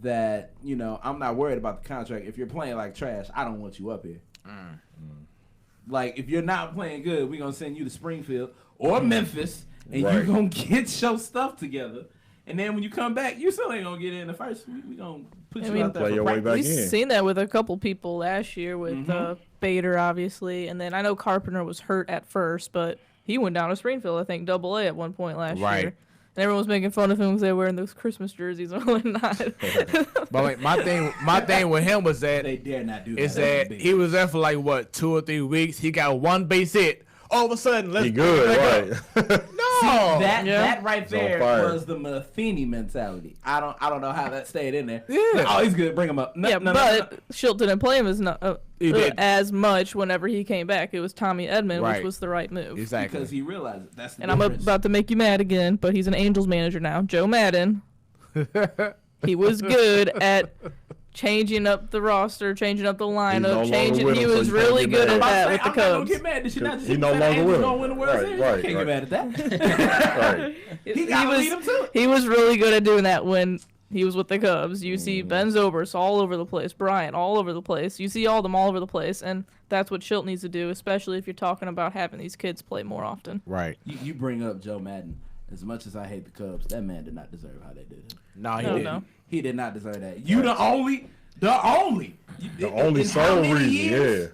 that, you know, I'm not worried about the contract. If you're playing like trash, I don't want you up here. Like, if you're not playing good, we're going to send you to Springfield or Memphis, and you're going to get your stuff together. And then when you come back, you still ain't going to get in the first. We're going to put you out there play for your way back practice. We've seen that with a couple people last year with Bader, obviously. And then I know Carpenter was hurt at first, but he went down to Springfield, I think, AA at one point last year. And everyone was making fun of him because they were wearing those Christmas jerseys and whatnot. But like, my thing with him was that they dare not do that. Is that he was there for like what 2 or 3 weeks. He got one base hit. All of a sudden, let's he good, right? No, that right there was the Matheny mentality. I don't know how that stayed in there. Yeah. Oh, he's good. Bring him up. No, But Schilt didn't play him as much whenever he came back. It was Tommy Edman, which was the right move. Exactly. Because he realized it. That's the and difference. I'm about to make you mad again, but he's an Angels manager now. Joe Madden. He was good at changing up the roster, changing up the lineup, He was really good at that with the Cubs. I'm not gonna get mad. Did she not just no longer with him. Gonna win the World Series? Right, Can't get mad at that. He gotta lead him too. He was really good at doing that when he was with the Cubs. You see Ben Zobrist all over the place, Bryant all over the place. You see them all over the place, and that's what Schilt needs to do, especially if you're talking about having these kids play more often. Right. You bring up Joe Madden. As much as I hate the Cubs, that man did not deserve how they did it. No, he didn't. No. He did not deserve that. You the only sole reason, years,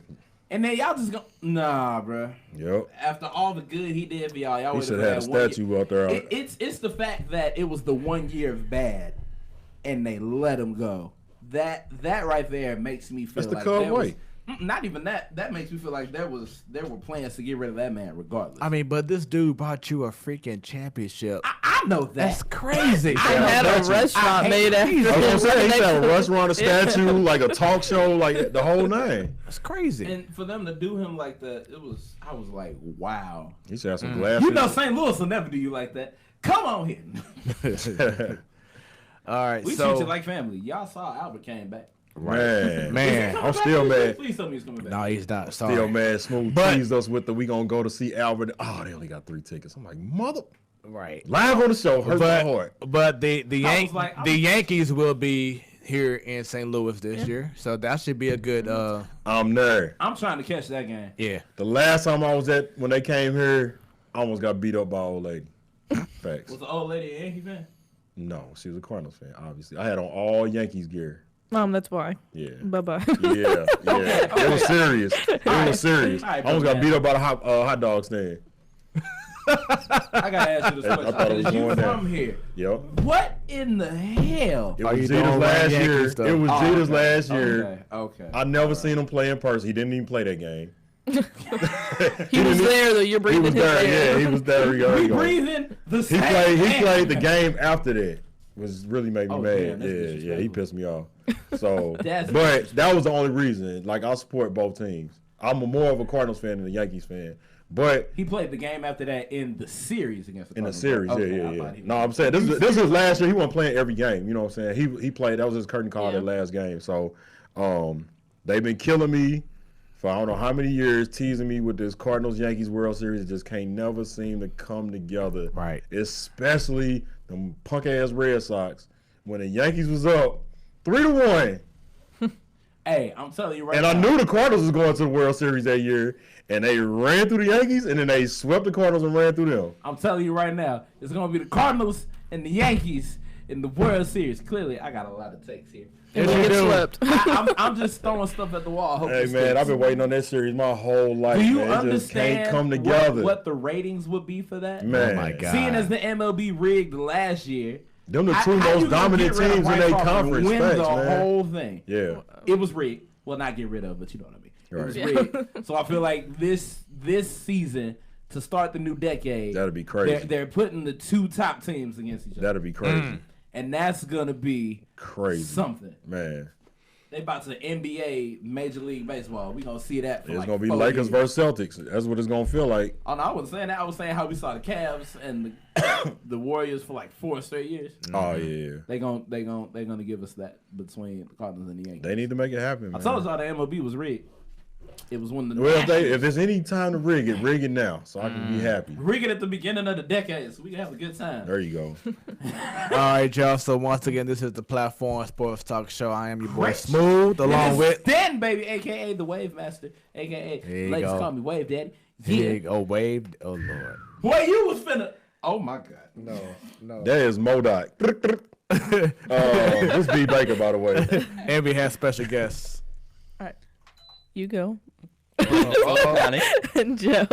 And then y'all just go, nah, bro. Yep. After all the good he did for y'all He should have had a statue out there. It's the fact that it was the 1 year of bad, and they let him go. That right there makes me feel That's like the Cub way. Not even that. That makes me feel like there were plans to get rid of that man regardless. I mean, but this dude brought you a freaking championship. I know that. That's crazy. I had a restaurant made after him. I was gonna say, he had a restaurant, a statue, like a talk show, like the whole name. That's crazy. And for them to do him like that, I was like, wow. He should have some glasses. You know, St. Louis will never do you like that. Come on here. All right, We treat you like family. Y'all saw Albert came back. Man, I'm still mad. Please tell me he's coming back. No, he's not. Sorry. Still mad. Smooth teased us with we gonna go to see Albert. Oh, they only got 3 tickets. I'm like, mother. Right. Live on the show. Hurt my heart. But the Yankees will be here in St. Louis this year, so that should be a good. I'm there. I'm trying to catch that game. Yeah. The last time I was when they came here, I almost got beat up by an old lady. Facts. Was the old lady a Yankee fan? No, she was a Cardinals fan. Obviously, I had on all Yankees gear. That's why. Yeah. Bye-bye. Yeah. It was serious. It was serious. I almost got beat up by the hot dog stand. I gotta ask you this question. I thought it was you going from down. here? Yep. What in the hell? It was Jeter's last year. It was Jeter's last year. Okay. I never seen him play in person. He didn't even play that game. He was there though. You're breathing his air. Yeah, he was there. We breathing the same. He played the game after that. Was really made me mad. Damn, yeah, he pissed me off. So, That's but that was the only reason. Like, I support both teams. I'm more of a Cardinals fan than a Yankees fan. But he played the game after that in the series against the Cardinals. In the series, Okay, yeah. No, I'm saying this was last year. He wasn't playing every game. You know what I'm saying? He played. That was his curtain call that last game. So, they've been killing me for I don't know how many years, teasing me with this Cardinals Yankees World Series. It just can't never seem to come together. Right. Especially them punk ass Red Sox when the Yankees was up 3-1. Hey, I'm telling you right and now. And I knew the Cardinals was going to the World Series that year, and they ran through the Yankees, and then they swept the Cardinals and ran through them. I'm telling you right now, it's going to be the Cardinals and the Yankees in the World Series. Clearly, I got a lot of takes here. And we get swept. I'm just throwing stuff at the wall. Hey, man, I've been waiting on that series my whole life. Do you man. understand it just can't come together. What the ratings would be for that? Man. Oh, my God. Seeing as the MLB rigged last year, them the two most dominant teams in their conference. Win Facts, the man. whole thing. Yeah. It was rigged. Well, not get rid of, but you know what I mean. Right. It was rigged. So I feel like this season to start the new decade. That'd be crazy. They're putting the 2 top teams against each other. That'd be crazy. And that's gonna be crazy. Something. Man. They about to NBA Major League Baseball. We gonna see that for it's gonna be Lakers versus Celtics. That's what it's gonna feel like. Oh no, I wasn't saying that. I was saying how we saw the Cavs and the Warriors for like 4 straight years. Oh yeah. They're gonna give us that between the Cardinals and the Yankees. They need to make it happen, man. I told y'all the MLB was rigged. It was when the if there's any time to rig it now, so I can be happy. Rig it at the beginning of the decade, so we can have a good time. There you go. All right, y'all. So once again, this is the Platform Sports Talk Show. I am your boy Smooth, along with Dan, baby, aka the Wave Master, aka ladies call me Wave Daddy. Yeah. Oh, Wave. Oh Lord. Boy, you was finna. Oh my God. No. That is Modoc. This B Baker, by the way. And we have special guests. All right, you go. And Joe.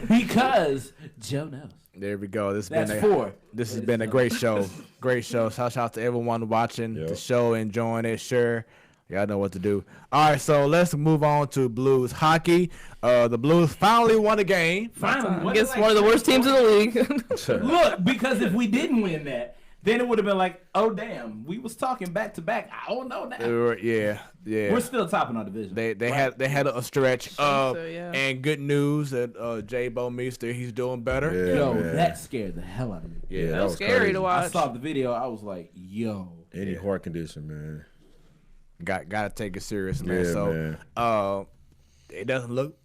Because Joe knows. There we go. This has been a great show. Great show. Shout out to everyone watching the show, enjoying it. Sure. Y'all know what to do. All right, so let's move on to Blues hockey. The Blues finally won a game. Finally. I guess one of the worst teams in the league. Look, because if we didn't win that, then it would have been like, oh damn, we was talking back to back. I don't know now. Yeah. We're still topping our division. They had a stretch. And good news that Jay Bomeister, he's doing better. Yeah, that scared the hell out of me. Yeah, that was scary crazy to watch. I saw the video. I was like, yo. Any heart condition, man. Got to take it serious, man. Yeah, so man. it doesn't look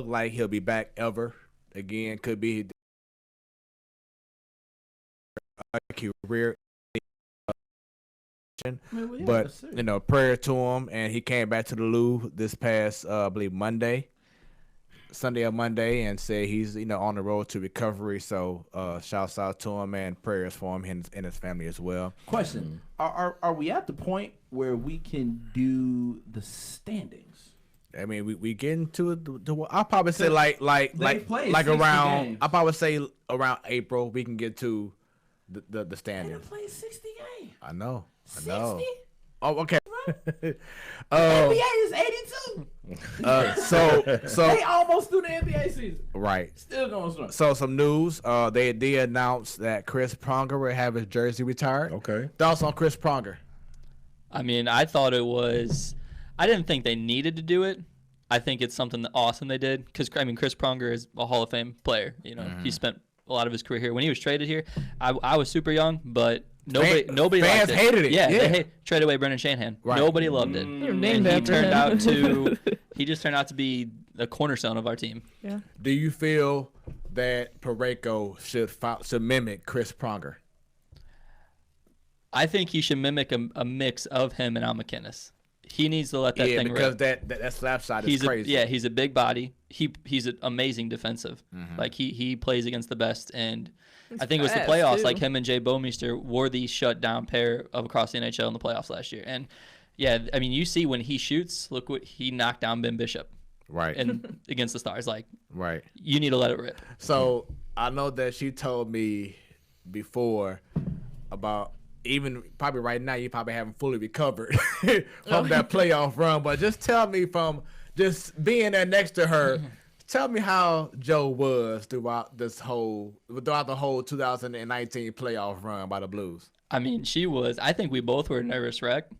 like he'll be back ever again. Could be career, but prayer to him. And he came back to the Lou this past I believe Sunday or Monday, and said he's on the road to recovery. So shouts out to him and prayers for him and his family as well. Question: Are we at the point where we can do the standings? I mean, we get into the I'll probably say like around. I'll probably say around April we can get to the standings. They played 60 games. I know. 60? Oh, okay. NBA is 82. So they almost through the NBA season. Right. Still going strong. So some news. They did announce that Chris Pronger will have his jersey retired. Okay. Thoughts on Chris Pronger? I mean, I thought it was. I didn't think they needed to do it. I think it's something awesome they did because Chris Pronger is a Hall of Fame player. He spent a lot of his career here. When he was traded here, I was super young, but nobody fans liked it. hated it. Yeah, they traded away Brendan Shanahan. Right. Nobody loved it. He just turned out to be the cornerstone of our team. Yeah. Do you feel that Parayko should mimic Chris Pronger? I think he should mimic a mix of him and Al McInnes. He needs to let that thing because rip. that slap shot is crazy. He's a big body. He's an amazing defensive. Mm-hmm. Like he plays against the best, and I think it was the playoffs. Too. Like him and Jay Bomeister were the shutdown pair of across the NHL in the playoffs last year. And yeah, I mean, you see when he shoots, look what he knocked down Ben Bishop. Right. And against the Stars, like right. You need to let it rip. So I know that she told me before about. Even probably right now, you probably haven't fully recovered from that playoff run. But just tell me from just being there next to her, tell me how Joe was throughout the whole 2019 playoff run by the Blues. I mean, she was. I think we both were a nervous wreck.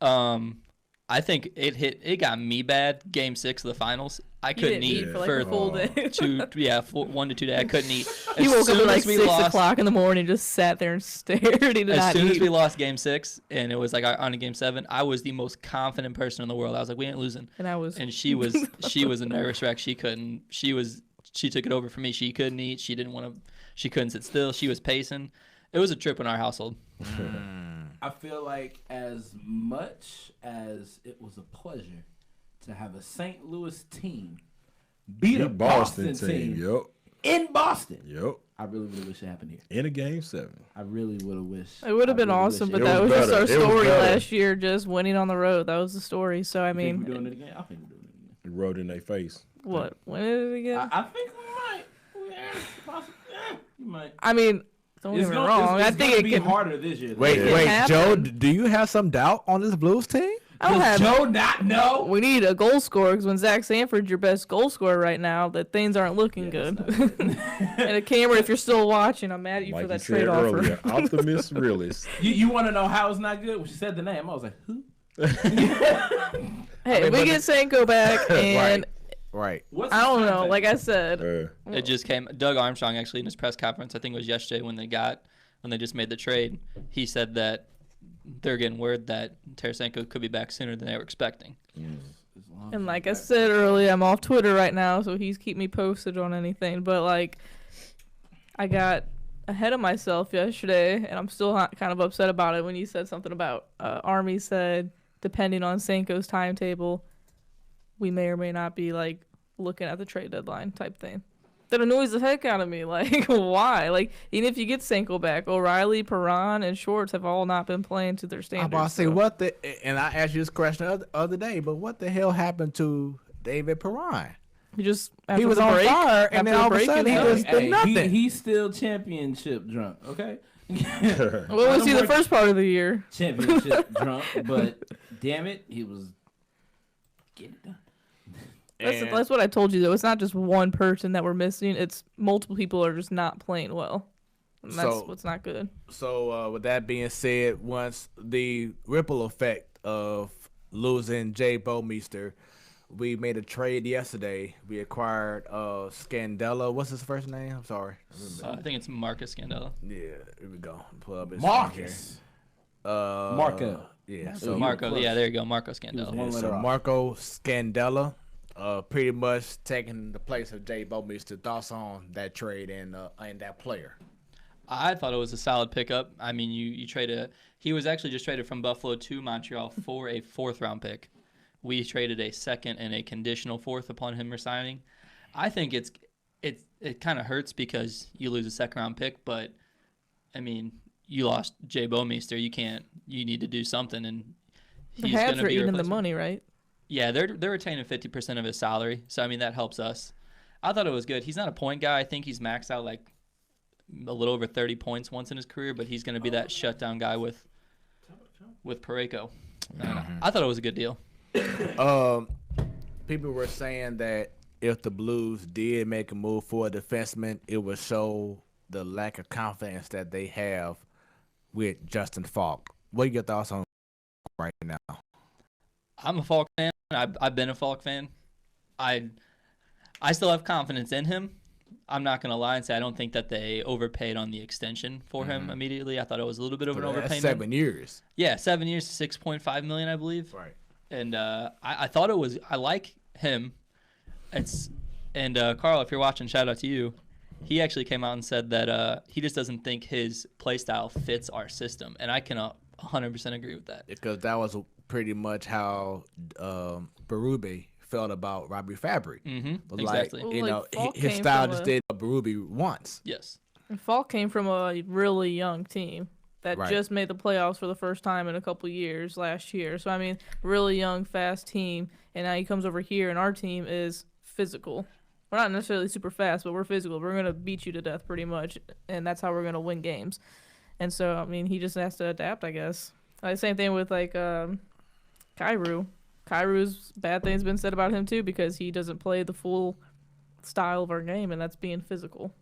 I think it got me bad. Game 6 of the finals. I couldn't eat for like a full day. 1 to 2 days. I couldn't eat. He woke up at like 6 o'clock in the morning, just sat there and stared. As soon as we lost Game 6, and it was like on to Game 7, I was the most confident person in the world. I was like, we ain't losing. And she was a nervous wreck. She couldn't. She took it over for me. She couldn't eat. She couldn't sit still. She was pacing. It was a trip in our household. I feel like as much as it was a pleasure to have a St. Louis team beat a Boston team in Boston. Yep. I really would have wished it happened here. In a Game 7. I really would have wished. It would have been awesome, but that was just our story last year, just winning on the road. That was the story. So, I mean. Think we're doing it again? I think we're doing it again. It rode in their face. What? Win it again? I think we might. We might. I mean. Don't get me wrong. I think it be harder this year. Wait, Joe, do you have some doubt on this Blues team? Does Joe not know? We need a goal scorer because when Zach Sanford's your best goal scorer right now, that things aren't looking good. And a camera, if you're still watching, I'm mad at you for that trade offer. Optimist realist. You want to know how it's not good? When she said the name, I was like, who? Hey, we get Sanko back, and right. I don't know. Like I said, it just came. Doug Armstrong actually in his press conference, I think it was yesterday when they just made the trade. He said that they're getting word that Tarasenko could be back sooner than they were expecting. And like I said earlier, I'm off Twitter right now, so he's keep me posted on anything. But like, I got ahead of myself yesterday, and I'm still kind of upset about it when you said something about Army said, depending on Sanko's timetable, we may or may not be like looking at the trade deadline type thing. That annoys the heck out of me. Like, why? Like, even if you get Sanko back, O'Reilly, Perron, and Schwartz have all not been playing to their standards. I'm about to say, what the... And I asked you this question the other day, but what the hell happened to David Perron? He was on fire, and then all of a sudden he just did nothing. He's still championship drunk, okay? What was he the first part of the year? Championship drunk, but damn it, he was getting it done. That's what I told you, though. It's not just one person that we're missing. It's multiple people are just not playing well. And that's what's not good. So with that being said, once the ripple effect of losing Jay Bouwmeester, we made a trade yesterday. We acquired Scandella. What's his first name? I'm sorry. I think it's Marcus Scandella. Yeah, here we go. Pull up his Marcus. Marco. Yeah. So Marco. Yeah, there you go. Marco Scandella. Yeah, so Marco Scandella, pretty much taking the place of Jay Bouwmeester. Thoughts on that trade and that player? I thought it was a solid pickup. I mean, you he was actually just traded from Buffalo to Montreal for a 4th-round pick. We traded a 2nd and a conditional 4th upon him resigning. I think it kind of hurts because you lose a 2nd-round pick, but I mean, you lost Jay Bouwmeester. You need to do something, and he's going to be eating the money, right? Yeah, they're retaining 50% of his salary, so I mean that helps us. I thought it was good. He's not a point guy. I think he's maxed out like a little over 30 points once in his career, but he's going to be that shutdown guy with Parayko. I thought it was a good deal. People were saying that if the Blues did make a move for a defenseman, it would show the lack of confidence that they have with Justin Falk. What are your thoughts on right now? I'm a Falk fan. I've been a Falk fan. I still have confidence in him. I'm not going to lie and say I don't think that they overpaid on the extension for him immediately. I thought it was a little bit of an overpayment. 7 years. Yeah, 7 years, $6.5 million, I believe. Right. And I thought it was. I like him. Carl, if you're watching, shout out to you. He actually came out and said that he just doesn't think his play style fits our system, and I can 100% agree with that. Because that was pretty much how Berube felt about Robbie Fabry. Exactly. Like, his style just did what Berube wants. Yes. And Falk came from a really young team that just made the playoffs for the first time in a couple years last year. So, I mean, really young, fast team. And now he comes over here, and our team is physical. We're not necessarily super fast, but we're physical. We're going to beat you to death pretty much, and that's how we're going to win games. And so, I mean, he just has to adapt, I guess. Same thing with, like, Kyrou. Kyrou's bad things been said about him, too, because he doesn't play the full style of our game, and that's being physical.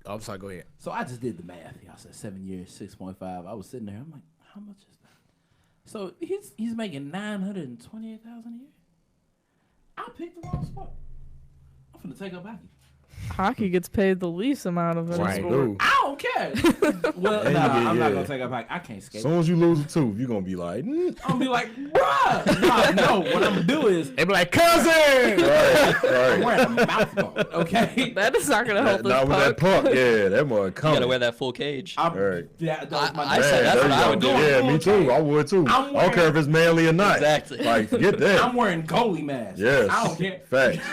I'm sorry, go ahead. So I just did the math. Y'all said 7 years, 6.5. I was sitting there. I'm like, how much is that? So he's making $928,000 a year. I picked the wrong sport. I'm finna take up hockey. Hockey gets paid the least amount of it. I don't care. Well, I'm not gonna take up hockey. I can't skate. As soon as you lose a tooth, you're gonna be like, I'm gonna be like, bruh. No. What I'm gonna do is they be like, cousin. right. I'm wearing a mouth guard. Okay. That is not gonna help this puck. Not with that puck. Yeah, that mug coming. You gotta wear that full cage. Right. That's what I would do. Yeah, me too. I would too. I don't care if it's manly or not. Exactly. Like, get that. I'm wearing goalie mask. Yes. I don't care. Facts.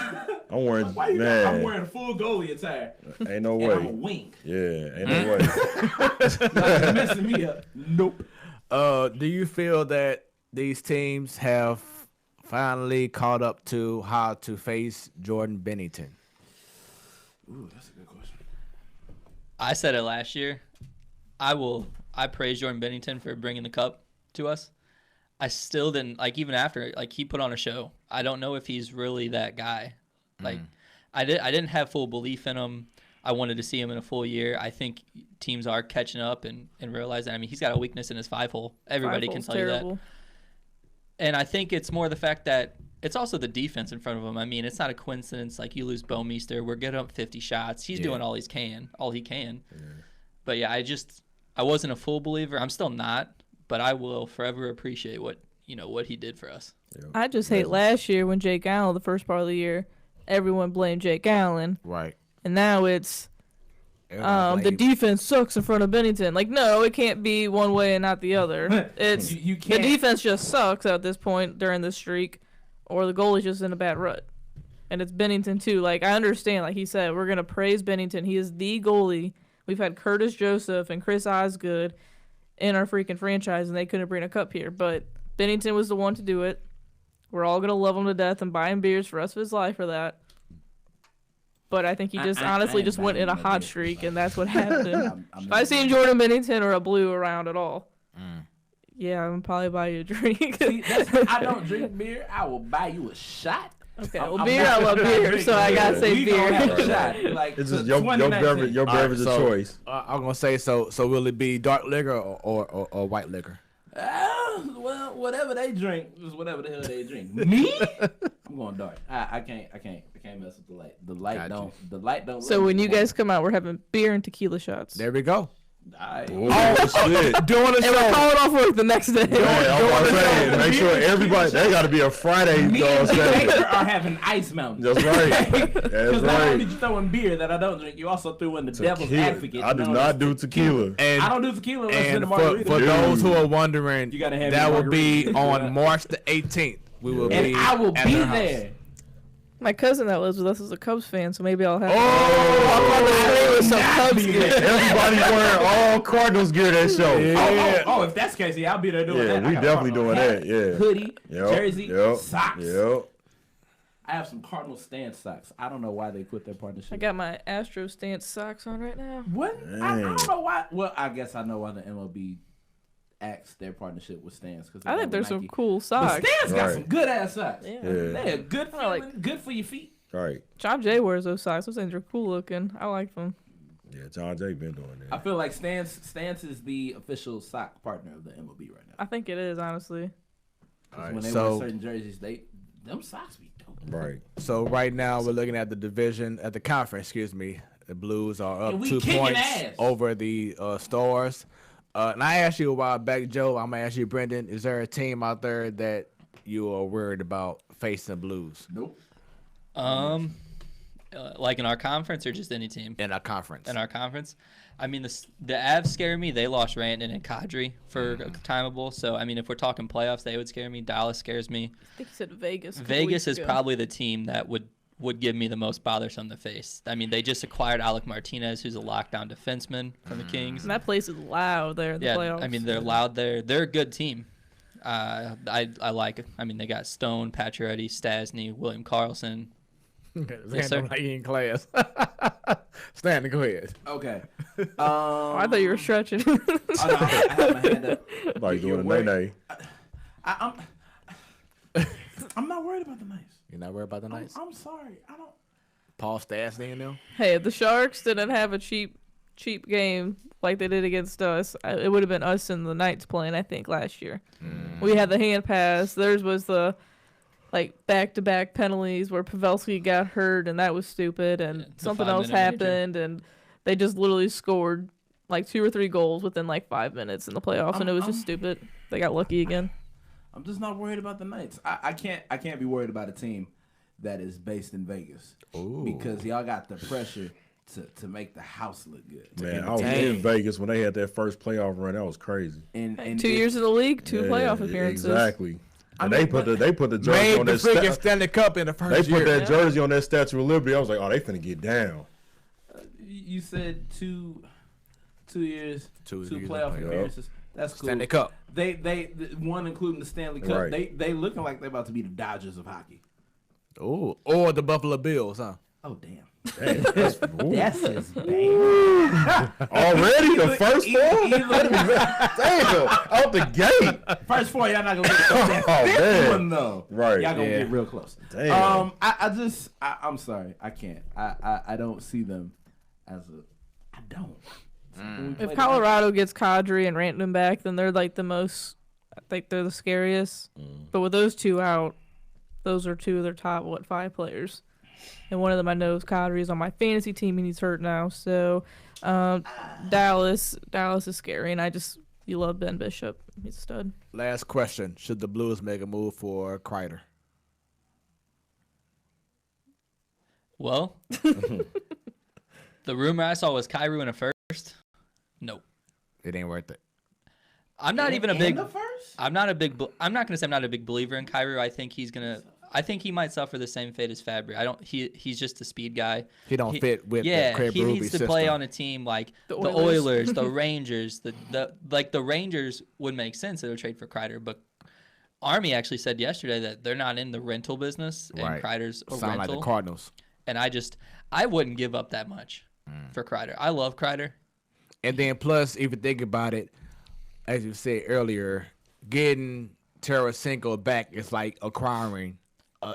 I'm wearing I'm wearing full goalie attire. Ain't no way. And I'm a wing. Yeah, ain't no way. Not messing me up. Nope. Do you feel that these teams have finally caught up to how to face Jordan Bennington? Ooh, that's a good question. I said it last year. I praise Jordan Bennington for bringing the cup to us. I still didn't like even after like he put on a show. I don't know if he's really that guy. Like I didn't have full belief in him. I wanted to see him in a full year. I think teams are catching up and realize that. I mean, he's got a weakness in his 5-hole. Everybody can tell you that. And I think it's more the fact that it's also the defense in front of him. I mean, it's not a coincidence. Like you lose Bouwmeester, we're getting up 50 shots. He's doing all he can. Yeah. But yeah, I wasn't a full believer. I'm still not. But I will forever appreciate what he did for us. Yeah. I just hate last year when Jake Allen, the first part of the year, everyone blamed Jake Allen. Right. And now it's the defense sucks in front of Bennington. Like, no, it can't be one way and not the other. It's you can't. The defense just sucks at this point during this streak, or the goalie's just in a bad rut. And it's Bennington too. Like, I understand, like he said, we're gonna praise Bennington. He is the goalie. We've had Curtis Joseph and Chris Osgood in our freaking franchise, and they couldn't bring a cup here. But Bennington was the one to do it. We're all going to love him to death and buy him beers for the rest of his life for that. But I think he just honestly just went in a hot streak, and that's what happened. If I seen Jordan Bennington or a Blue around at all, yeah, I'm probably buy you a drink. See, I don't drink beer. I will buy you a shot. Okay, well, beer, I love beer, so I gotta say beer. Like, it's just your beverage of choice. I'm gonna say so. Will it be dark liquor or white liquor? Well, whatever they drink is whatever the hell they drink. Me? I'm going dark. I can't mess with the light. The light don't. So when you guys come out, we're having beer and tequila shots. There we go. Shit. Doing a show. We're calling off work the next day. Make sure everybody. They got to be a Friday. Me and Baker are having ice mountains. That's right. That's not only did you throw in beer that I don't drink, you also threw in the devil's advocate. I do not do tequila. And I don't do tequila unless it's in the margarita. For those who are wondering, that will be on March the 18th. We will be. And I will be there. My cousin that lives with us is a Cubs fan, so maybe I'll have to some Cubs gear. Everybody's wearing all Cardinals gear that show. Yeah. Oh, if that's the case, I'll be there doing that. Yeah, we definitely doing that. Yeah. Hoodie, jersey, socks. I have some Cardinal stance socks. I don't know why they quit their partnership. I got my Astro stance socks on right now. What? I don't know why. Well, I guess I know why the MLB axed their partnership with Stance. I think there's some cool socks. But Stance got some good ass socks. Yeah. They're good feeling, good for your feet. Right. John Jay wears those socks. Those things are cool looking. I like them. Yeah, John Jay been doing that. I feel like Stance is the official sock partner of the MLB right now. I think it is, honestly. Right, when they wear certain jerseys, them socks be dope. Right. So right now we're looking at the division, at the conference, excuse me. The Blues are up 2 points over the Stars. And I asked you a while back, Joe, I'm going to ask you, Brendan, is there a team out there that you are worried about facing the Blues? Nope. Like in our conference or just any team? In our conference. In our conference? I mean, the Avs scare me. They lost Rantanen and Kadri for timeable. So, I mean, if we're talking playoffs, they would scare me. Dallas scares me. I think you said Vegas. Vegas is probably the team that would give me the most bothersome to face. I mean, they just acquired Alec Martinez, who's a lockdown defenseman from the Kings. And that place is loud there in the playoffs. I mean, they're loud there. They're a good team. I like it. I mean, they got Stone, Pacioretty, Stasny, William Karlsson. Yes, sir. Like in class. Stanley, go ahead. Okay. I thought you were stretching. I have my hand up. Like doing a nay-nay. I'm not worried about the Knights. You're not worried about the Knights? I'm sorry. I don't. Paul Stastny in them? Hey, if the Sharks didn't have a cheap game like they did against us, it would have been us and the Knights playing, I think, last year. We had the hand pass. Theirs was the back-to-back penalties where Pavelski got hurt, and that was stupid, and something else happened, and they just literally scored 2 or 3 goals within 5 minutes in the playoffs, and it was just stupid. They got lucky again. I'm just not worried about the Knights. I can't be worried about a team that is based in Vegas. Ooh. Because y'all got the pressure to make the house look good. Man, I was in Vegas when they had that first playoff run. That was crazy. And 2 years in the league, 2 playoff appearances. Exactly. And they put the jersey on that freaking Stanley Cup in the first year. They put that jersey on that Statue of Liberty. I was like, oh, they finna get down. You said 2 years, 2 playoff appearances. That's cool. Stanley Cup. They one including the Stanley Cup. Right. They looking like they're about to be the Dodgers of hockey. Oh, or the Buffalo Bills, huh? Oh, damn. Damn, that's just bad. Already the first four? Damn, out the gate. First four, y'all not gonna get that fifth one though. Right. Y'all gonna get real close. Damn. I'm sorry, I can't. I don't see them as I don't. If Colorado gets Kadri and Rantanen back, then they're like the most. I think they're the scariest. But with those two out, those are two of their top 5 players. And one of them I know is Kadri is on my fantasy team and he's hurt now. So Dallas is scary, and you love Ben Bishop. He's a stud. Last question: should the Blues make a move for Kreider? Well, the rumor I saw was Kyrou in a first. Nope. It ain't worth it. I'm not even a big. The first? I'm not gonna say I'm not a big believer in Kyrou. I think he might suffer the same fate as Fabry. He's just a speed guy. He don't fit with the Craig he Berube needs to system. play on a team like the Oilers, the Rangers. The Rangers would make sense. They would trade for Kreider, but Army actually said yesterday that they're not in the rental business, and Kreider's a Sound rental. like the Cardinals. And I wouldn't give up that much for Kreider. I love Kreider. And then plus, if you think about it, as you said earlier, getting Tarasenko back is like acquiring,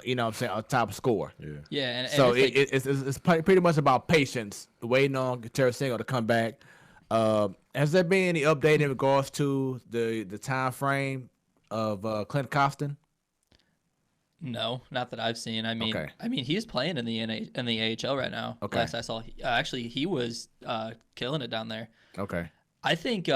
you know what I'm saying, a top score. Yeah. And so it's pretty much about patience, waiting on Tarasenko to come back. Has there been any update in regards to the time frame of Clint Costin? No, not that I've seen. I mean, he's playing in the AHL right now. Okay. Last I saw, he was killing it down there. Okay. I think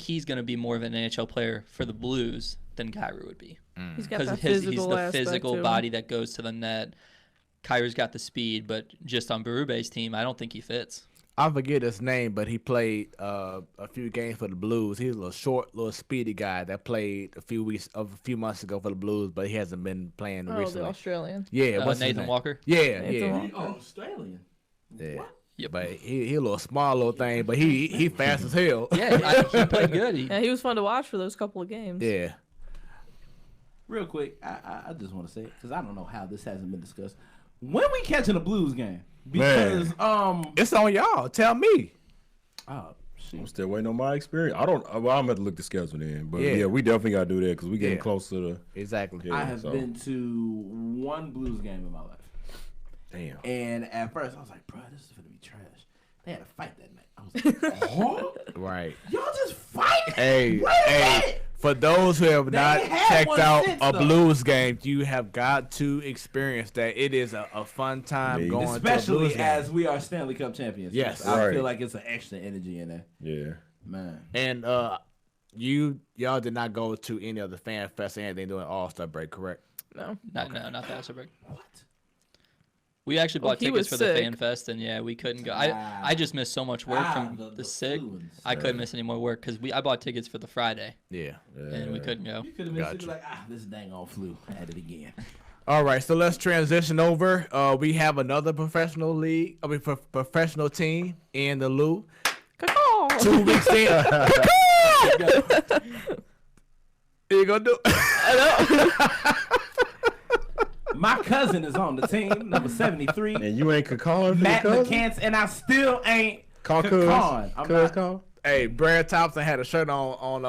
he's going to be more of an NHL player for the Blues than Kyrou would be. He's got that he's physical the aspect physical to body that goes to the net. Kyrou's got the speed, but just on Berube's team, I don't think he fits. I forget his name, but he played a few games for the Blues. He's a little short, little speedy guy that played a few months ago for the Blues, but he hasn't been playing recently. The Australian. Yeah, what's his Nathan name? Walker. Yeah, Oh, Australian. yeah. What? Yeah, but he a little small little thing, but he fast as hell. Yeah, he played good. He was fun to watch for those couple of games. Yeah. Real quick, I just want to say it because I don't know how this hasn't been discussed. When we catching a Blues game? Because it's on y'all. Tell me. Oh, shoot. I'm still waiting on my experience. I'm going to look the schedule in. But yeah, we definitely got to do that because we getting close to the. Exactly. Yeah, I have been to one Blues game in my life. Damn. And at first I was like, bro, this is going to be trash. They had a fight that night. I was like, oh? Right. Y'all just fight? Hey, for those who have not checked out a Blues game, you have got to experience that. It is a fun time going to a Blues game. Especially as we are Stanley Cup champions. Yes. I feel like it's an extra energy in there. Yeah. Man. And y'all did not go to any of the fan fest or anything during All-Star break, correct? No. Not the All-Star break. What? We actually bought tickets for the sick. Fan Fest, and yeah, we couldn't go. I just missed so much work from the sick. I couldn't miss any more work because I bought tickets for the Friday. Yeah. And we couldn't go. You could have been like, this dang on flu. At it again. All right, so let's transition over. We have another professional team in the Lou. 2 weeks in. You gonna do? My cousin is on the team, number 73. And you ain't Kakon? Matt McCants, and I still ain't Kakon. Hey, Brad Thompson had a shirt on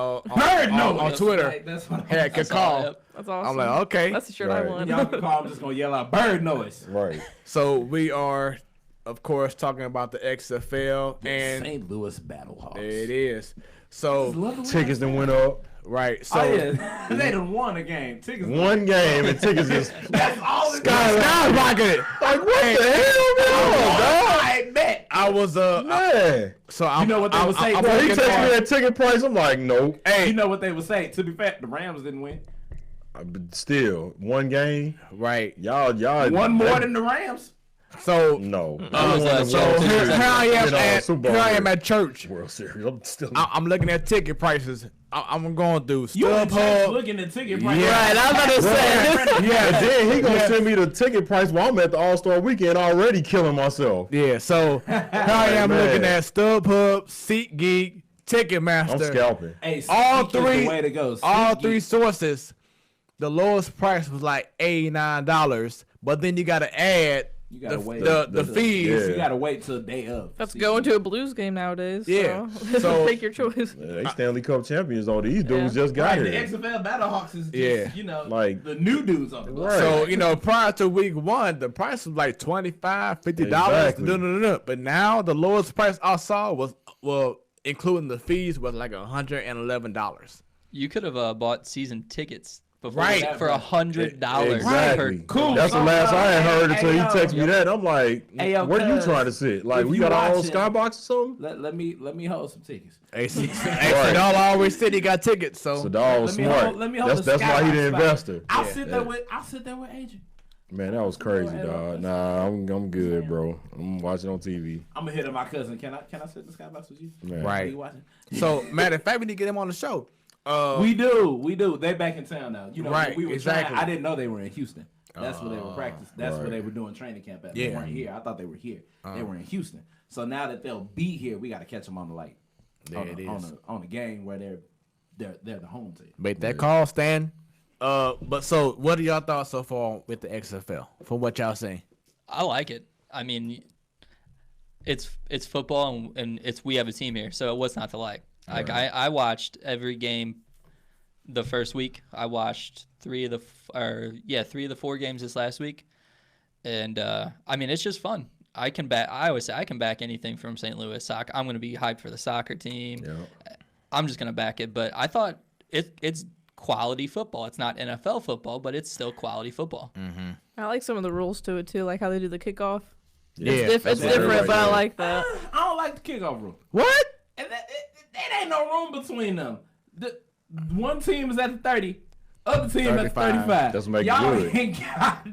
Twitter. Like, that's what Had Kakon. That's awesome. I'm like, okay. That's the shirt I want. Y'all can call. I'm just gonna yell out bird noise. Right. So we are, of course, talking about the XFL and St. Louis Battlehawks. it is. So Tickets that went up. right. So they done won a game. Tickets One game and tickets is That's all it skyrocketed. like what the hell, man? I bet. I was Man. So I'm, You know what they would say? I'm Bro, he looking texted me for- that ticket price. I'm like, nope. You know what they would say? To be fair, the Rams didn't win. But still, one game. Right. Y'all. One more than the Rams. So No. so here I am at church. World Series. I'm still. I'm looking at ticket prices. I'm going through You in church StubHub. looking at ticket price. Yeah. Right, I was about to say. Yeah, and then he gonna send me the ticket price while I'm at the All-Star Weekend already killing myself. Yeah, so here I am Man. looking at StubHub, SeatGeek, Ticketmaster. I'm scalping. Hey, All SeatGeek is three- the way to go. All SeatGeek. three sources the lowest price was like $89, but then you got to add the fees. Yeah. You got to wait till day of. That's going to a Blues game nowadays. Yeah. So take your choice. They Stanley Cup champions, though. These dudes just got here. The XFL Battlehawks is just, like the new dudes on the block. Right. So, prior to week 1, the price was like $25, $50. Exactly. But now the lowest price I saw was, including the fees, was like $111. You could have bought season tickets before for $100. Exactly. Cool. That's the last I had heard until he texted me that. I'm like, where are you trying to sit? Like, we got our own skybox or something? Let me hold some tickets. Sadal always said he got tickets. So Sadal was smart. That's why he the investor. I'll sit there with Adrian. Man, that was crazy, dog. Nah, I'm good, bro. I'm watching on TV. I'm gonna hit up my cousin. Can I sit in the skybox with you? Man. Right. So, matter of fact, we need to get him on the show. We do. They back in town now. Right, we were exactly. I didn't know they were in Houston. That's where they were practicing. That's where they were doing training camp at. They weren't here. I thought they were here. They were in Houston. So now that they'll be here, we got to catch them on the on the game where they're the home team. Make that call, Stan. But so what are y'all thoughts so far with the XFL? From what y'all saying? I like it. I mean, it's football and we have a team here, so what's not to like? Like I watched every game the first week. I watched 3 of the 4 games this last week, and I mean it's just fun. I always say I can back anything from St. Louis. I'm going to be hyped for the soccer team. Yeah. I'm just going to back it. But I thought it's quality football. It's not NFL football, but it's still quality football. Mm-hmm. I like some of the rules to it too, like how they do the kickoff. Yeah, it's different, but I like that. I don't like the kickoff rule. What? And there ain't no room between them. One team is at the 30, other team at the 35. That's what make Y'all it good. Ain't got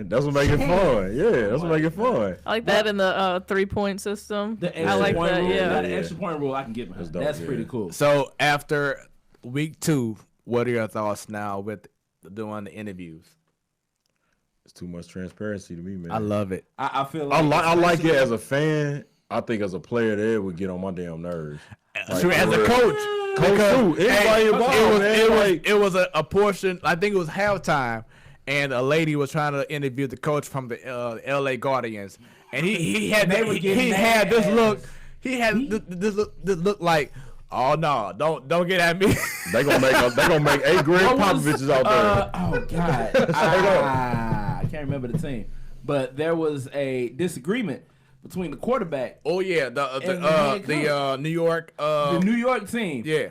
that's what make it fun. Yeah, that's what make it fun. I like that in the 3-point system. I like that. Rule, the extra point rule I can get behind. That's pretty cool. So after week 2, what are your thoughts now with doing the interviews? It's too much transparency to me, man. I love it. I feel like I like it as a fan. I think as a player, that would get on my damn nerves. Like, as a coach too. It was a portion. I think it was halftime, and a lady was trying to interview the coach from the LA Guardians, and he had this look. He had this look like, oh no, don't get at me. They gonna make 8 Greg Popoviches out there. Oh God, I can't remember the team, but there was a disagreement between the quarterback. Oh yeah, the New York the New York team. Yeah.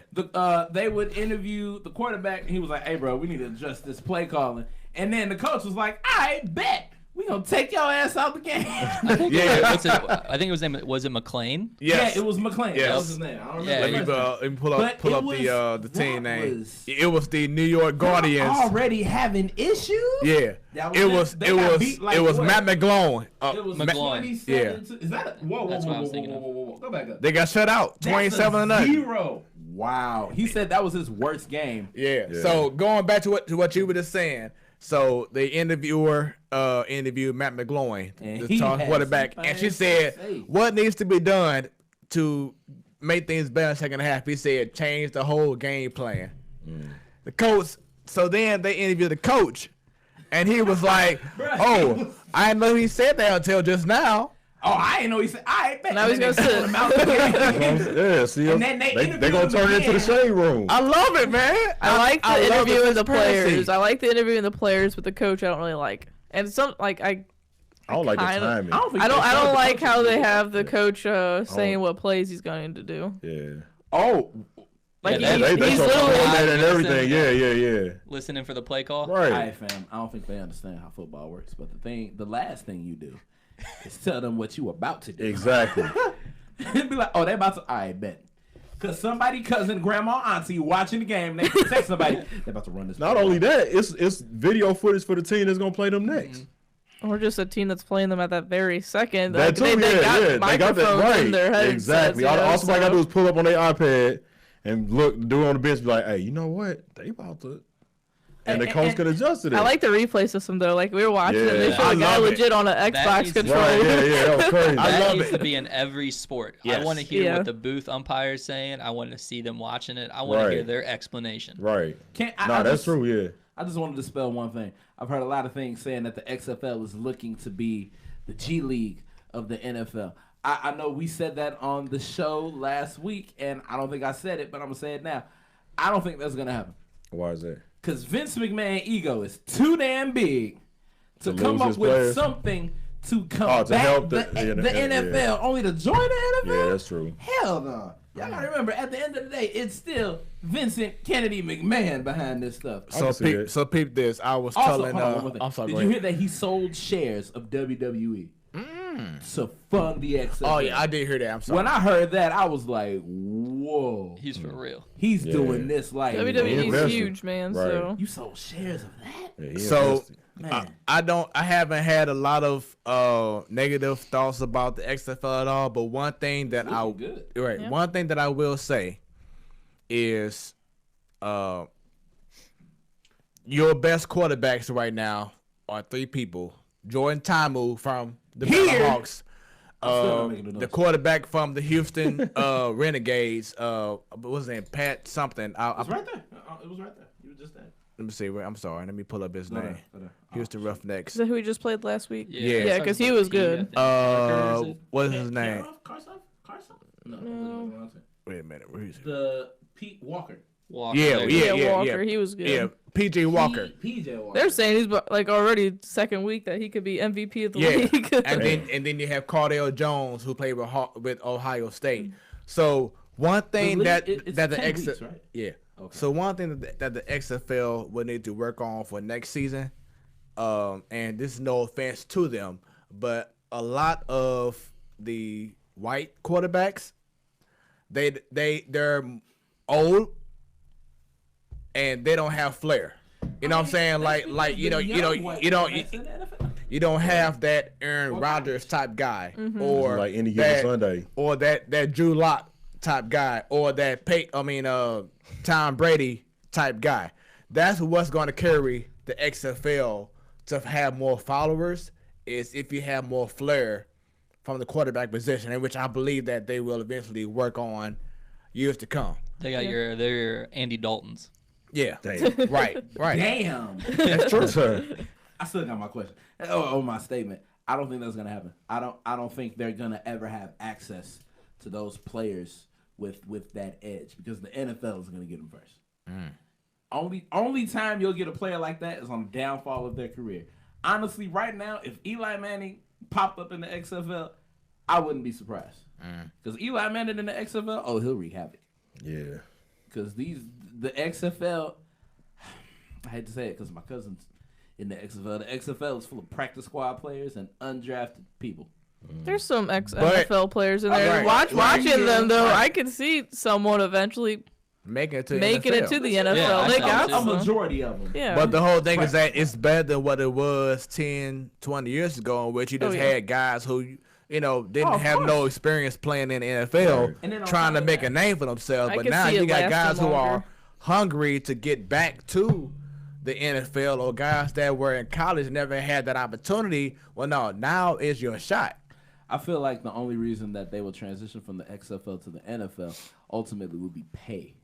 They would interview the quarterback, and he was like, "Hey, bro, we need to adjust this play calling." And then the coach was like, "I bet we gonna take your ass out the game." I think it was it McLean? Yes. Yeah, it was McLean. Yes. That was his name. I don't remember. Let me pull up the team name. It was the New York Guardians. Already having issues. Yeah. It was Matt McGlone. It was McGlone. Yeah. Is that whoa. Go back up. They got shut out 27-0. 0. Wow. He said that was his worst game. Yeah. So going back to what you were just saying. So the interviewer interviewed Matt McGloin, the quarterback, and she said, "What needs to be done to make things better in the second half?" He said, "Change the whole game plan." The coach. So then they interviewed the coach, and he was like, "Oh, I didn't know he said that until just now." Oh, I didn't know he said. I bet. Now he's gonna sit. Yeah, see, they gonna turn it into the shade room. I love it, man. I like the interviewing the players. I like the interviewing the players, but the coach I don't really like. And some like I don't like the timing. I don't like how they have the coach saying what plays he's going to do. Yeah. Oh. Like they literally and everything. Yeah. Listening for the play call. Right. All right, fam. I don't think they understand how football works. But the last thing you do is tell them what you about to do. Exactly. It'd be like, oh, they about to. I bet. Because somebody, cousin, grandma, auntie watching the game, they text somebody. They're about to run this. Not only that, it's video footage for the team that's gonna play them next. Or just a team that's playing them at that very second. That too, they got that right. In their headsets, exactly. All somebody gotta do is pull up on their iPad and do it on the bench. Be like, hey, you know what? They about to. And the coach could adjust to it. I like the replay system though. Like we were watching it, they showed a guy legit on an Xbox controller. Right, yeah, that was crazy. That needs to be in every sport. Yes. I want to hear what the booth umpire is saying. I want to see them watching it. I want to hear their explanation. Right. That's true. Yeah. I just want to dispel one thing. I've heard a lot of things saying that the XFL is looking to be the G League of the NFL. I know we said that on the show last week, and I don't think I said it, but I'm going to say it now. I don't think that's going to happen. Why is that? Because Vince McMahon's ego is too damn big to come up with something to combat to help the NFL. Yeah. Only to join the NFL? Yeah, that's true. Hell no. Y'all gotta remember, at the end of the day, it's still Vincent Kennedy McMahon behind this stuff. So peep this. I was telling. I'm sorry. Did you hear that he sold shares of WWE to fund the XFL? Oh yeah, I did hear that. I'm sorry. When I heard that, I was like, "Whoa, he's for real. He's doing this like WWE is huge, man." Right. So you sold shares of that. Yeah, so I haven't had a lot of negative thoughts about the XFL at all. But one thing that one thing that I will say is, your best quarterbacks right now are three people: Jordan Ta'amu from the Hawks, the quarterback from the Houston Renegades. What was his name? Pat something. It was right there. It was right there. You were just there. Let me see. I'm sorry. Let me pull up his name. Houston Roughnecks. Is that who we just played last week? Yeah, because he was good. What is his name? Carson? No. Wait a minute. Where is he? The Pete Walker. Yeah, Walker. He was good. Yeah, PJ Walker. PJ Walker. They're saying he's like already second week that he could be MVP of the league. and then you have Cardale Jones who played with Ohio State. So one thing that the XFL, right? Yeah. Okay. So one thing that the XFL will need to work on for next season, and this is no offense to them, but a lot of the white quarterbacks, they're old and they don't have flair. You know what I'm saying? Like you don't have that Aaron Rodgers type guy, or like any given Sunday, or that Drew Lock type guy, or that Tom Brady type guy. That's what's going to carry the XFL to have more followers, is if you have more flair from the quarterback position, in which I believe that they will eventually work on years to come. They got their Andy Daltons. Yeah. Right. Damn. That's true, sir. I still got my question. Oh, my statement. I don't think that's gonna happen. I don't think they're gonna ever have access to those players with that edge, because the NFL is gonna get them first. Only time you'll get a player like that is on the downfall of their career. Honestly, right now, if Eli Manning popped up in the XFL, I wouldn't be surprised. Because Eli Manning in the XFL, he'll wreak havoc. Yeah. Because the XFL, I hate to say it because my cousin's in the XFL. The XFL is full of practice squad players and undrafted people. There's some ex-NFL players in there. Watching them, though, I can see someone eventually making it to the NFL. Yeah, they got a majority of them. Yeah. But the whole thing is that it's better than what it was 10, 20 years ago, in which you just had guys who didn't have no experience playing in the NFL, trying to make a name for themselves. But now you got guys who are hungry to get back to the NFL, or guys that were in college and never had that opportunity. Well, no, now is your shot. I feel like the only reason that they will transition from the XFL to the NFL ultimately will be pay.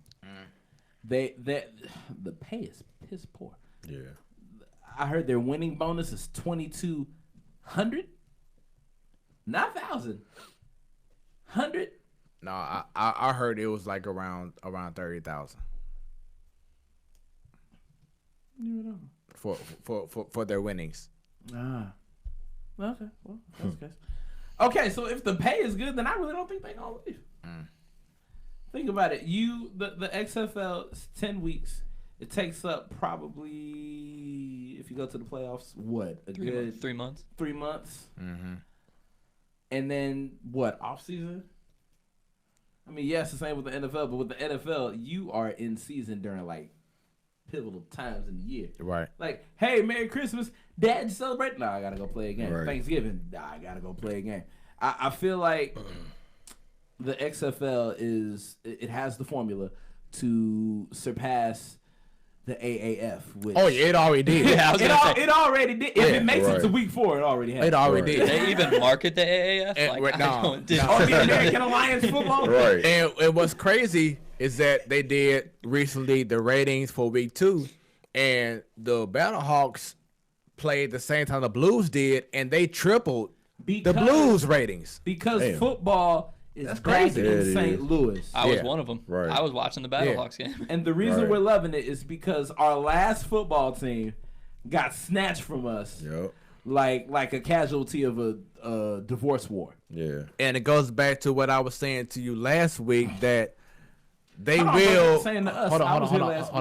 The pay is piss poor. Yeah. I heard their winning bonus is $2,200. Not 1,000. 100. No, I heard it was like around 30,000. For their winnings. Okay. Well, that's good. Okay, so if the pay is good, then I really don't think they're gonna leave. Think about it. The XFL is 10 weeks. It takes up probably, if you go to the playoffs, what? A good 3 months. 3 months. And then what? Off season? I mean, yes, the same with the NFL, but with the NFL, you are in season during like pivotal times in the year. Right. Like, hey, Merry Christmas. Dad, celebrate? No, I got to go play a game. Right. Thanksgiving? Nah, I got to go play a game. I feel like the XFL it has the formula to surpass the AAF. Which, oh yeah, it already did. Yeah, I was gonna say. it already did. If it makes it to week 4, it already has. It already Did did. they even market the AAF? And, Like, no. The American Alliance Football. Right. And what's crazy is that they did recently the ratings for week 2, and the Battlehawks played the same time the Blues did, and they tripled the Blues ratings. Because football is That's back crazy. in St. Louis. I was one of them. Right. I was watching the Battlehawks game. And the reason we're loving it is because our last football team got snatched from us like a casualty of a divorce war. Yeah. And it goes back to what I was saying to you last week that they Hold on, will. saying to us, Hold I was here on. last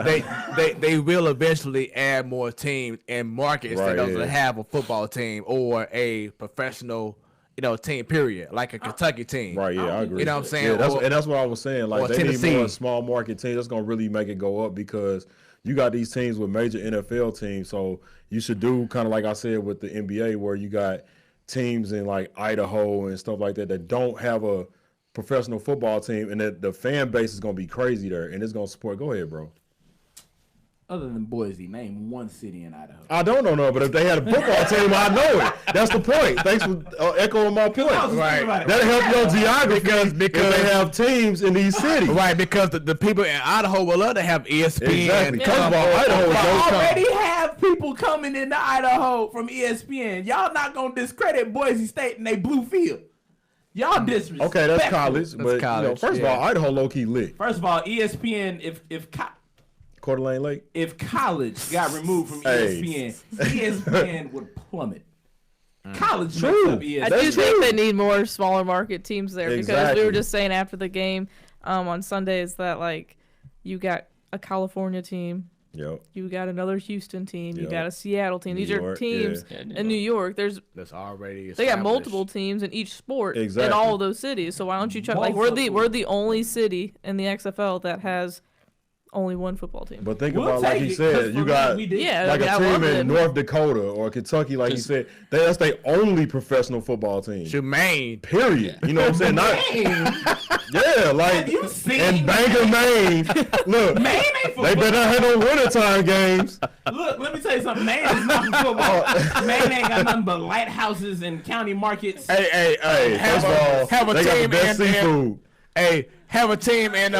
week. They will eventually add more teams and markets that doesn't have a football team or a professional, team. Period, like a Kentucky team. Right. Yeah, I agree. You know what I'm saying? Yeah, and that's what I was saying. Like they Tennessee. need more small market teams. That's gonna really make it go up because you got these teams with major NFL teams. So you should do kind of like I said with the NBA, where you got teams in like Idaho and stuff like that don't have a professional football team, and that the fan base is gonna be crazy there, and it's gonna support. Go ahead, bro. Other than Boise, name one city in Idaho. I don't know, but if they had a football team, I know it. That's the point. Thanks for echoing my point. Right. That'll help your geography because they have teams in these cities. Right, because the people in Idaho will love to have ESPN. Exactly. Idaho is already have people coming into Idaho from ESPN. Y'all not gonna discredit Boise State and they blue field. Y'all disrespectful. Okay, that's college. But college, first of all, Idaho low key lit. First of all, ESPN, if Coeur d'Alene Lake. If college got removed from ESPN, ESPN would plummet. College makes up ESPN. I do think they need more smaller market teams there because we were just saying after the game on Sundays that like you got a California team. Yep. You got another Houston team. You got a Seattle team. These are teams in New York. That's already established. They got multiple teams in each sport in all of those cities. So why don't you try? Like we're the only city in the XFL that has only one football team. But think about, like he said, you got like a team in North Dakota or Kentucky, like he said, that's their only professional football team. Maine. Period. You know what I'm saying? Yeah, like in Bangor, Maine. Look, Maine ain't football. They better not have no wintertime games. Look, let me tell you something. Maine is not for football. Maine ain't got nothing but lighthouses and county markets. Hey, have a team got the best seafood. Hey, have a team in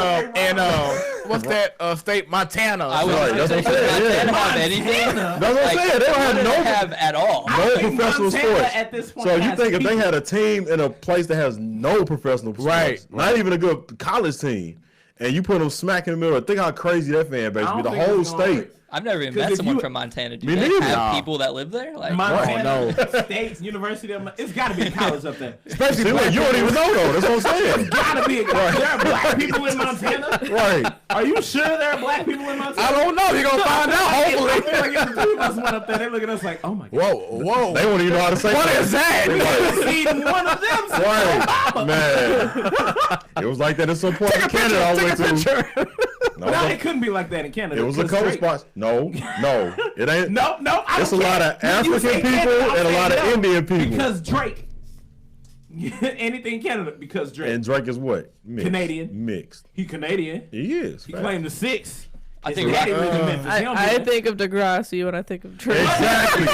what's that state? Montana. I was that's what I'm saying. They don't have anything. That's what I'm saying. They don't have at all. No professional sports. At this point so you think if they had a team in a place that has no professional sports, not even a good college team, and you put them smack in the middle, think how crazy that fan base would be. The whole state. I've never even met someone from Montana. Do they have people that live there? Like Montana State University of it's got to be a college up there. Especially you don't even know though. That's what I'm saying. It's got to be a college. There are black people in Montana. Right. Are you sure there are black people in Montana? I don't know. You're gonna find out. Hopefully. I feel like if the two of us went up there, they look at us like, oh my god. Whoa. They won't even know how to say what is that? We haven't seen one of them. Right, man. It was like that at some point in Canada. I went to. No, it couldn't be like that in Canada. It was a couple spots. No, it ain't. No. It's a lot of African people and a lot of Indian people. Because Drake. Anything Canada because Drake. And Drake is what? Mixed. Canadian. Mixed. He Canadian. He is. He claimed the 6. I think I think of Degrassi when I think of Drake. Exactly.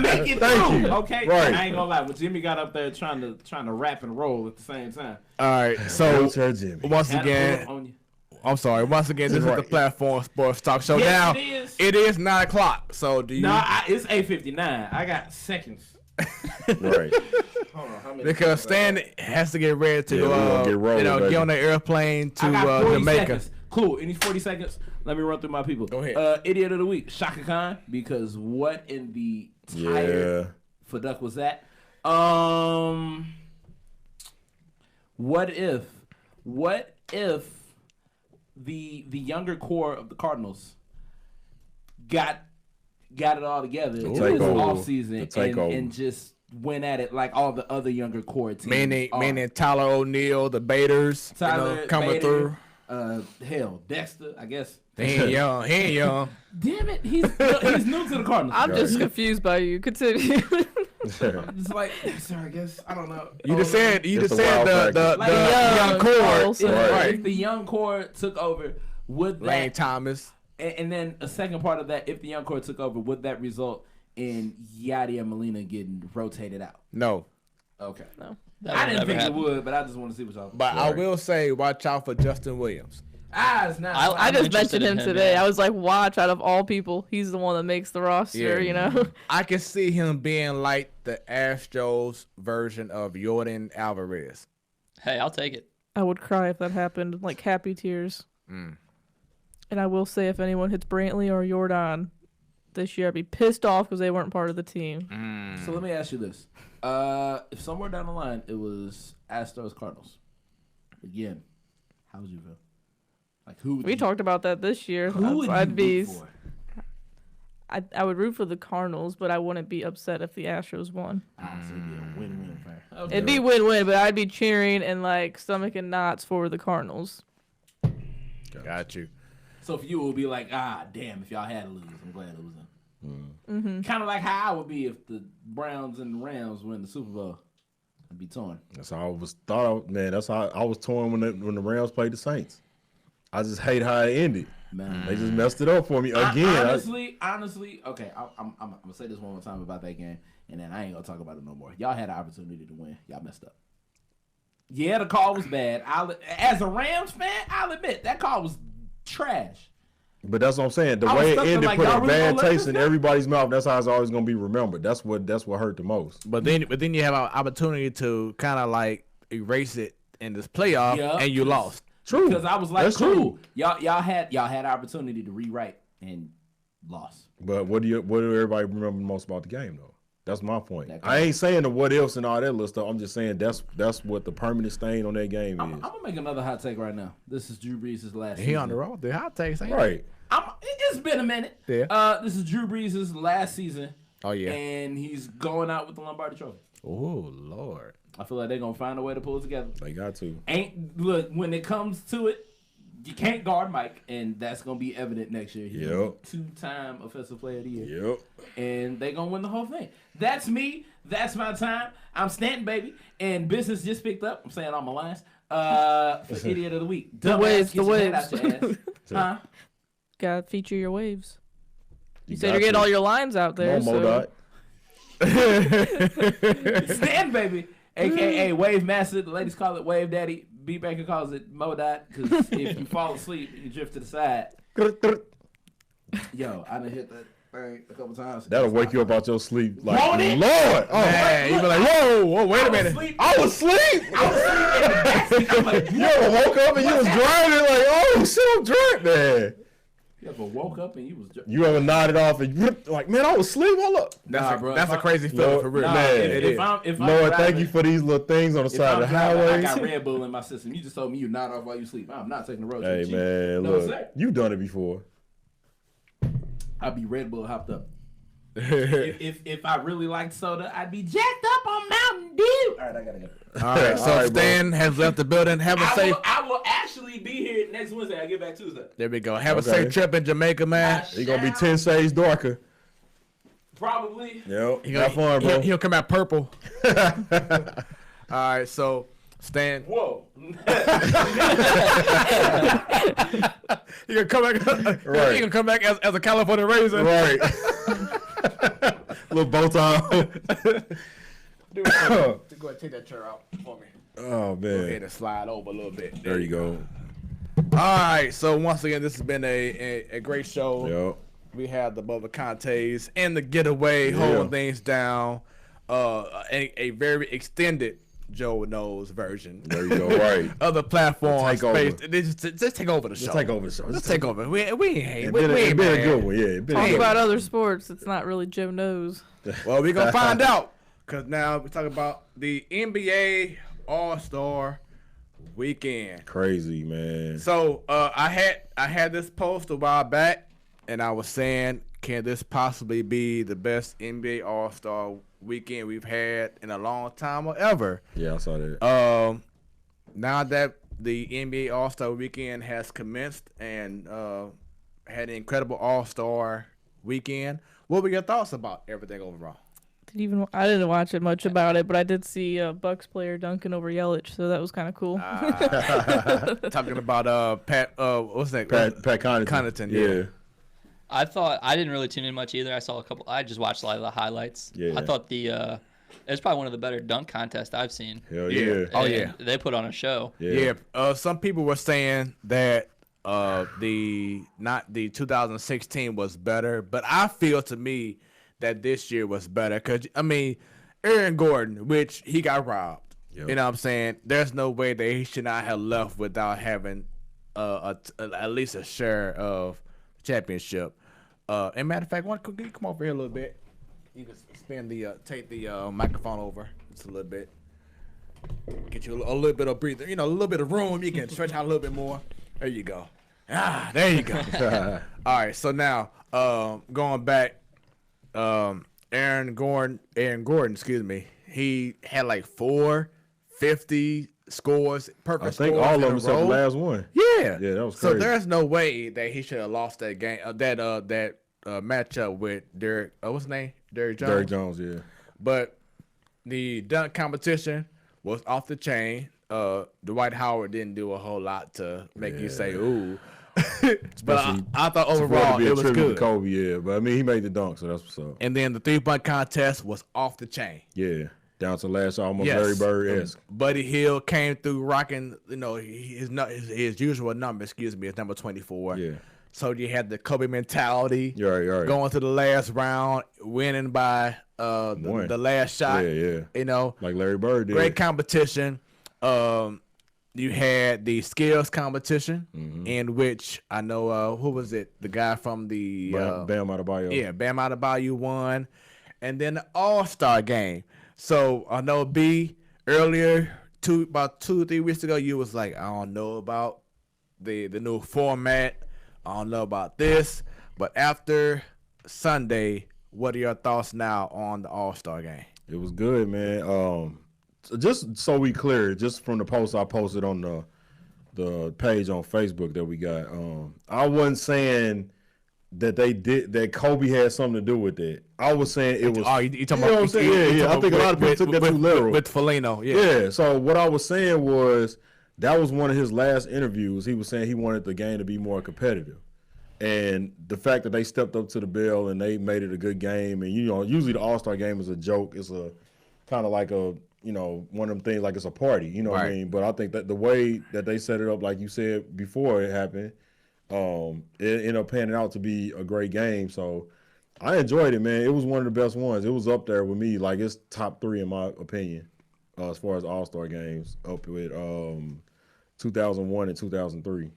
Thank you. Thank you. Okay. Right. I ain't gonna lie. Well, Jimmy got up there trying to rap and roll at the same time. All right. So Jimmy. once again, I'm sorry. Once again, this is the platform Sports Talk Show. Yes, now it is 9 o'clock. So do you? No, it's 8:59. I got seconds. Right. Hold on, how many because Stan has to get ready to get on the airplane to I got 40 Jamaica. Seconds. Cool. In these 40 seconds, let me run through my people. Go ahead. Idiot of the week, Shaka Khan, because what in the tire fuck was that? What if the younger core of the Cardinals got it all together in this off season and just went at it like all the other younger core teams. Meaning Tyler O'Neal, the Baiters, coming through. Hell, Dexter, I guess. He ain't young. Damn it, he's new to the Cardinals. I'm just confused by you. Continue. It's like, sorry, I guess I don't know. You just said the like young core. If the young core took over, would Lane that Thomas. and then a second part of that, if the young core took over, would that result in Yadi and Molina getting rotated out? No. Okay. No. I didn't think it would, but I just want to see what y'all. But I will say, watch out for Justin Williams. It's not. I just mentioned him today. Yeah. I was like, watch, out of all people, he's the one that makes the roster, you know? I can see him being like the Astros version of Yordan Alvarez. Hey, I'll take it. I would cry if that happened, like happy tears. And I will say, if anyone hits Brantley or Yordan this year, I'd be pissed off because they weren't part of the team. So let me ask you this. If somewhere down the line it was Astros Cardinals, again, how would you feel? Like who? We talked about that this year. Who would I'd you be. root for? I would root for the Cardinals, but I wouldn't be upset if the Astros won. Honestly, it'd be a win-win affair. Okay. It'd be win-win, but I'd be cheering and like stomaching knots for the Cardinals. Got you. So for you, it would be like, damn, if y'all had to lose, I'm glad losing. Kind of like how I would be if the Browns and the Rams win the Super Bowl. I'd be torn. That's how I was That's how I was torn when the Rams played the Saints. I just hate how it ended. Man. They just messed it up for me again. Honestly, okay, I'm gonna say this one more time about that game, and then I ain't gonna talk about it no more. Y'all had an opportunity to win. Y'all messed up. Yeah, the call was bad. As a Rams fan, I'll admit that call was trash. But that's what I'm saying. The way it ended put a bad taste in everybody's mouth. That's how it's always gonna be remembered. That's what hurt the most. But then you have an opportunity to kind of like erase it in this playoff, and you lost. True. Because I was like, that's cool. True. Y'all had opportunity to rewrite and lost. But what do everybody remember most about the game though? That's my point. I ain't saying the what ifs and all that little stuff. I'm just saying that's what the permanent stain on that game is. I'm gonna make another hot take right now. This is Drew Brees' last season. He on the road. The hot takes, ain't right? It's been a minute. Yeah. This is Drew Brees' last season. Oh yeah. And he's going out with the Lombardi Trophy. Oh Lord. I feel like they're gonna find a way to pull it together. They got to. Look, when it comes to it, you can't guard Mike, and that's gonna be evident next year. He's two-time Offensive Player of the Year. Yep. And they're gonna win the whole thing. That's me. That's my time. I'm Stanton, baby. And business just picked up. I'm saying all my lines. For Idiot of the Week. The waves. Huh? Gotta feature your waves. You said you're getting all your lines out there. Stanton, baby. AKA Wave Master. The ladies call it Wave Daddy. B Baker calls it Mo Dot. Because if you fall asleep, you drift to the side. Yo, I done hit that thing a couple times. That'll wake you up out your sleep. Like, Won't it? Lord. Oh, man. You be like, whoa, wait a minute. I was asleep. I was sleeping in the backseat. I'm like, you ever woke up and you was driving like, oh, shit, I'm drunk, man. You ever woke up and you was drunk? You ever nodded off and you like, man, I was asleep. Hold up. That's a crazy feeling for real. Man, if I'm Lord, driving, thank you for these little things on the side of the highway. I got Red Bull in my system. You just told me you nod off while you sleep. I'm not taking the road. Hey, man, look, you've done it before. I'd be Red Bull hopped up. if I really liked soda, I'd be jacked up on Mountain Dew. All right, I gotta go. All right, so Stan has left the building. Have a safe. I will actually be here next Wednesday. I get back Tuesday. There we go. Have a safe trip in Jamaica, man. He's gonna be 10 shades darker. Probably. Yep. Have fun, bro. He'll come out purple. All right, so Stan. Whoa. He gonna come back. Right. He gonna come back as a California raisin. Right. Little bow tie. Go ahead and take that chair out for me. Oh, man. Go ahead and slide over a little bit. There you go. All right. So, once again, this has been a great show. Yep. We have the Bubba Contes and the Getaway holding things down. A very extended Joe Knows version. There you go. Right. Other platforms. Just take over the show. Just take over the show. Just take over. We ain't been a good one. Yeah. Talk about other sports. It's not really Joe Knows. Well, we're going to find out. Because now we're talking about the NBA All-Star Weekend. Crazy, man. So I had this post a while back, and I was saying, can this possibly be the best NBA All-Star Weekend we've had in a long time or ever? Yeah, I saw that. Now that the NBA All-Star Weekend has commenced and had an incredible All-Star Weekend, what were your thoughts about everything overall? I didn't watch it much about it, but I did see Bucks player dunking over Yelich, so that was kind of cool. Talking about Pat, what's that? Pat Connaughton. Connaughton, yeah. I didn't really tune in much either. I saw a couple. I just watched a lot of the highlights. Yeah. I thought it's probably one of the better dunk contests I've seen. Hell yeah. Oh yeah. They put on a show. Yeah. Some people were saying that the 2016 was better, but I feel to me that this year was better because Aaron Gordon, which he got robbed. Yep. You know what I'm saying? There's no way that he should not have left without having at least a share of championship. And matter of fact, can you come over here a little bit? You can take the microphone over just a little bit. Get you a little bit of breather, a little bit of room. You can stretch out a little bit more. There you go. There you go. All right, so now going back, Aaron Gordon, excuse me, he had like 450 scores, perfect scores. I think all of them except the last one. Yeah, that was crazy. So there's no way that he should have lost that game, that matchup with Derek. What's his name? Derek Jones. Derek Jones, yeah. But the dunk competition was off the chain. Dwight Howard didn't do a whole lot to make you say ooh. But I thought overall it was good. To Kobe, yeah. But he made the dunk, so that's what's up. And then the 3-point contest was off the chain. Yeah, down to last almost Larry Bird-esque. Buddy Hield came through rocking, his usual number. Excuse me, his number 24. Yeah. So you had the Kobe mentality. Right. Going to the last round, winning by the last shot. Yeah. Like Larry Bird did. Great competition. You had the skills competition, in which I know who was it? The guy from the Bam Adebayo. Yeah, Bam Adebayo won, and then the All-Star game. So I know B earlier about 2-3 weeks ago, you was like, I don't know about the new format. I don't know about this, but after Sunday, what are your thoughts now on the All-Star game? It was good, man. Just so we clear, just from the post I posted on the page on Facebook that we got, I wasn't saying that Kobe had something to do with it. I was saying it was. Oh, you talking about? What I'm saying? Yeah. I think a lot of people took that too literal. With Foligno, yeah. So what I was saying was that was one of his last interviews. He was saying he wanted the game to be more competitive, and the fact that they stepped up to the bill and they made it a good game. And usually the All-Star game is a joke. It's a kind of like a one of them things, like it's a party, what I mean? But I think that the way that they set it up, like you said before it happened, it ended up panning out to be a great game. So I enjoyed it, man. It was one of the best ones. It was up there with me. Like, it's top 3 in my opinion, as far as All-Star games, up with 2001 and 2003.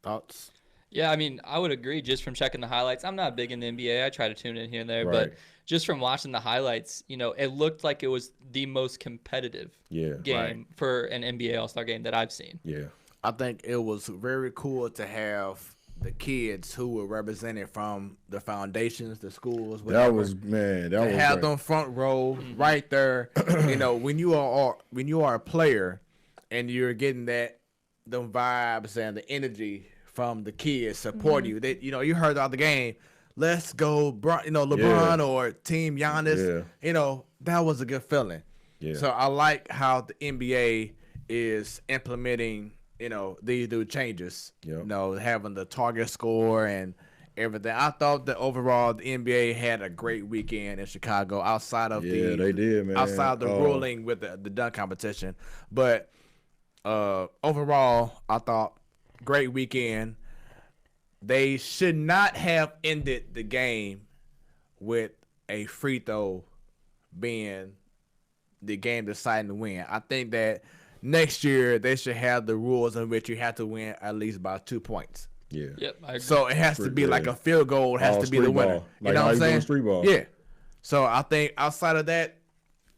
Thoughts? Yeah, I would agree just from checking the highlights. I'm not big in the NBA. I try to tune in here and there, but just from watching the highlights, it looked like it was the most competitive game for an NBA All-Star game that I've seen. Yeah. I think it was very cool to have the kids who were represented from the foundations, the schools. Whatever, to have them front row right there. When you are a player and you're getting them vibes and the energy from the kids support you. That you heard throughout the game, let's go, LeBron or Team Giannis. Yeah. That was a good feeling. Yeah. So I like how the NBA is implementing, these new changes. Yep. Having the target score and everything. I thought that overall the NBA had a great weekend in Chicago outside of they did, man. Outside of the ruling with the dunk competition, but overall I thought. Great weekend. They should not have ended the game with a free throw being the game deciding to win. I think that next year they should have the rules in which you have to win at least by 2 points. Yeah. Yep. I agree. So it has to be like a field goal. It has to be the winner. Like, you know what I'm saying? Street ball. Yeah. So I think outside of that,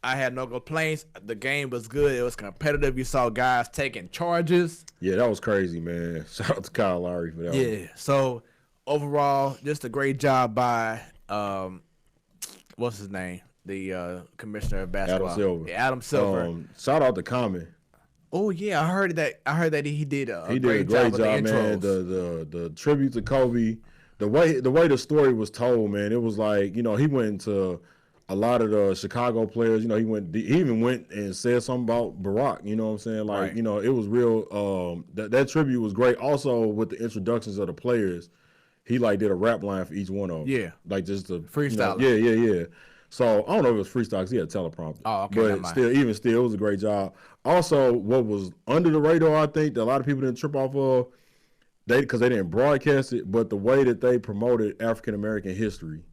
I had no complaints. The game was good. It was competitive. You saw guys taking charges. Yeah, that was crazy, man. Shout out to Kyle Lowry for that one. Yeah. So overall, just a great job by what's his name? The commissioner of basketball. Adam Silver. Yeah, Adam Silver. Shout out to Common. Oh yeah, I heard that he did a great job, man. The tribute to Kobe. The way the story was told, man, it was like, he went into a lot of the Chicago players, he even went and said something about Barack, you know what I'm saying? Like, it was real. That tribute was great. Also, with the introductions of the players, he did a rap line for each one of them. Yeah. Like just the freestyle. Yeah. So I don't know if it was freestyle because he had a teleprompter. Oh, okay. But still, it was a great job. Also, what was under the radar, I think, that a lot of people didn't trip off of, because they didn't broadcast it, but the way that they promoted African American history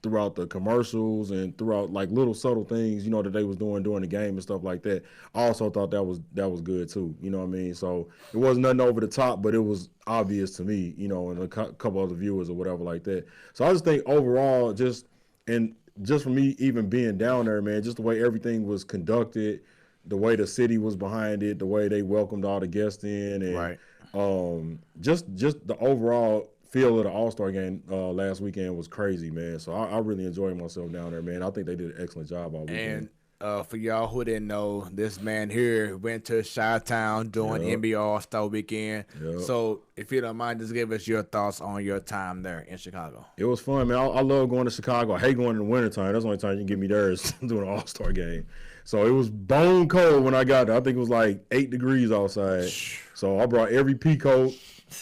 throughout the commercials and throughout little subtle things, that they was doing during the game and stuff like that. I also thought that was good too. You know what I mean? So it wasn't nothing over the top, but it was obvious to me, and a couple other viewers or whatever like that. So I just think overall, just for me even being down there, man, just the way everything was conducted, the way the city was behind it, the way they welcomed all the guests in, and just the overall feel of the All-Star game last weekend was crazy, man. So I really enjoyed myself down there, man. I think they did an excellent job all weekend. And for y'all who didn't know, this man here went to Chi-Town during NBA All-Star weekend. Yep. So if you don't mind, just give us your thoughts on your time there in Chicago. It was fun, man. I love going to Chicago. I hate going in the wintertime. That's the only time you can get me there is doing an All-Star game. So it was bone cold when I got there. I think it was 8 degrees outside. So I brought every pea coat,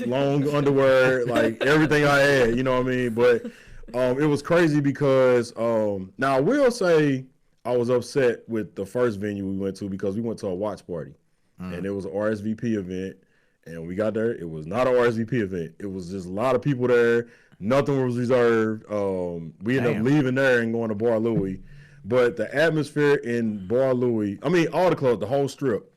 long underwear, everything I had, you know what I mean? But it was crazy because now I will say I was upset with the first venue we went to because we went to a watch party. And it was an RSVP event. And we got there. It was not an RSVP event. It was just a lot of people there. Nothing was reserved. We ended up leaving there and going to Bar Louie. But the atmosphere in Bar Louie, I mean, all the clubs, the whole strip,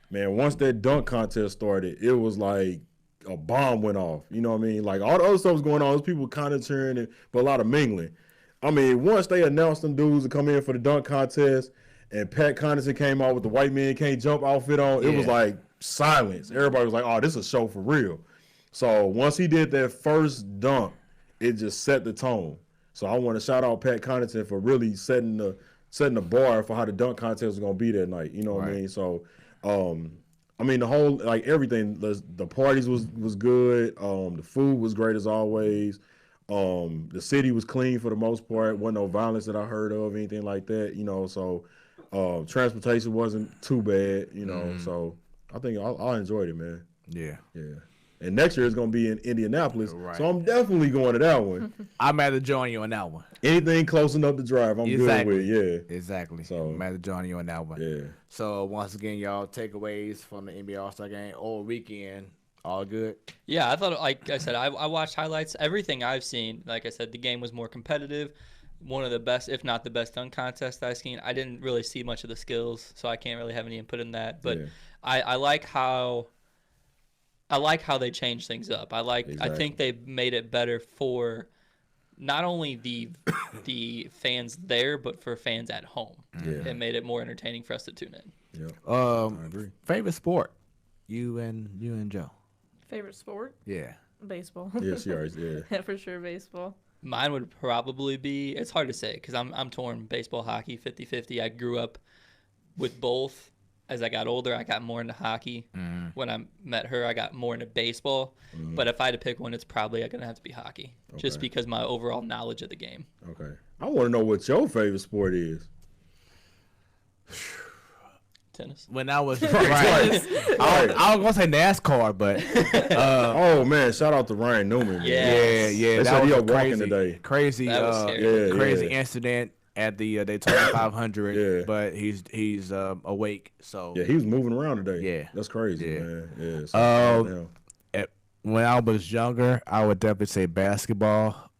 man, once that dunk contest started, it was like a bomb went off. You know what I mean? All the other stuff was going on. There's people kind of cheering, but a lot of mingling. I mean, once they announced them dudes to come in for the dunk contest and Pat Connaughton came out with the white man can't jump outfit on, it was like silence. Everybody was like, oh, this is a show for real. So once he did that first dunk, it just set the tone. So I want to shout out Pat Connaughton for really setting the bar for how the dunk contest was going to be that night. You know what I mean? So, I mean, the whole, everything, the parties was good. The food was great as always. The city was clean for the most part. Wasn't no violence that I heard of, anything like that, So transportation wasn't too bad, So I think I enjoyed it, man. Yeah. And next year it's going to be in Indianapolis, so I'm definitely going to that one. I'm at to join you on that one. Anything close enough to drive, I'm good with, Exactly. So I'm at to join you on that one. Yeah. So once again, y'all, takeaways from the NBA All-Star game all weekend, all good? Yeah, I thought, like I said, I watched highlights. Everything I've seen, like I said, the game was more competitive. One of the best, if not the best, dunk contest I've seen. I didn't really see much of the skills, so I can't really have any input in that. But I like how they changed things up. I think they made it better for not only the fans there, but for fans at home. Yeah. It made it more entertaining for us to tune in. Yeah. I agree. Favorite sport? You and Joe. Favorite sport? Yeah. Baseball. Yes, yeah. For sure, baseball. Mine would probably be, it's hard to say because I'm torn baseball, hockey, 50-50. I grew up with both. As I got older, I got more into hockey. Mm-hmm. When I met her, I got more into baseball. Mm-hmm. But if I had to pick one, it's probably going to have to be hockey, just because my overall knowledge of the game. Okay. I want to know what your favorite sport is. Tennis. When I was I was gonna say NASCAR, but oh man, shout out to Ryan Newman. Man. Yeah. That was walking today. Crazy incident at the Daytona 500. But he's awake. So he was moving around today. Yeah, that's crazy, man. Yeah. So, when I was younger, I would definitely say basketball,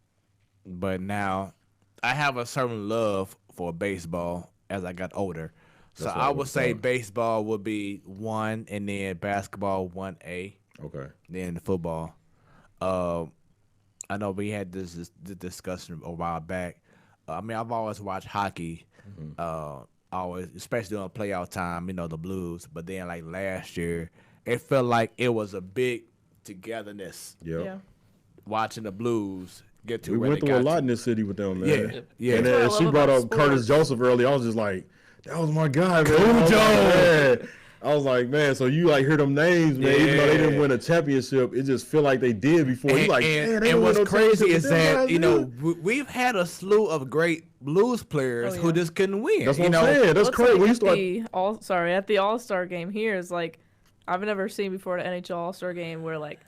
but now I have a certain love for baseball as I got older. So I would say baseball would be 1, and then basketball 1A. Okay. Then the football. I know we had this discussion a while back. I mean, I've always watched hockey. Mm-hmm. Always, especially during playoff time. The Blues. But then, like last year, it felt like it was a big togetherness. Yep. Yeah. Watching the Blues get to. We where went they through got a lot to. in this city with them, man. Yeah. And then she brought up Curtis Joseph earlier. I was just like, that was my guy, man. Cujo. I was like, man, so you like hear them names, man, even though they didn't win a championship, it just feel like they did before. And what's crazy is that, we've had a slew of great Blues players who just couldn't win. That's what I'm saying. That's crazy. At the All-Star game here is like, I've never seen before the NHL All-Star game where like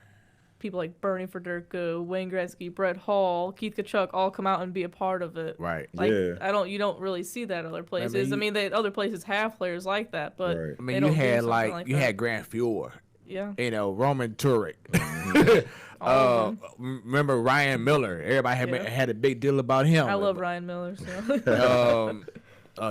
people like Bernie Federico, Wayne Gretzky, Brett Hall, Keith Tkachuk all come out and be a part of it. Right. Like, you don't really see that other places. Other places have players like that, but you had you had Grant Fuhr. Yeah. Roman Turek. Remember Ryan Miller? Everybody had a big deal about him. I love Ryan Miller. So.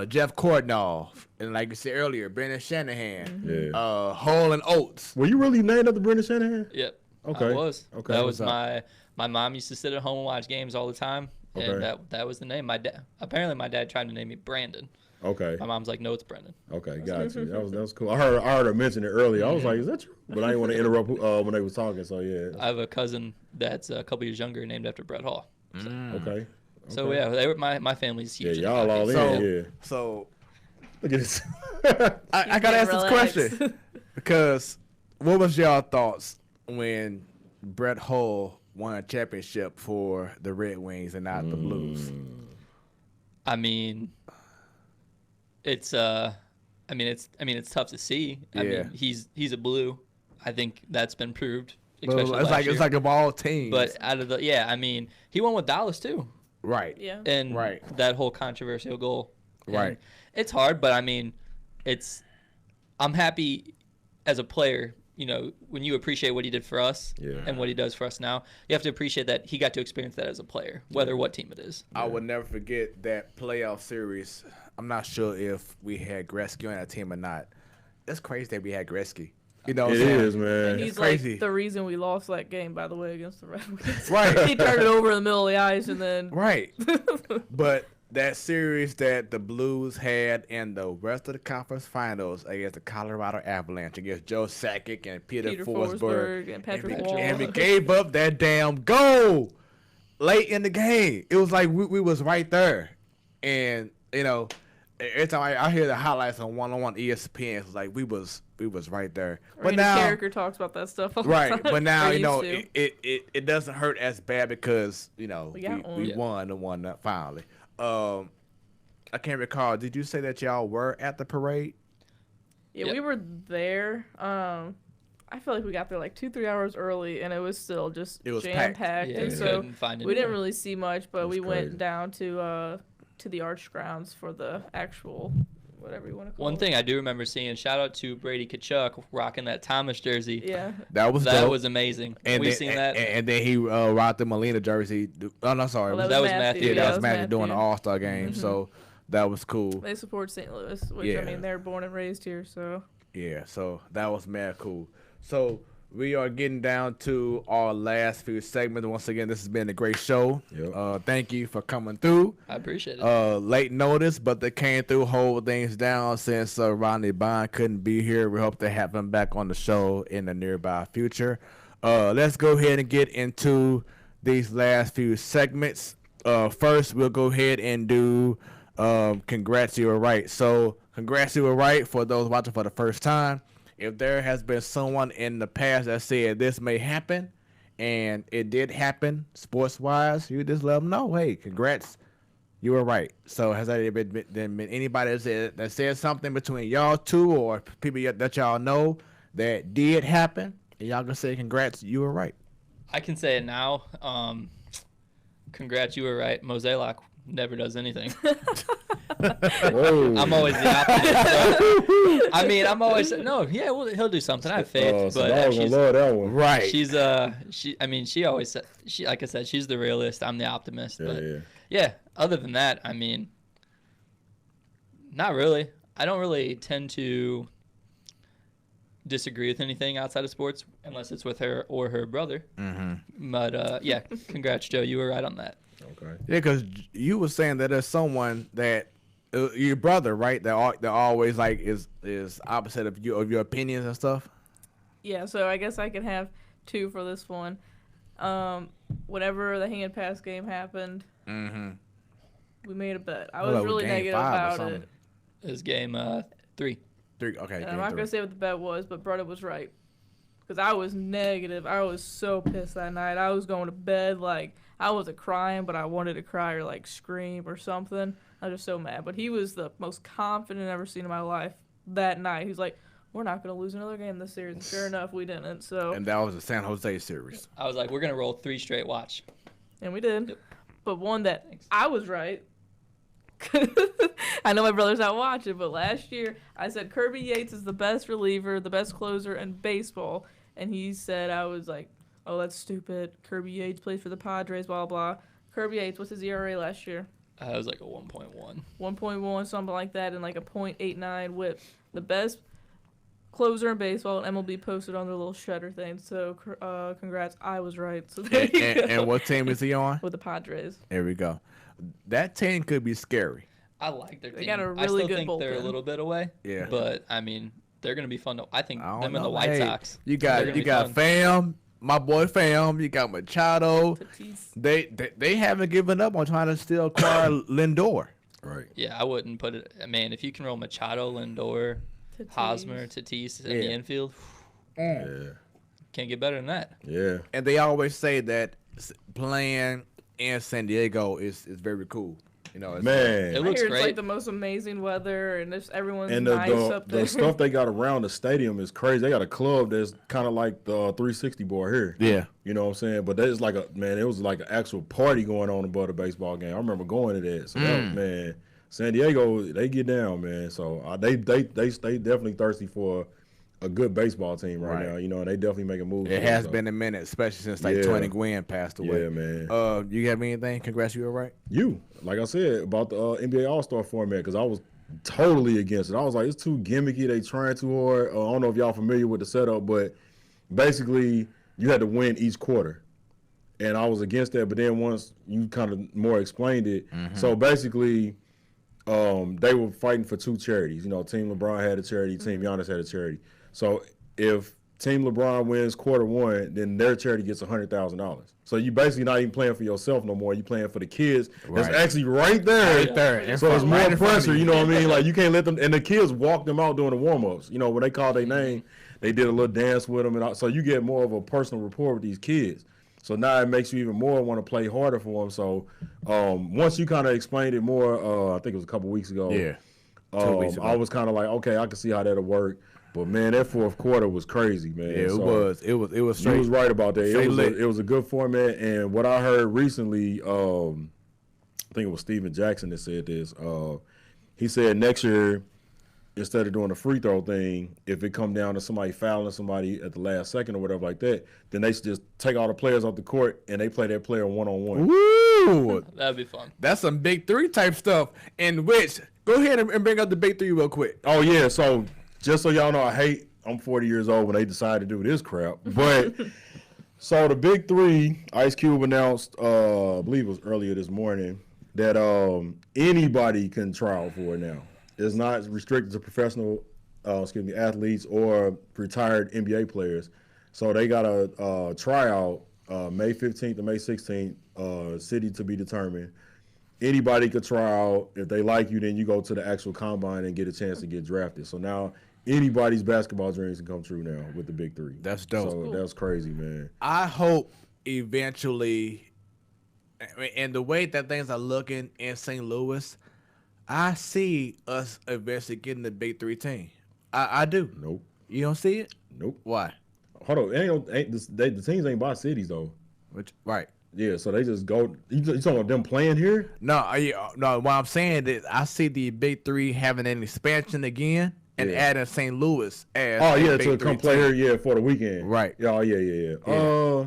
Jeff Cordnoff, and like you said earlier, Brendan Shanahan, Hall and Oates. Were you really named after Brendan Shanahan? Yep. Okay. I was. Okay. That was my mom used to sit at home and watch games all the time, and that was the name. My dad tried to name me Brandon. Okay. My mom's like, no, it's Brendan. Okay, got you. That was cool. I heard her mention it earlier. I was like, is that true? But I didn't want to interrupt when they was talking. So yeah. I have a cousin that's a couple years younger, named after Brett Hall. So. Okay. So yeah, they were my family's huge. Yeah, y'all all in. So look at this. I gotta ask this question because what was y'all thoughts when Brett Hull won a championship for the Red Wings and not the Blues? I mean, it's tough to see. I mean, he's a Blue. I think that's been proved. Especially it's like of all teams. But out of he won with Dallas too. Right. Yeah. And that whole controversial goal. Right. It's hard, but I mean, I'm happy as a player. When you appreciate what he did for us and what he does for us now, you have to appreciate that he got to experience that as a player, whether what team it is. I will never forget that playoff series. I'm not sure if we had Gretzky on that team or not. It's crazy that we had Gretzky. It is, man. And he's crazy. Like the reason we lost that game, by the way, against the Red Wings. Right. He turned it over in the middle of the ice and then. Right. But that series that the Blues had in the rest of the conference finals against the Colorado Avalanche, against Joe Sakic and Peter Forsberg and Patrick Wall. And we gave up that damn goal late in the game. It was like we was right there. And, every time I hear the highlights on one-on-one ESPN, it's like we was right there. But now Carricker talks about that stuff all the time. But now it doesn't hurt as bad because we won and won finally. I can't recall. Did you say that y'all were at the parade? Yeah, we were there. I feel like we got there like 2-3 hours early, and it was still just jam packed. Yeah, and so we didn't really see much, but we went down to the Arch grounds for the actual whatever you want to call it. One thing I do remember seeing, shout out to Brady Tkachuk rocking that Thomas jersey. Yeah, that was amazing. And seen that. And then he rocked the Molina jersey. Oh no, sorry, that was Matthew. Yeah, that was Matthew doing the All-Star game. Mm-hmm. So that was cool. They support St. Louis, which I mean they're born and raised here, so. Yeah, so that was mad cool. So we are getting down to our last few segments. Once again, this has been a great show. Yep. Thank you for coming through. I appreciate it. Late notice, but they came through, hold things down since Rodney Bond couldn't be here. We hope to have him back on the show in the nearby future. Let's go ahead and get into these last few segments. First, we'll go ahead and do Congrats, You Were Right. So, Congrats, You Were Right for those watching for the first time. If there has been someone in the past that said this may happen, and it did happen sports-wise, you just let them know, hey, congrats, you were right. So has there been anybody that said something between y'all two or people that y'all know that did happen, and y'all can say congrats, you were right? I can say it now. Congrats, you were right. Mozeliak never does anything. I'm always the opposite. I mean, I'm always he'll do something. I have faith, but she's love that one. Right. She always said, like I said, she's the realist. I'm the optimist. Other than that, I mean, not really. I don't really tend to disagree with anything outside of sports unless it's with her or her brother. Mm-hmm. But congrats, Joe. You were right on that. Okay. Yeah, because you were saying that there's someone that your brother, right? That always like is opposite of your opinions and stuff. Yeah, so I guess I can have two for this one. Whenever the hand pass game happened, we made a bet. I was really negative about it. It was game 3. 3. Okay. And I'm not gonna say what the bet was, but brother was right. Because I was negative. I was so pissed that night. I was going to bed like I wasn't crying, but I wanted to cry or like scream or something. I was just so mad. But he was the most confident I've ever seen in my life that night. He's like, we're not going to lose another game this series. And sure enough, we didn't. So. And that was the San Jose series. I was like, we're going to roll 3 straight watch. And we did. Yep. But one that I was right. I know my brother's not watching, but last year I said Kirby Yates is the best reliever, the best closer in baseball. And he said, I was like, oh, that's stupid. Kirby Yates plays for the Padres, blah, blah. Kirby Yates, what's his ERA last year? It was like a 1.1. 1.1, something like that, and like a .89 whip. The best closer in baseball, and MLB posted on their little shredder thing. So, congrats. I was right. So there you go. And what team is he on? With the Padres. There we go. That team could be scary. I like their team. They got a really I still good think bullpen. they're a little bit away. Yeah. But, I mean, they're going to be fun. I think them and the know. White Hey, Sox. You got Fam, my boy Fam. You got Machado. They haven't given up on trying to still acquire Lindor. Right. Yeah, I wouldn't put it. Man, if you can roll Machado, Lindor, Hosmer, Tatis in the infield, Yeah. can't get better than that. Yeah. And they always say that playing in San Diego is very cool. You know, Man, It I looks hear great. it's like the most amazing weather, and everyone's and nice up there. the stuff they got around the stadium is crazy. They got a club that's kind of like the 360 board here. Yeah. You know what I'm saying? But there's like it was like an actual party going on above the baseball game. I remember going to that. So man, San Diego, they get down, man. So they definitely thirsty for a good baseball team right now. You know, and they definitely make a move. It has been a minute, especially since Tony Gwynn passed away. Yeah, man. You have anything? Congrats, you all right? Like I said, about the NBA All-Star format, because I was totally against it. I was like, it's too gimmicky. They trying too hard. I don't know if y'all familiar with the setup, but basically you had to win each quarter. And I was against that, but then once you kind of more explained it, so basically they were fighting for 2 charities. You know, Team LeBron had a charity, Team Giannis had a charity. So if Team LeBron wins quarter 1, then their charity gets $100,000. So you basically not even playing for yourself no more. You playing for the kids. That's actually right there. Right there. So it's more pressure. You know what I mean? Like you can't let them. And the kids walk them out during the warm-ups. You know, when they call their name, they did a little dance with them, and so you get more of a personal rapport with these kids. So now it makes you even more want to play harder for them. So once you kind of explained it more, I think it was a couple weeks ago. Yeah. 2 weeks ago. I was kind of like, okay, I can see how that'll work. But man, that fourth quarter was crazy, man. Yeah, it was straight. You was right about that. It was a good format, and what I heard recently, I think it was Steven Jackson that said this. He said next year, instead of doing a free throw thing, if it come down to somebody fouling somebody at the last second or whatever like that, then they should just take all the players off the court and they play that player one-on-one. Woo! That'd be fun. That's some big 3 type stuff. In which, go ahead and bring up the big 3 real quick. Oh yeah, so just so y'all know, I'm 40 years old when they decided to do this crap. But so the big 3, Ice Cube announced, I believe it was earlier this morning, that anybody can try out for it now. It's not restricted to professional, athletes or retired NBA players. So they got a tryout May 15th to May 16th, city to be determined. Anybody could try out. If they like you, then you go to the actual combine and get a chance to get drafted. So now anybody's basketball dreams can come true now with the big 3. That's dope. So that's crazy, man. I hope eventually, and the way that things are looking in St. Louis, I see us eventually getting the big 3 team. I do. Nope. You don't see it? Nope. Why? Hold on. The teams ain't by cities, though. Right. Yeah, so they just go. You talking about them playing here? No, what I'm saying is I see the big 3 having an expansion again and adding St. Louis as to come play here, for the weekend. Right. Yeah, yeah.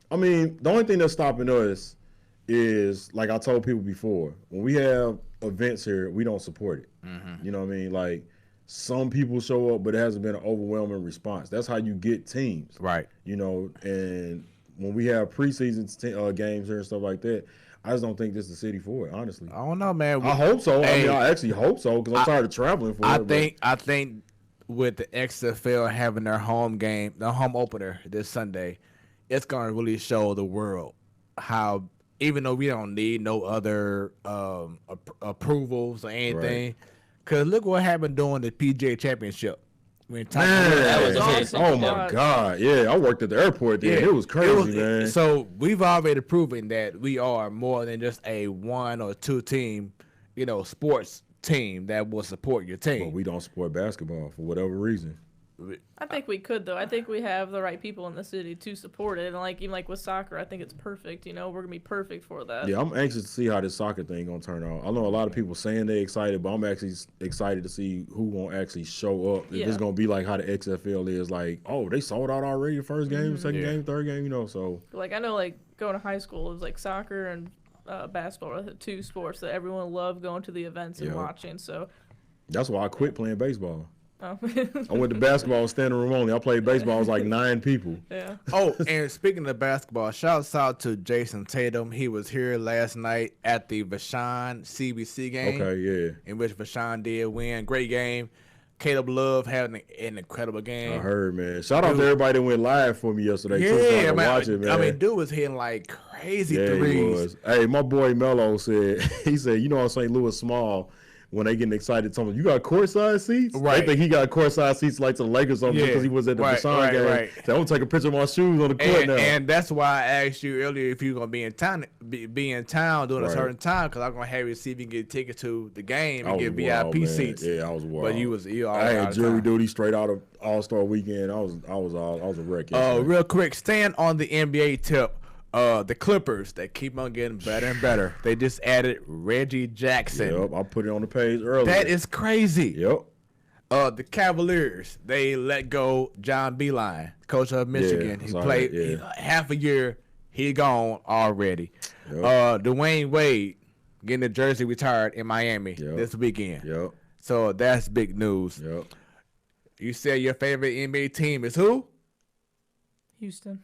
I mean, the only thing that's stopping us is, like I told people before, when we have events here, we don't support it. You know what I mean? Like, some people show up, but it hasn't been an overwhelming response. That's how you get teams. Right. You know, and when we have preseason games here and stuff like that, I just don't think this is the city for it, honestly. I don't know, man. I hope so. Hey, I actually hope so because I'm tired of traveling for it. I think with the XFL having their home game, their home opener this Sunday, it's going to really show the world how, even though we don't need no other approvals or anything, Because look what happened during the PGA Championship. Man, that was awesome. Oh my God. Yeah, I worked at the airport there. It was crazy, man. So we've already proven that we are more than just a 1 or 2 team, sports team that will support your team. But we don't support basketball for whatever reason. I think we could, though. I think we have the right people in the city to support it. And even with soccer, I think it's perfect. We're going to be perfect for that. Yeah, I'm anxious to see how this soccer thing going to turn out. I know a lot of people saying they're excited, but I'm actually excited to see who going to actually show up. If it's going to be like how the XFL is, like, oh, they sold out already the first game, second game, third game, so. I know, going to high school, it was soccer and basketball are the 2 sports that everyone loved going to the events and watching. So that's why I quit playing baseball. Oh. I went to basketball standing room only. I played baseball. I was like 9 people. Yeah. Oh, and speaking of basketball, shouts out to Jason Tatum. He was here last night at the Vashon CBC game. Okay, yeah. In which Vashon did win. Great game. Caleb Love had an incredible game. I heard, man. Shout out to everybody that went live for me yesterday. Yeah, man. Watch it, man. I mean, dude was hitting like crazy threes. He was. Hey, my boy Mello said, he said, in St. Louis small, when they getting excited, tell them, you got courtside seats? Right. They think he got courtside seats like to the Lakers or something because he was at the Vashon game. Right. So I'm going to take a picture of my shoes on the court now. And that's why I asked you earlier if you were going to be in town, during a certain time, because I'm going to have you see if you can get tickets to the game and get VIP seats. Yeah, I was wild. But you I had jury duty straight out of All-Star Weekend. I was a wreck. Real quick, staying on the NBA tip. The Clippers, they keep on getting better and better. They just added Reggie Jackson. Yep, I put it on the page earlier. That is crazy. Yep. The Cavaliers, they let go John Beilein, coach of Michigan. He played half a year. He gone already. Yep. Dwayne Wade getting the jersey retired in Miami this weekend. Yep. So that's big news. Yep. You said your favorite NBA team is who? Houston.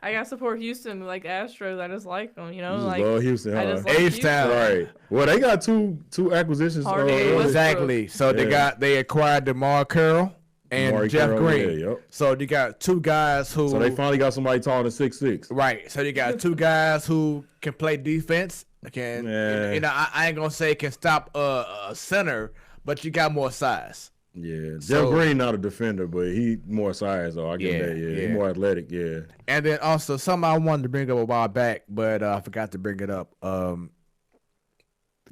I gotta support Houston, like Astros. I just like them, love Houston, I just like H-Town. Right. Well, they got two acquisitions. Exactly. So they acquired DeMar Carroll and Jeff Green. Yeah, yep. So you got 2 guys who. So they finally got somebody taller than 6'6". Right. So you got 2 guys who can play defense. I ain't gonna say can stop a center, but you got more size. Yeah, Jeff Green not a defender, but he more size though. I get that. Yeah, he's more athletic. Yeah. And then also something I wanted to bring up a while back, but I forgot to bring it up.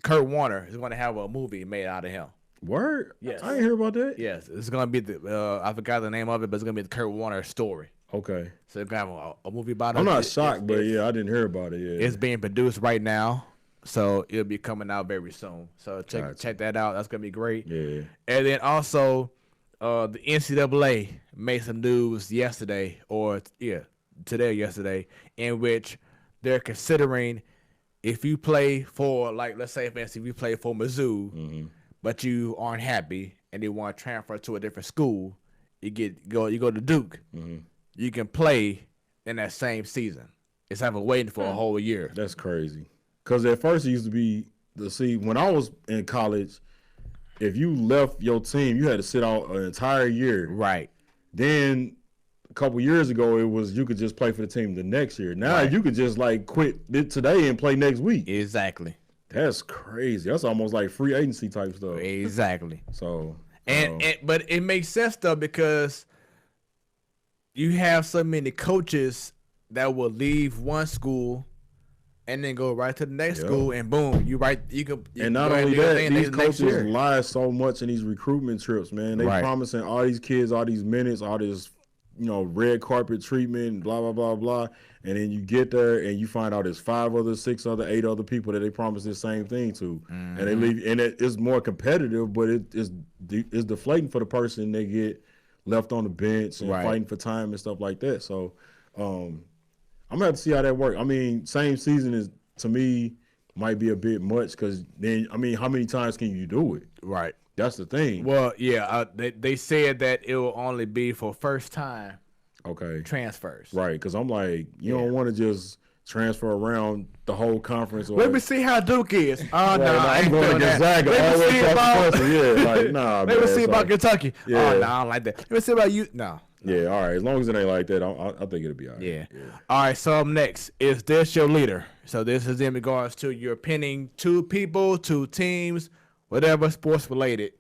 Kurt Warner is going to have a movie made out of him. Word? Yes. I didn't hear about that. Yes, it's going to be I forgot the name of it, but it's going to be the Kurt Warner story. Okay. So it's going to have a movie about it. I'm not shocked, but I didn't hear about it. Yeah. It's being produced right now. So it'll be coming out very soon. So check that out. That's gonna be great. Yeah. And then also, the NCAA made some news today, in which they're considering if you play for, like, let's say, for instance, if you play for Mizzou, but you aren't happy and you want to transfer to a different school, you go to Duke. You can play in that same season instead of waiting for a whole year. That's crazy. Because at first it used to be when I was in college, if you left your team, you had to sit out an entire year. Right. Then a couple years ago, it was you could just play for the team the next year. Now you could just quit it today and play next week. Exactly. That's crazy. That's almost like free agency type stuff. Exactly. So but it makes sense though, because you have so many coaches that will leave one school and then go right to the next school, and boom, you can. And not only that, these coaches lie so much in these recruitment trips, man. They promising all these kids all these minutes, all this, red carpet treatment, blah blah blah blah, and then you get there and you find out there's 5 other, 6 other, 8 other people that they promised the same thing to, and they leave, and it's more competitive, but it's deflating for the person they get left on the bench and fighting for time and stuff like that. So. I'm going to have to see how that works. I mean, same season is, to me, might be a bit much because then, I mean, how many times can you do it? Right. That's the thing. Well, yeah, they said that it will only be for first-time transfers. Right, because I'm like, you don't want to just transfer around the whole conference. Let me see how Duke is. Oh, no, I ain't going to Gonzaga all the way across the country. Yeah, like, nah, Let me see about Kentucky. Yeah. Oh, no, I don't like that. Let me see about you. No. Yeah, all right. As long as it ain't like that, I think it'll be all right. Yeah. All right, so up next, is this your leader? So this is in regards to you're pinning 2 people, 2 teams. whatever sports related,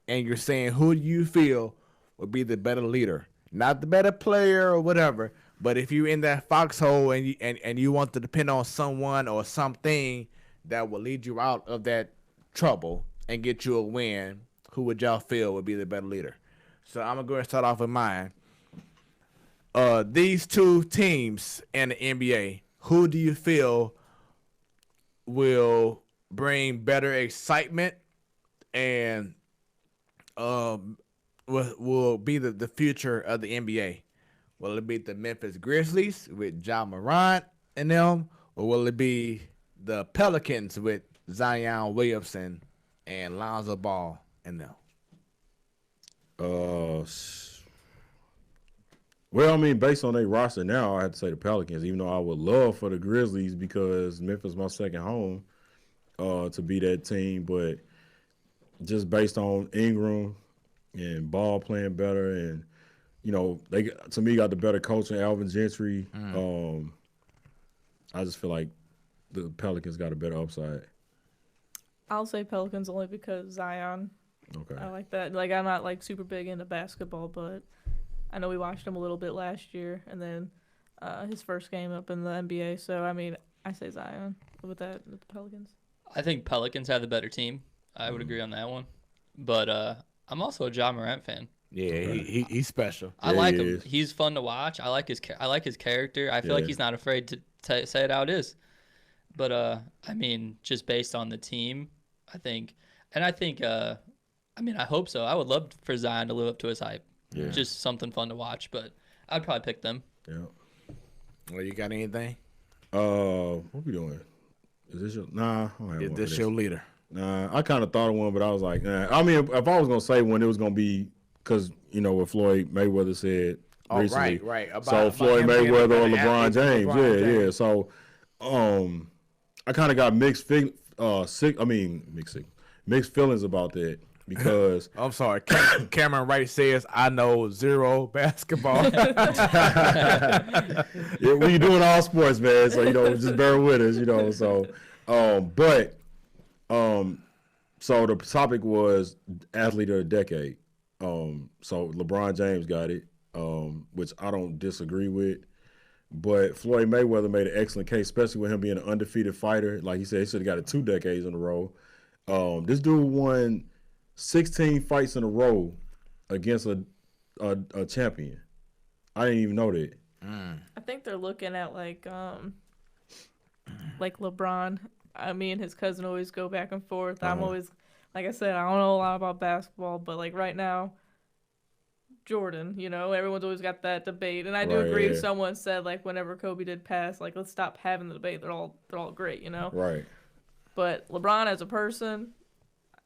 and you're saying who do you feel would be the better leader, not the better player or whatever, but if you're in that foxhole and you want to depend on someone or something that will lead you out of that trouble and get you a win, who would y'all feel would be the better leader? So I'm gonna go ahead and start off with mine. These two teams in the NBA, who do you feel will bring better excitement and will be the future of the NBA? Will it be the Memphis Grizzlies with Ja Morant and them, or will it be the Pelicans with Zion Williamson and Lonzo Ball and them? Well, I mean, based on their roster now, I have to say the Pelicans, even though I would love for the Grizzlies because Memphis is my second home to be that team. But just based on Ingram and Ball playing better and, you know, they, to me, got the better coach in Alvin Gentry. I just feel like the Pelicans got a better upside. I'll say Pelicans only because Zion. Okay. I like that. Like, I'm not, like, super big into basketball, but I know we watched him a little bit last year, and then his first game up in the NBA. So, I mean, I say Zion with the Pelicans. I think Pelicans have the better team. I would agree on that one. But I'm also a Ja Morant fan. Yeah, he's special. I like him. He's fun to watch. I like his character. I feel like he's not afraid to say it how it is. But I mean, just based on the team, I think, I mean, I hope so. I would love for Zion to live up to his hype. Yeah. Just something fun to watch, but I'd probably pick them. Yeah. Well, you got anything? What we doing? Is this your? Nah, I don't have Is one this your leader? Nah, I kind of thought of one, but I was like, nah. I mean, if I was gonna say one, it was gonna be because you know what Floyd Mayweather said recently. Right. So Floyd Mayweather or LeBron James, yeah. So, I kind of got mixed feelings about that. Because I'm sorry, Cameron Wright says I know zero basketball. Yeah, we doing all sports, man. So just bear with us, So, so the topic was athlete of the decade. So LeBron James got it, which I don't disagree with. But Floyd Mayweather made an excellent case, especially with him being an undefeated fighter. Like he said, he should have got it 2 decades in a row. This dude won 16 fights in a row against a champion. I didn't even know that. I think they're looking at like LeBron. Me and his cousin always go back and forth. I'm always, like I said, I don't know a lot about basketball, but like right now, Jordan, everyone's always got that debate. And I do agree. Yeah. Someone said like whenever Kobe did pass, like let's stop having the debate. They're all great, Right. But LeBron as a person,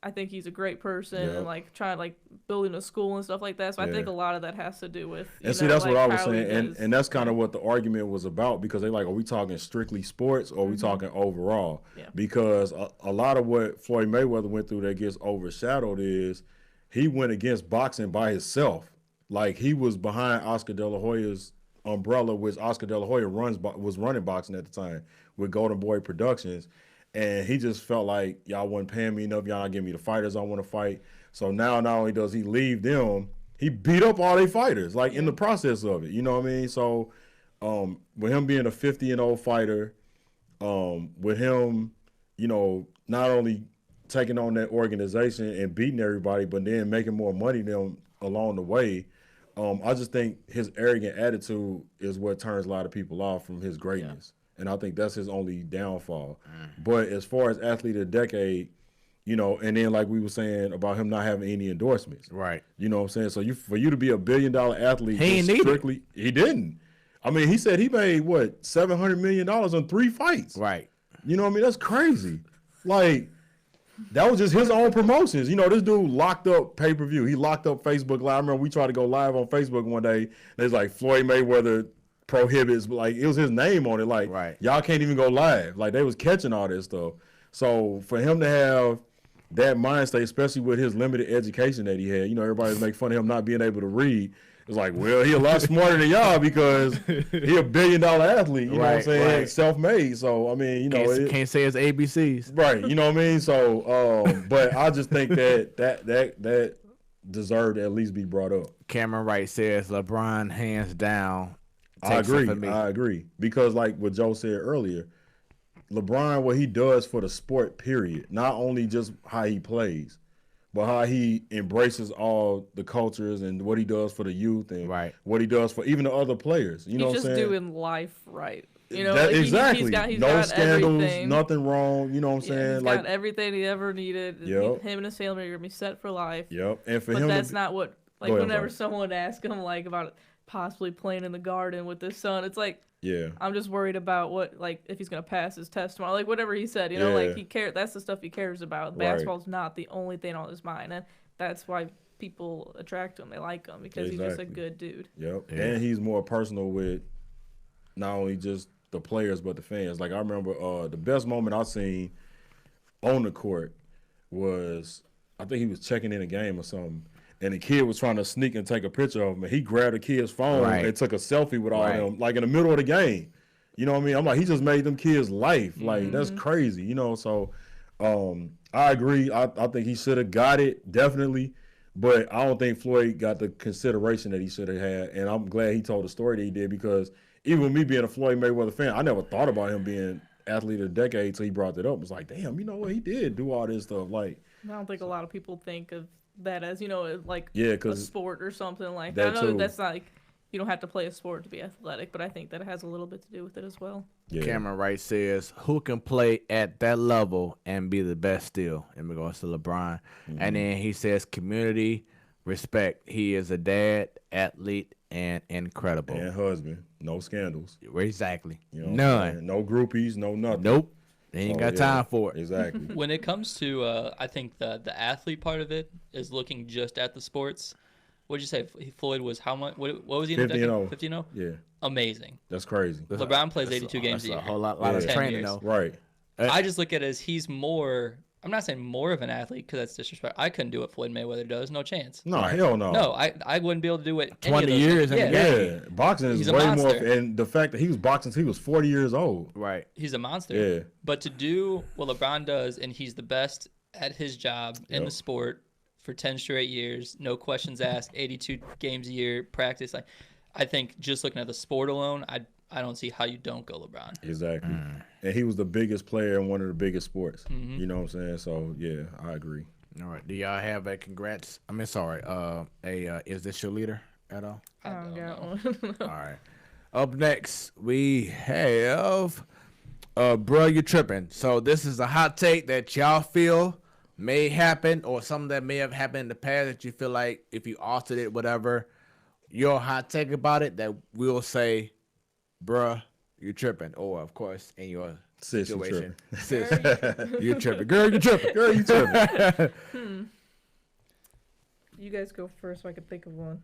I think he's a great person and like trying like building a school and stuff like that. So I think a lot of that has to do with that's what I was saying, and that's kind of what the argument was about because they like, are we talking strictly sports or are we talking overall? Yeah. Because a lot of what Floyd Mayweather went through that gets overshadowed is he went against boxing by himself. Like he was behind Oscar De La Hoya's umbrella, which Oscar De La Hoya was running boxing at the time with Golden Boy Productions. And he just felt like y'all wasn't paying me enough. Y'all not giving me the fighters I want to fight. So now not only does he leave them, he beat up all their fighters, like in the process of it. You know what I mean? So with him being a 50-0 fighter, with him, not only taking on that organization and beating everybody, but then making more money than them along the way, I just think his arrogant attitude is what turns a lot of people off from his greatness. Yeah. And I think that's his only downfall. But as far as athlete of the decade, and then like we were saying about him not having any endorsements. Right. You know what I'm saying? So for you to be a $1 billion athlete, he didn't. I mean, he said he made $700 million on 3 fights. Right. You know what I mean? That's crazy. Like, that was just his own promotions. This dude locked up pay-per-view. He locked up Facebook Live. I remember we tried to go live on Facebook one day. There's like Floyd Mayweather prohibits, like it was his name on it, like y'all can't even go live, like they was catching all this stuff. So for him to have that mind state, especially with his limited education that he had, everybody make fun of him not being able to read. It's like, well, he a lot smarter than y'all because he $1 billion athlete. You know what I'm saying? Right. Self-made. So I mean, you know, can't say it's ABCs. Right. You know what I mean? So, but I just think that deserved to at least be brought up. Cameron Wright says LeBron hands down. I agree because like what Joe said earlier, LeBron, what he does for the sport, period, not only just how he plays, but how he embraces all the cultures and what he does for the youth and what he does for even the other players. You know what I'm saying? He's just doing life right. You know, exactly. He's no got scandals, everything. nothing wrong. You know what I'm saying? He's got everything he ever needed. Yep. Him and his family are gonna be set for life. Yep. And for but him, that's not what. Like whenever someone asks him like about possibly playing in the Garden with his son, it's like, I'm just worried about what, like, if he's gonna pass his test tomorrow, like whatever he said. You know, like he cares. That's the stuff he cares about. Basketball's not the only thing on his mind, and that's why people attract him. They like him because he's just a good dude. Yep. Yeah. And he's more personal with not only just the players but the fans. Like I remember the best moment I seen on the court was I think he was checking in a game or something, and the kid was trying to sneak and take a picture of him, and he grabbed the kid's phone and took a selfie with all of them, like in the middle of the game. You know what I mean? I'm like, he just made them kids' life. Like that's crazy. You know, so I agree. I think he should have got it, definitely. But I don't think Floyd got the consideration that he should have had. And I'm glad he told the story that he did because even with me being a Floyd Mayweather fan, I never thought about him being athlete of the decade until he brought it up. It's like, damn, you know what? He did do all this stuff. Like, I don't think a lot of people think of that as, you know, like a sport or something like that. I know that's not like you don't have to play a sport to be athletic, but I think that it has a little bit to do with it as well. Yeah. Cameron Wright says, who can play at that level and be the best still in regards to LeBron? And then he says community, respect. He is a dad, athlete, and incredible. And husband. No scandals. Exactly. You know none. No groupies, no nothing. Nope. They ain't got time for it. Exactly. When it comes to, I think the athlete part of it is looking just at the sports. What did you say? Floyd was how much? What was he in 50-0. 50-0? Yeah. Amazing. That's crazy. LeBron plays 82 games a year. A whole lot of training, though. Right. I just look at it as he's more. I'm not saying more of an athlete because that's disrespect. I couldn't do what Floyd Mayweather does. No chance. No, hell no. No, I wouldn't be able to do it. 20 years in the game. Boxing is way more. And the fact that he was boxing since he was 40 years old. Right. He's a monster. Yeah. But to do what LeBron does, and he's the best at his job in the sport for 10 straight years, no questions asked, 82 games a year, practice. Like, I think just looking at the sport alone, I don't see how you don't go LeBron. Exactly. And he was the biggest player in one of the biggest sports. You know what I'm saying? So, yeah, I agree. All right. Do y'all have a congrats? I mean, sorry. Is this your leader at all? I don't got one. All right. Up next, we have Bro, You Tripping. So this is a hot take that y'all feel may happen or something that may have happened in the past that you feel like if you altered it, whatever, your hot take about it that we'll say, bruh, you tripping. Or, of course, in your situation. Sis, you tripping. Girl, you tripping. Girl, you tripping. You guys go first so I can think of one.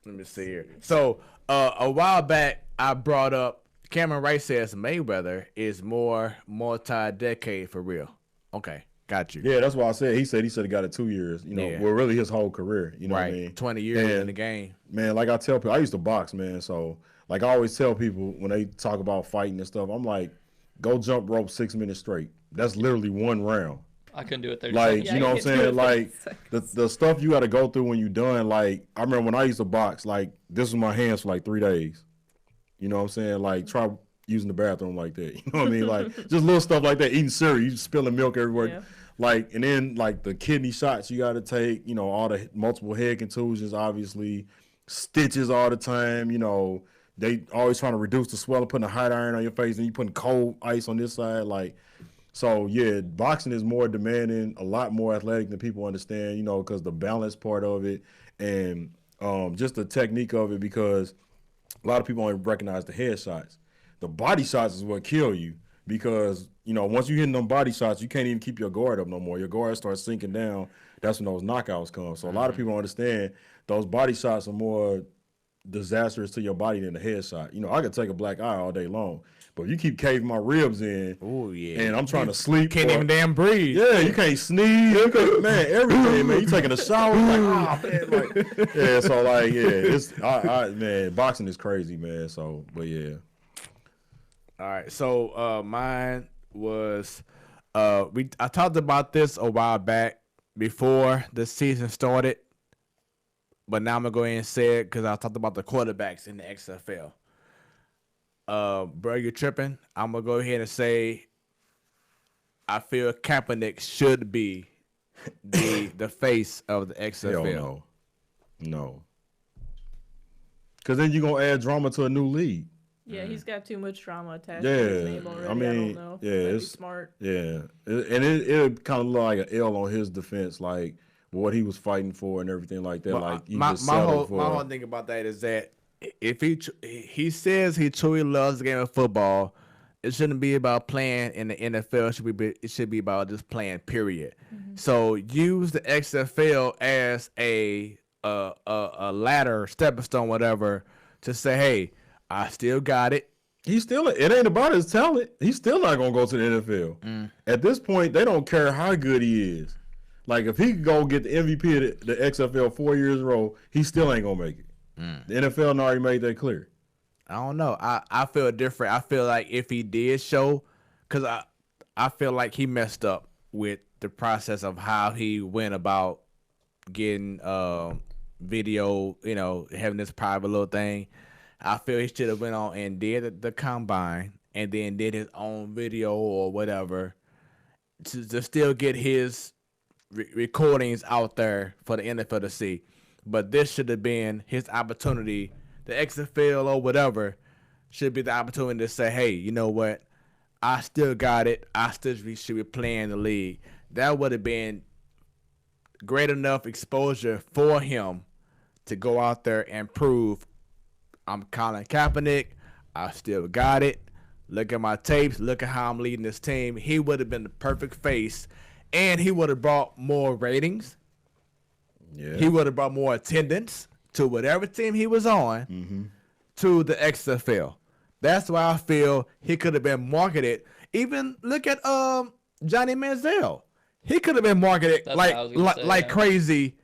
Let me see here. So, a while back, I brought up Cameron Wright says Mayweather is more multi-decade for real. Okay, got you. Yeah, that's why I said he said he got it 2 years. You know, well, really his whole career. You know what I mean? 20 years in the game. Man, like I tell people, I used to box, man. So, like I always tell people when they talk about fighting and stuff, I'm like, go jump rope 6 minutes straight. That's literally one round. I couldn't do it 30 like, seconds. You know what I'm saying? Like, the stuff you got to go through when you're done. Like, I remember when I used to box, like, this was my hands for like 3 days. You know what I'm saying? Like, try using the bathroom like that. You know what I mean? Like, just little stuff like that. Eating cereal, you spilling milk everywhere. Yeah. Like, and then, like, the kidney shots you got to take, you know, all the multiple head contusions, obviously, stitches all the time, you know. They always trying to reduce the swelling, putting a hot iron on your face, and you putting cold ice on this side. Like, so, yeah, boxing is more demanding, a lot more athletic than people understand, you know, because the balance part of it and just the technique of it, because a lot of people only recognize the head shots. The body shots is what kill you because, you know, once you hit them body shots, you can't even keep your guard up no more. Your guard starts sinking down. That's when those knockouts come. So a lot of people understand those body shots are more disastrous to your body than a headshot. You know, I could take a black eye all day long, but if you keep caving my ribs in, and I'm trying to sleep, can't even damn breathe. Yeah, you can't sneeze. You can't, man, everything, man. You taking a shower, like, man, like, yeah. So like, yeah, it's man, boxing is crazy, man. So, but yeah. All right, so mine was I talked about this a while back before the season started, but now I'm gonna go ahead and say it because I talked about the quarterbacks in the XFL. Bro, you're tripping. I'm gonna go ahead and say I feel Kaepernick should be the face of the XFL. Hell no. Because then you're gonna add drama to a new league. Yeah, he's got too much drama attached to his name already. I don't know. Yeah, it's smart. Yeah, and it kind of looked like an L on his defense, like what he was fighting for and everything like that. But like my whole thing about that is that if he says he truly loves the game of football, it shouldn't be about playing in the NFL. It should be about just playing. Period. Mm-hmm. So use the XFL as a ladder, stepping stone, whatever, to say, hey, I still got it. It ain't about his talent. He's still not gonna go to the NFL. At this point, they don't care how good he is. Like if he could go get the MVP of the XFL 4 years in a row, he still ain't gonna make it. The NFL already made that clear. I don't know. I feel different. I feel like if he did show, because I feel like he messed up with the process of how he went about getting video, having this private little thing. I feel he should have went on and did the combine and then did his own video or whatever to still get his recordings out there for the NFL to see. But this should have been his opportunity. The XFL or whatever should be the opportunity to say, hey, you know what? I still got it. I still should be playing the league. That would have been great enough exposure for him to go out there and prove I'm Colin Kaepernick. I still got it. Look at my tapes. Look at how I'm leading this team. He would have been the perfect face, and he would have brought more ratings. Yeah. He would have brought more attendance to whatever team he was on to the XFL. That's why I feel he could have been marketed. Even look at Johnny Manziel. He could have been marketed like crazy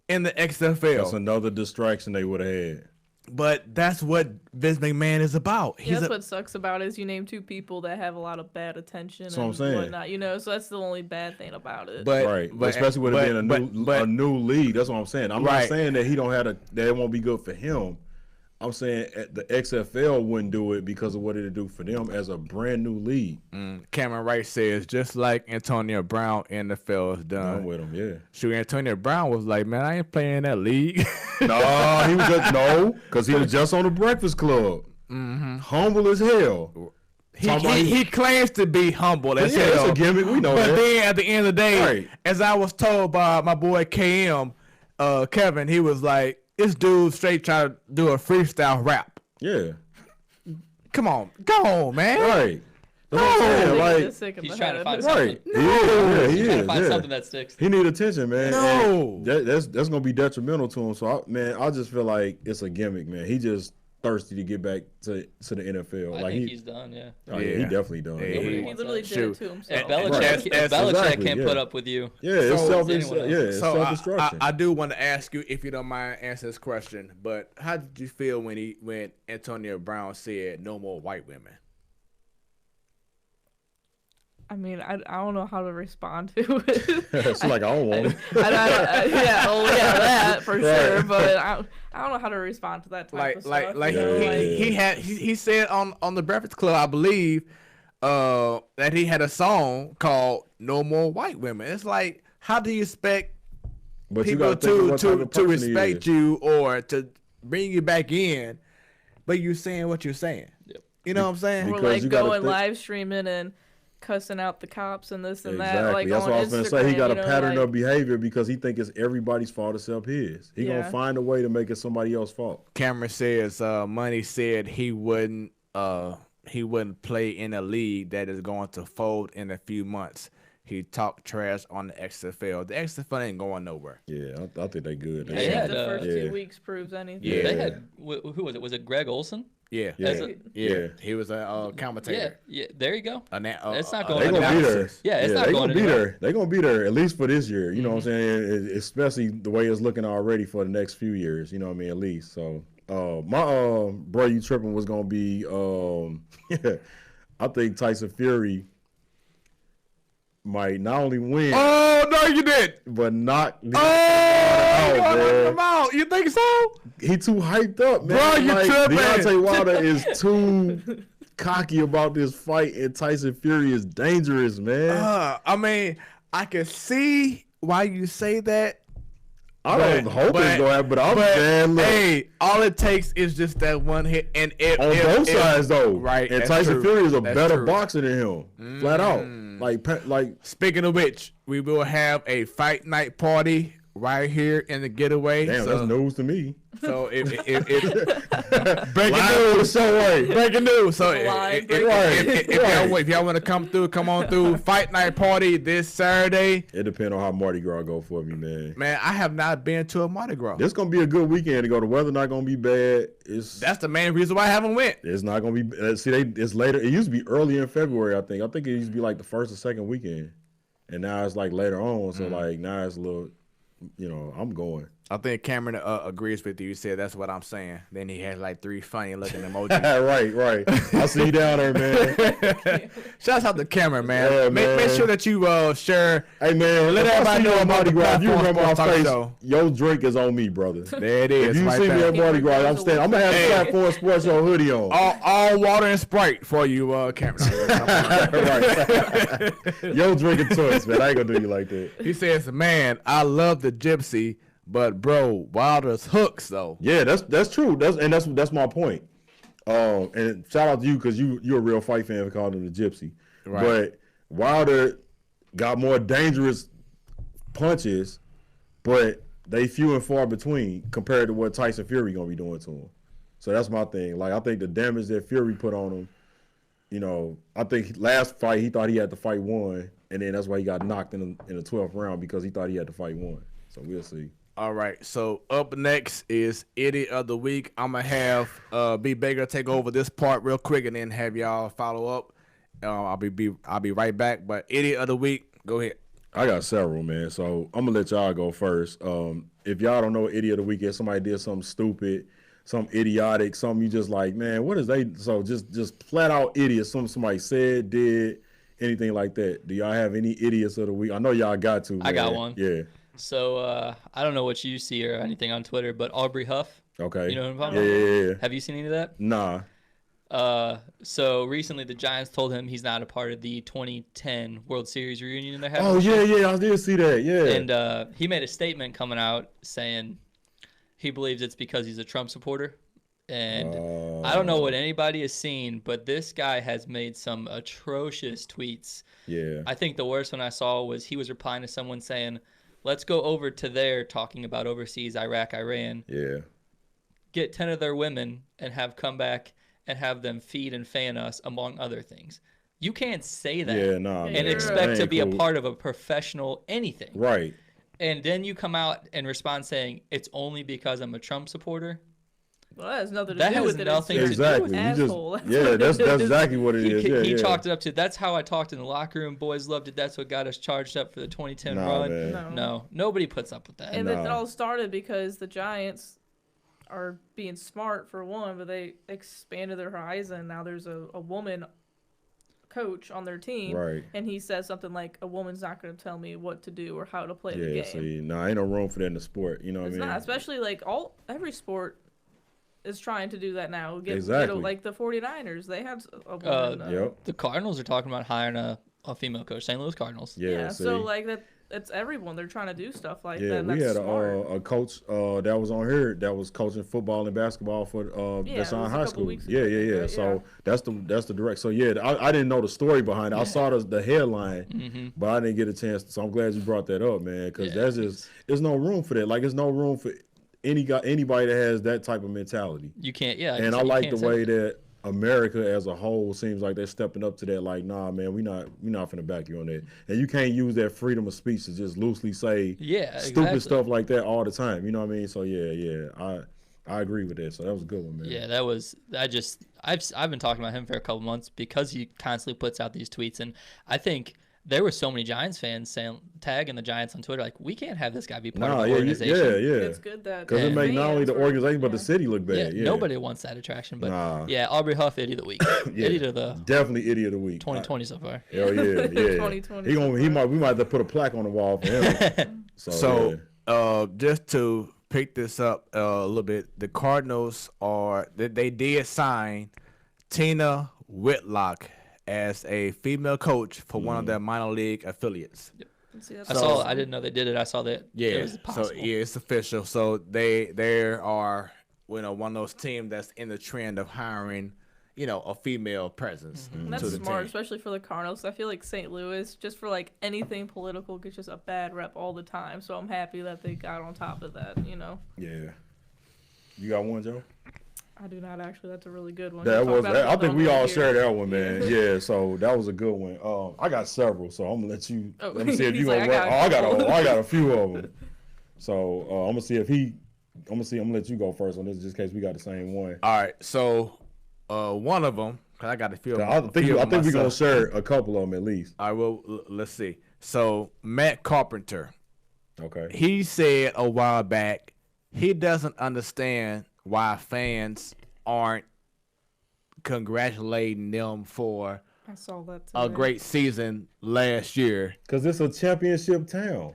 in the XFL. That's another distraction they would have had. But that's what Vince McMahon is about. That's what sucks about it is you name two people that have a lot of bad attention and whatnot. So that's the only bad thing about it. But especially with it being a new league. That's what I'm saying. I'm not saying that he don't have that it won't be good for him. I'm saying the XFL wouldn't do it because of what it'd do for them as a brand new league. Cameron Wright says, just like Antonio Brown, NFL is done. With him, yeah. Shoot, Antonio Brown was like, man, I ain't playing in that league. No, he was just because he was just on the Breakfast Club. Humble as hell. He claims to be humble as hell. It's a gimmick. We know that. But then at the end of the day, as I was told by my boy KM, Kevin, he was like, this dude straight trying to do a freestyle rap. Yeah. Come on. Go on, man. Right. He's trying to find something. Right. No. He is. Trying to find something that sticks. He need attention, man. No. That's going to be detrimental to him. So, I just feel like it's a gimmick, man. He just thirsty to get back to the NFL. I think he's done, yeah. Oh, yeah, he definitely done. He literally did it to himself. If Belichick can't put up with you. Yeah, it's self-destruction. I do want to ask you, if you don't mind answering this question, but how did you feel when Antonio Brown said no more white women? I mean, I don't know how to respond to it. It's like, I don't want it. That for sure. But I don't know how to respond to that type of stuff. He said on the Breakfast Club, I believe, that he had a song called "No More White Women." It's like, how do you expect people to respect you or to bring you back in, but you saying what you're saying? Yep. You know what I'm saying? Or like going live streaming and cussing out the cops and this and that. Like that's on what I was going to say. He got a pattern of behavior because he think it's everybody's fault except his. He gonna find a way to make it somebody else's fault. Cameron says, Money said he wouldn't play in a league that is going to fold in a few months. he talked trash on the XFL. The XFL ain't going nowhere. Yeah, I think they good. They had the first 2 weeks proves anything. Yeah, they had who was it? Was it Greg Olson? Yeah. He was a commentator. Yeah, there you go. It's not going. They're gonna be there. Yeah, it's not going to be there. They're gonna be there at least for this year. You know what I'm saying? Especially the way it's looking already for the next few years. You know what I mean? At least. So, my bro, you tripping was gonna be. I think Tyson Fury might not only win. Oh no, you did, but knock. Come out. You think so? He too hyped up, man. Bro, you tripping. Deontay Wilder is too cocky about this fight, and Tyson Fury is dangerous, man. I mean, I can see why you say that. I don't hope it's going to happen, but I'm saying, look. Hey, all it takes is just that one hit. And on both sides, though. Right. And Tyson Fury is a better boxer than him. Flat out. Like. Speaking of which, we will have a fight night party right here in the Getaway. Damn, that's news to me. So if breaking news, breaking news. So if y'all want to come on through fight night party this Saturday. It depends on how Mardi Gras go for me, man. Man, I have not been to a Mardi Gras. This gonna be a good weekend to go. The weather not gonna be bad. That's the main reason why I haven't went. It's not gonna be. It's later. It used to be early in February. I think it used to be like the first or second weekend, and now it's like later on. So like now it's a little. I'm going. I think Cameron agrees with you. He said that's what I'm saying. Then he had like 3 funny looking emojis. right. I see you down there, man. Shouts out to Cameron, man. Yeah, make sure that you share. Hey, man, let everybody know about Mardi Gras. If you remember my face, your drink is on me, brother. There it is. If you see me at Mardi Gras, I'm going to have a Platform Sports Show hoodie on. All water and Sprite for you, Cameron. Right. Your drinking choice, man. I ain't going to do you like that. He says, man, I love the Gypsy. But bro, Wilder's hooks though. Yeah, that's true. That's my point. And shout out to you because you're a real fight fan for calling him the Gypsy. Right. But Wilder got more dangerous punches, but they few and far between compared to what Tyson Fury gonna be doing to him. So that's my thing. Like I think the damage that Fury put on him, I think last fight he thought he had to fight one, and then that's why he got knocked in the 12th round because he thought he had to fight one. So we'll see. All right, so up next is Idiot of the Week. I'm going to have B. Baker take over this part real quick and then have y'all follow up. I'll be right back, but Idiot of the Week, go ahead. I got several, man, so I'm going to let y'all go first. If y'all don't know what Idiot of the Week is, somebody did something stupid, something idiotic, something you just like, man, what is they? So just flat out idiots, somebody said, did, anything like that. Do y'all have any Idiots of the Week? I know y'all got to, man. I got one. Yeah. So I don't know what you see or anything on Twitter, but Aubrey Huff. Okay. You know what I'm talking about? Yeah. Have you seen any of that? Nah. So recently the Giants told him he's not a part of the 2010 World Series reunion they're having. Oh, yeah, I did see that, yeah. And he made a statement coming out saying he believes it's because he's a Trump supporter. And I don't know what anybody has seen, but this guy has made some atrocious tweets. Yeah. I think the worst one I saw was he was replying to someone saying, let's go over to there talking about overseas, Iraq, Iran. Yeah. Get 10 of their women and have come back and have them feed and fan us, among other things. You can't say that and expect to be a part of a professional anything. Right. And then you come out and respond saying, it's only because I'm a Trump supporter. Well, that has nothing to do with it. Exactly. That's exactly what it is. He chalked it up to, that's how I talked in the locker room. Boys loved it. That's what got us charged up for the 2010 run. No, nobody puts up with that. And it all started because the Giants are being smart for one, but they expanded their horizon. Now there's a woman coach on their team, right? And he says something like, "A woman's not going to tell me what to do or how to play the game." See, ain't no room for that in the sport. You know what I mean? Not, especially like every sport is trying to do that now. Exactly. Like the 49ers, they had a woman. The Cardinals are talking about hiring a female coach. St. Louis Cardinals. Yeah. So like that. It's everyone. They're trying to do stuff like that. Yeah, we had a coach that was on here that was coaching football and basketball for Deshaun High School. Yeah. So that's the direct. So I didn't know the story behind it. I saw the headline, but I didn't get a chance. So I'm glad you brought that up, man, because there's no room for that. Like there's no room for anybody that has that type of mentality. You can't. Yeah. And I like the way that America as a whole seems like they're stepping up to that. Like, nah, man, we not finna back you on that. And you can't use that freedom of speech to just loosely say stupid stuff like that all the time. You know what I mean? So I agree with that. So that was a good one, man. Yeah, that was. I've been talking about him for a couple months because he constantly puts out these tweets, and I think there were so many Giants fans tagging the Giants on Twitter like, we can't have this guy be part of the organization. It's good that because it makes not only the organization but the city look bad. Yeah, nobody wants that attraction. But Aubrey Huff, idiot of the week. Idiot of the definitely idiot of the week. 2020 so far. Hell yeah. 2020. We might have to put a plaque on the wall for him. Just to pick this up a little bit, the Cardinals they did sign Tina Whitlock as a female coach for one of their minor league affiliates. Yep. I didn't know they did it. I saw that. Yeah, it was possible. So it's official. So they are one of those teams that's in the trend of hiring, a female presence. Mm-hmm. That's smart, especially for the Cardinals. I feel like St. Louis, just for like anything political, gets just a bad rep all the time. So I'm happy that they got on top of that. Yeah. You got one, Joe? I do not actually. That's a really good one. I think we all share that one, man. Yeah, so that was a good one. I got several, so I'm gonna let you. Let me see if you gonna. I got a few of them. So I'm gonna see if he. I'm gonna let you go first on this, just in case we got the same one. All right. So one of them, cause I got a few. I think we're gonna share a couple of them at least. All right. Well, let's see. So Matt Carpenter. Okay. He said a while back he doesn't understand why fans aren't congratulating them for a great season last year. Because it's a championship town.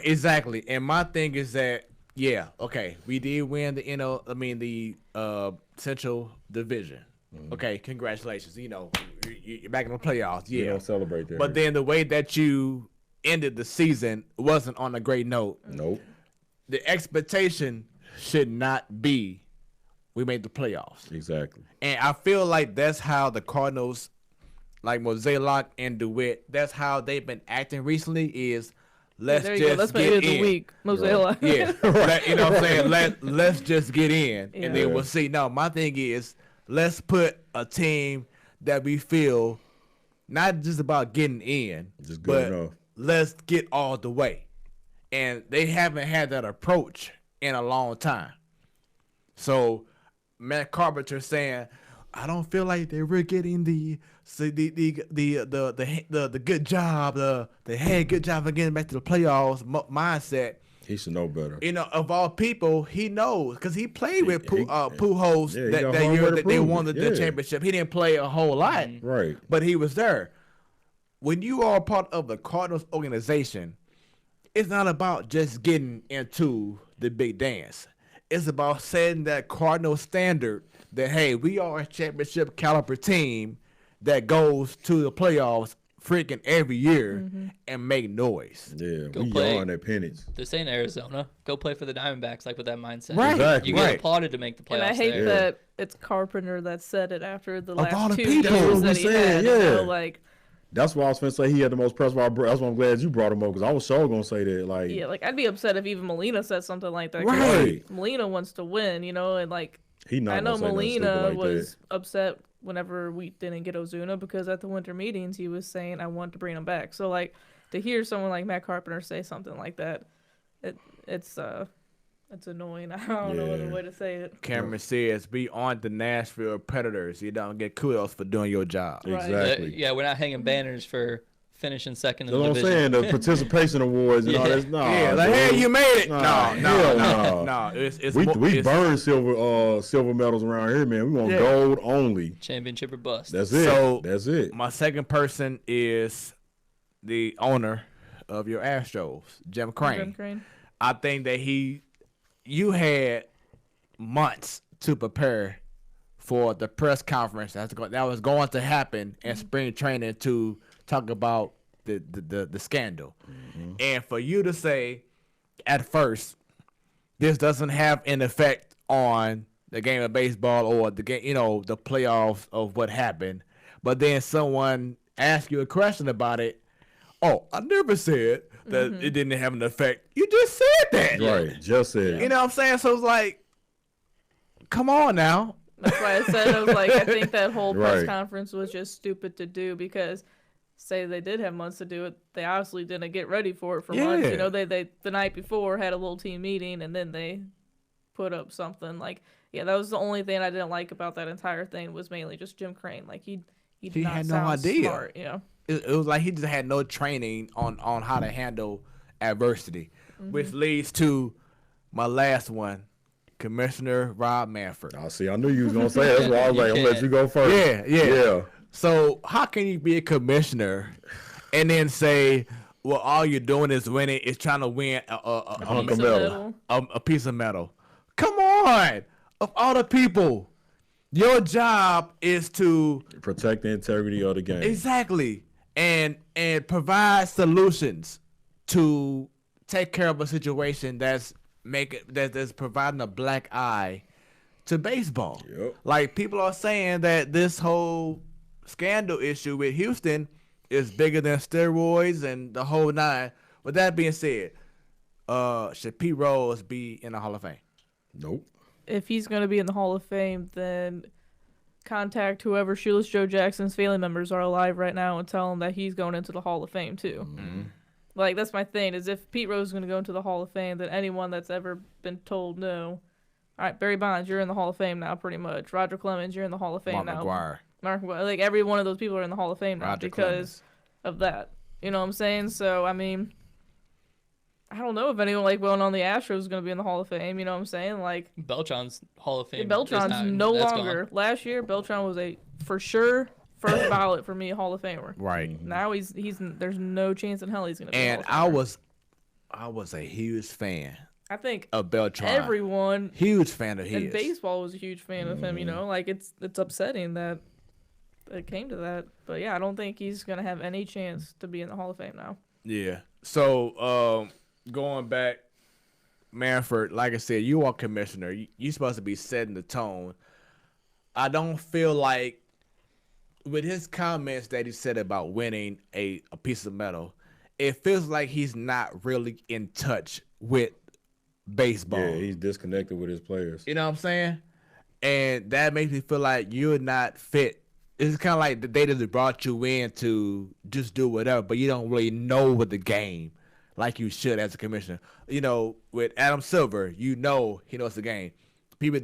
Exactly. And my thing is that, we did win the Central Division. Mm-hmm. Okay, congratulations. You're back in the playoffs. Yeah. You don't celebrate that. But then the way that you ended the season wasn't on a great note. Nope. The expectation should not be we made the playoffs. Exactly. And I feel like that's how the Cardinals, like Mozeliak and DeWitt, that's how they've been acting recently is let's just get in. Let's make it the week, Mozeliak. Yeah. You know what I'm saying? Let's just get in, and then we'll see. No, my thing is let's put a team that we feel not just about getting in, just good enough. Let's get all the way. And they haven't had that approach in a long time. So Matt Carpenter saying, I don't feel like they were getting the good job, the head good job of getting back to the playoffs mindset. He should know better. Of all people, he knows because he played with Pujols that year that they won the championship. He didn't play a whole lot, right? But he was there. When you are part of the Cardinals organization, it's not about just getting into the big dance. It's about setting that Cardinal standard that, hey, we are a championship caliber team that goes to the playoffs freaking every year and make noise. Yeah, we play on their pennants. This ain't Arizona. Go play for the Diamondbacks, like with that mindset. Right. Exactly. You get applauded to make the playoffs. And I hate that it's Carpenter that said it after the last all the 2 people. years that he had. Yeah. That's why I was going to say he had the most press. That's why I'm glad you brought him up because I was sure going to say that. I'd be upset if even Molina said something like that. Right. Molina wants to win, and I know Molina was upset whenever we didn't get Ozuna because at the winter meetings he was saying I want to bring him back. So to hear someone like Matt Carpenter say something like that, it's annoying. I don't know another way to say it. Cameron says, be on the Nashville Predators. You don't get kudos for doing your job. Right. Exactly. We're not hanging banners for finishing second in the division. That's what I'm saying. The participation awards and all that. Hey, you made it. No. We burn silver medals around here, man. We want gold only. Championship or bust. That's it. So that's it. My second person is the owner of your Astros, Jim Crane. I think that you had months to prepare for the press conference that was going to happen in spring training to talk about the scandal. Mm-hmm. And for you to say at first, this doesn't have an effect on the game of baseball or the game, the playoffs of what happened. But then someone asks you a question about it. Oh, I never said that it didn't have an effect. You just said that. Right, just said it. You know what I'm saying? So it's like, come on now. That's why I said I was like, I think that whole press conference was just stupid to do because, say they did have months to do it, they obviously didn't get ready for it for months. You know, they the night before had a little team meeting and then they put up something like, that was the only thing I didn't like about that entire thing was mainly just Jim Crane. Like he had no idea. Smart, it was like he just had no training on how to handle adversity, which leads to my last one. Commissioner Rob Manfred. I see. I knew you was gonna say it. That's why I was like, I'm gonna let you go first. Yeah. So how can you be a commissioner and then say, well, all you're doing is winning, is trying to win a piece of metal? Come on! Of all the people, your job is to protect the integrity of the game. Exactly, and provide solutions to take care of a situation that's providing a black eye to baseball. Yep. Like people are saying that this whole scandal issue with Houston is bigger than steroids and the whole nine. With that being said, should Pete Rose be in the Hall of Fame? Nope. If he's going to be in the Hall of Fame, then contact whoever Shoeless Joe Jackson's family members are alive right now and tell him that he's going into the Hall of Fame too. Mm-hmm. Like, that's my thing, is if Pete Rose is going to go into the Hall of Fame, then anyone that's ever been told no. All right, Barry Bonds, you're in the Hall of Fame now, pretty much. Roger Clemens, you're in the Hall of Fame now. Mark McGwire. Like, every one of those people are in the Hall of Fame now because of that. You know what I'm saying? So, I mean, I don't know if anyone, like, well known the Astros is going to be in the Hall of Fame. You know what I'm saying? Like, Beltran's Hall of Fame. Beltran's no longer. Gone. Last year, Beltran was for sure, first ballot for me, Hall of Famer. Right. Now he's there's no chance in hell he's gonna be. And I was a huge fan. I think of Beltran. Everyone huge fan of his. And baseball was a huge fan of him. You know, like it's upsetting that it came to that. But yeah, I don't think he's gonna have any chance to be in the Hall of Fame now. Yeah. So going back, Manfred, like I said, you are commissioner. You're supposed to be setting the tone. I don't feel like, with his comments that he said about winning a piece of metal, it feels like he's not really in touch with baseball. Yeah, he's disconnected with his players. You know what I'm saying? And that makes me feel like you're not fit. It's kind of like they just brought you in to just do whatever, but you don't really know the game like you should as a commissioner. You know, with Adam Silver, you know he knows the game. People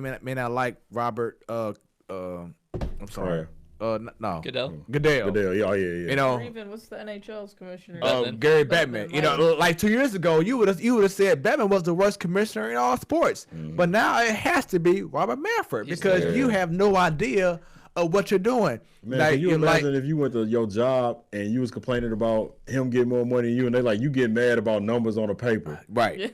may not like Robert, I'm sorry. No. Goodell. Yeah. You know, or even what's the NHL's commissioner? Gary Bettman. You know, like 2 years ago, you would have said Bettman was the worst commissioner in all sports. Mm-hmm. But now it has to be Robert Manfred because you have no idea of what you're doing. Man, like, can you imagine if you went to your job and you was complaining about him getting more money than you, and they like, you get mad about numbers on a paper. Right.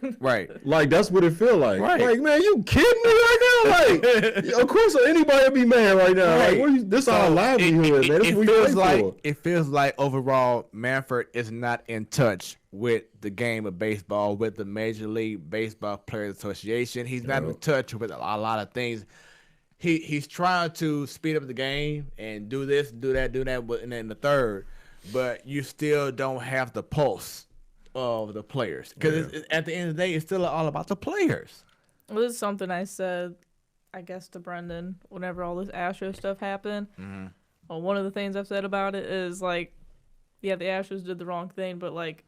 Like, that's what it feel like. Right. Like, man, you kidding me right now? Like, of course anybody would be mad right now. Right. Like, this is our livelihood, man. It feels like overall Manfred is not in touch with the game of baseball, with the Major League Baseball Players Association. He's not in touch with a lot of things. He's trying to speed up the game and do this, do that, and then the third, but you still don't have the pulse of the players because at the end of the day, it's still all about the players. Well, this is something I said, I guess, to Brendan whenever all this Astro stuff happened. Mm-hmm. Well, one of the things I've said about it is like, yeah, the Astros did the wrong thing, but like,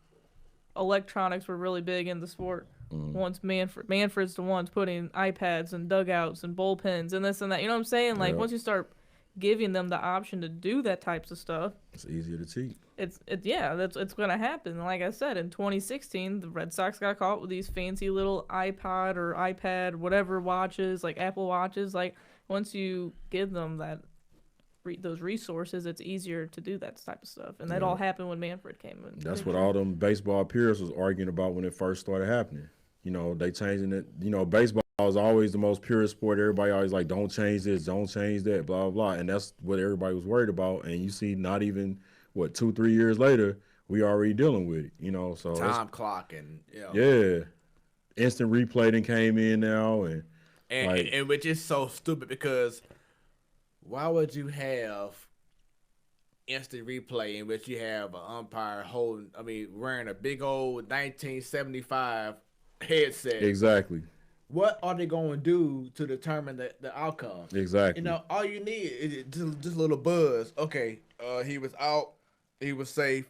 electronics were really big in the sport. Once Manfred's the ones putting iPads and dugouts and bullpens and this and that. You know what I'm saying? Like once you start giving them the option to do that types of stuff, it's easier to teach. It's gonna happen. Like I said, in 2016, the Red Sox got caught with these fancy little iPod or iPad, whatever watches, like Apple watches. Like once you give them that those resources, it's easier to do that type of stuff. And that all happened when Manfred came in. That's what all them baseball peers was arguing about when it first started happening. You know, they changing it. You know, baseball is always the most purest sport. Everybody always like, don't change this, don't change that, blah, blah, blah. And that's what everybody was worried about. And you see, not even, 2-3 years later, we already dealing with it, you know. So time clock and, instant replay then came in now. And which is so stupid because why would you have instant replay in which you have an umpire wearing a big old 1975 headset. Exactly. what are they going to do to determine the outcome? Exactly. You know, all you need is just a little buzz. Okay, he was out, he was safe,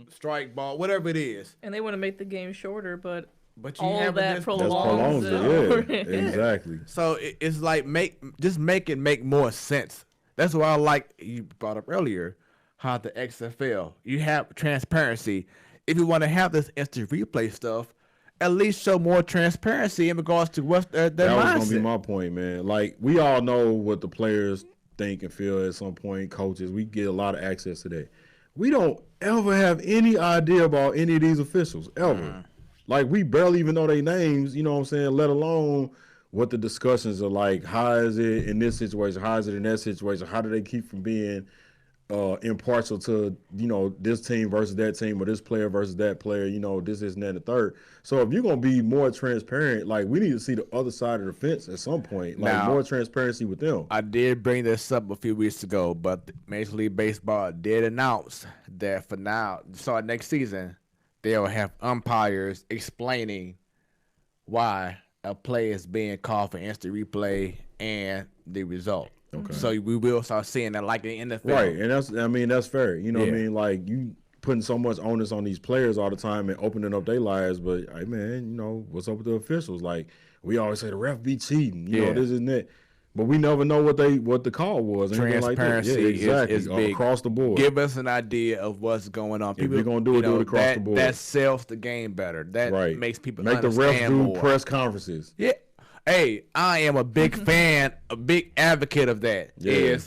strike ball, whatever it is. And they want to make the game shorter, but you all have that prolongs it. Yeah, exactly. So it's like make it make more sense. That's why I like you brought up earlier how the XFL you have transparency. If you want to have this instant replay stuff, at least show more transparency in regards to what's their mindset. That was gonna be my point, man. Like we all know what the players think and feel at some point. Coaches, we get a lot of access to that. We don't ever have any idea about any of these officials ever. Like we barely even know their names. You know what I'm saying? Let alone what the discussions are like. How is it in this situation? How is it in that situation? How do they keep from being impartial to, this team versus that team or this player versus that player, this, and that, and the third. So if you're going to be more transparent, like we need to see the other side of the fence at some point, like more transparency with them. I did bring this up a few weeks ago, but Major League Baseball did announce that for now, starting next season, they'll have umpires explaining why a play is being called for instant replay and the result. Okay. So we will start seeing that like in the NFL. Right, and that's fair. You know what I mean? Like you putting so much onus on these players all the time and opening up their lives, but hey man, what's up with the officials? Like we always say the ref be cheating, this and that. But we never know what the call was. Transparency like exactly. is big. Across the board. Give us an idea of what's going on. People, if you're going to do it across the board. That sells the game better. That makes people make the refs do more. Press conferences. Yeah. Hey, I am a big fan, a big advocate of that. Yeah.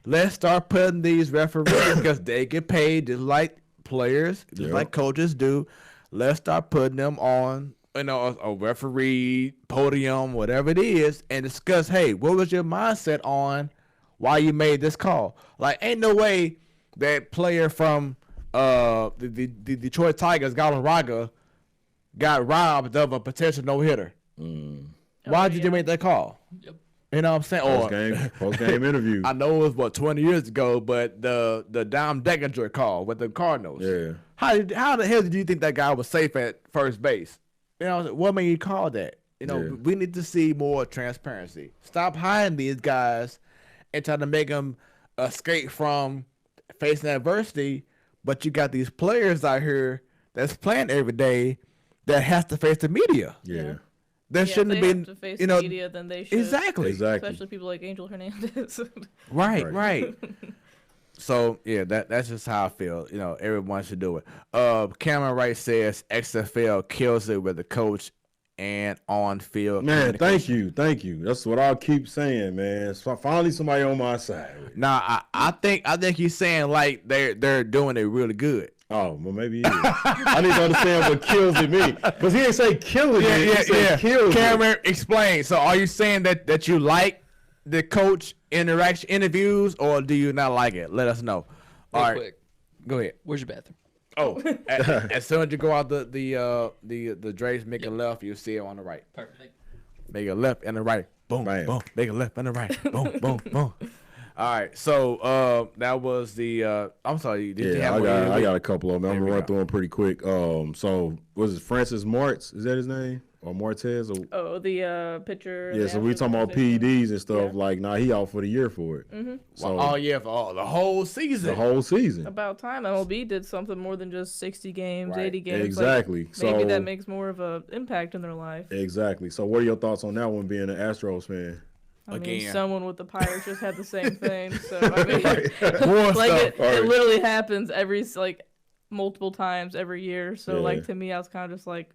Let's start putting these referees because they get paid just like players, just like coaches do. Let's start putting them on, a referee podium, whatever it is, and discuss, hey, what was your mindset on why you made this call? Like, ain't no way that player from the Detroit Tigers, Galarraga, got robbed of a potential no-hitter. Why did you make that call? Yep. You know what I'm saying? Post-game interview. I know it was, 20 years ago, but the Dom Deckinger call with the Cardinals. Yeah. How the hell did you think that guy was safe at first base? What made you call that? We need to see more transparency. Stop hiding these guys and trying to make them escape from facing adversity, but you got these players out here that's playing every day that has to face the media. Yeah. There shouldn't be to face the media, then they should. Exactly. Especially people like Angel Hernandez. Right. So that's just how I feel. Everyone should do it. Cameron Wright says XFL kills it with the coach and on field. Man, thank you. That's what I'll keep saying, man. So finally, somebody on my side. Nah, I think he's saying like they're doing it really good. Oh, well, maybe he is. I need to understand what kills it means. Because he didn't say killing it. He said kills Cameron, explain. So are you saying that you like the coach interviews, or do you not like it? Let us know. All right. Quick. Go ahead. Where's your bathroom? Oh, as soon as you go out the drapes, make a left, you'll see it on the right. Perfect. Make a left and a right. Boom, boom. Make a left and a right. Boom, boom, boom. All right, so that was the. I'm sorry, did you have I got a couple of them. I'm gonna run through them pretty quick. So was it Francis Martz? Is that his name? Or Martez? Or the pitcher. Yeah, so we talking about PEDs and stuff. Yeah. Like, he out for the year for it. Mm-hmm. So, for the whole season. The whole season. About time MLB did something more than just 60 games, 80 games. Exactly. Like, maybe that makes more of an impact in their life. Exactly. So what are your thoughts on that one, being an Astros fan? I mean, someone with the Pirates just had the same thing. So I mean, it literally happens multiple times every year. So to me, I was kind of just like,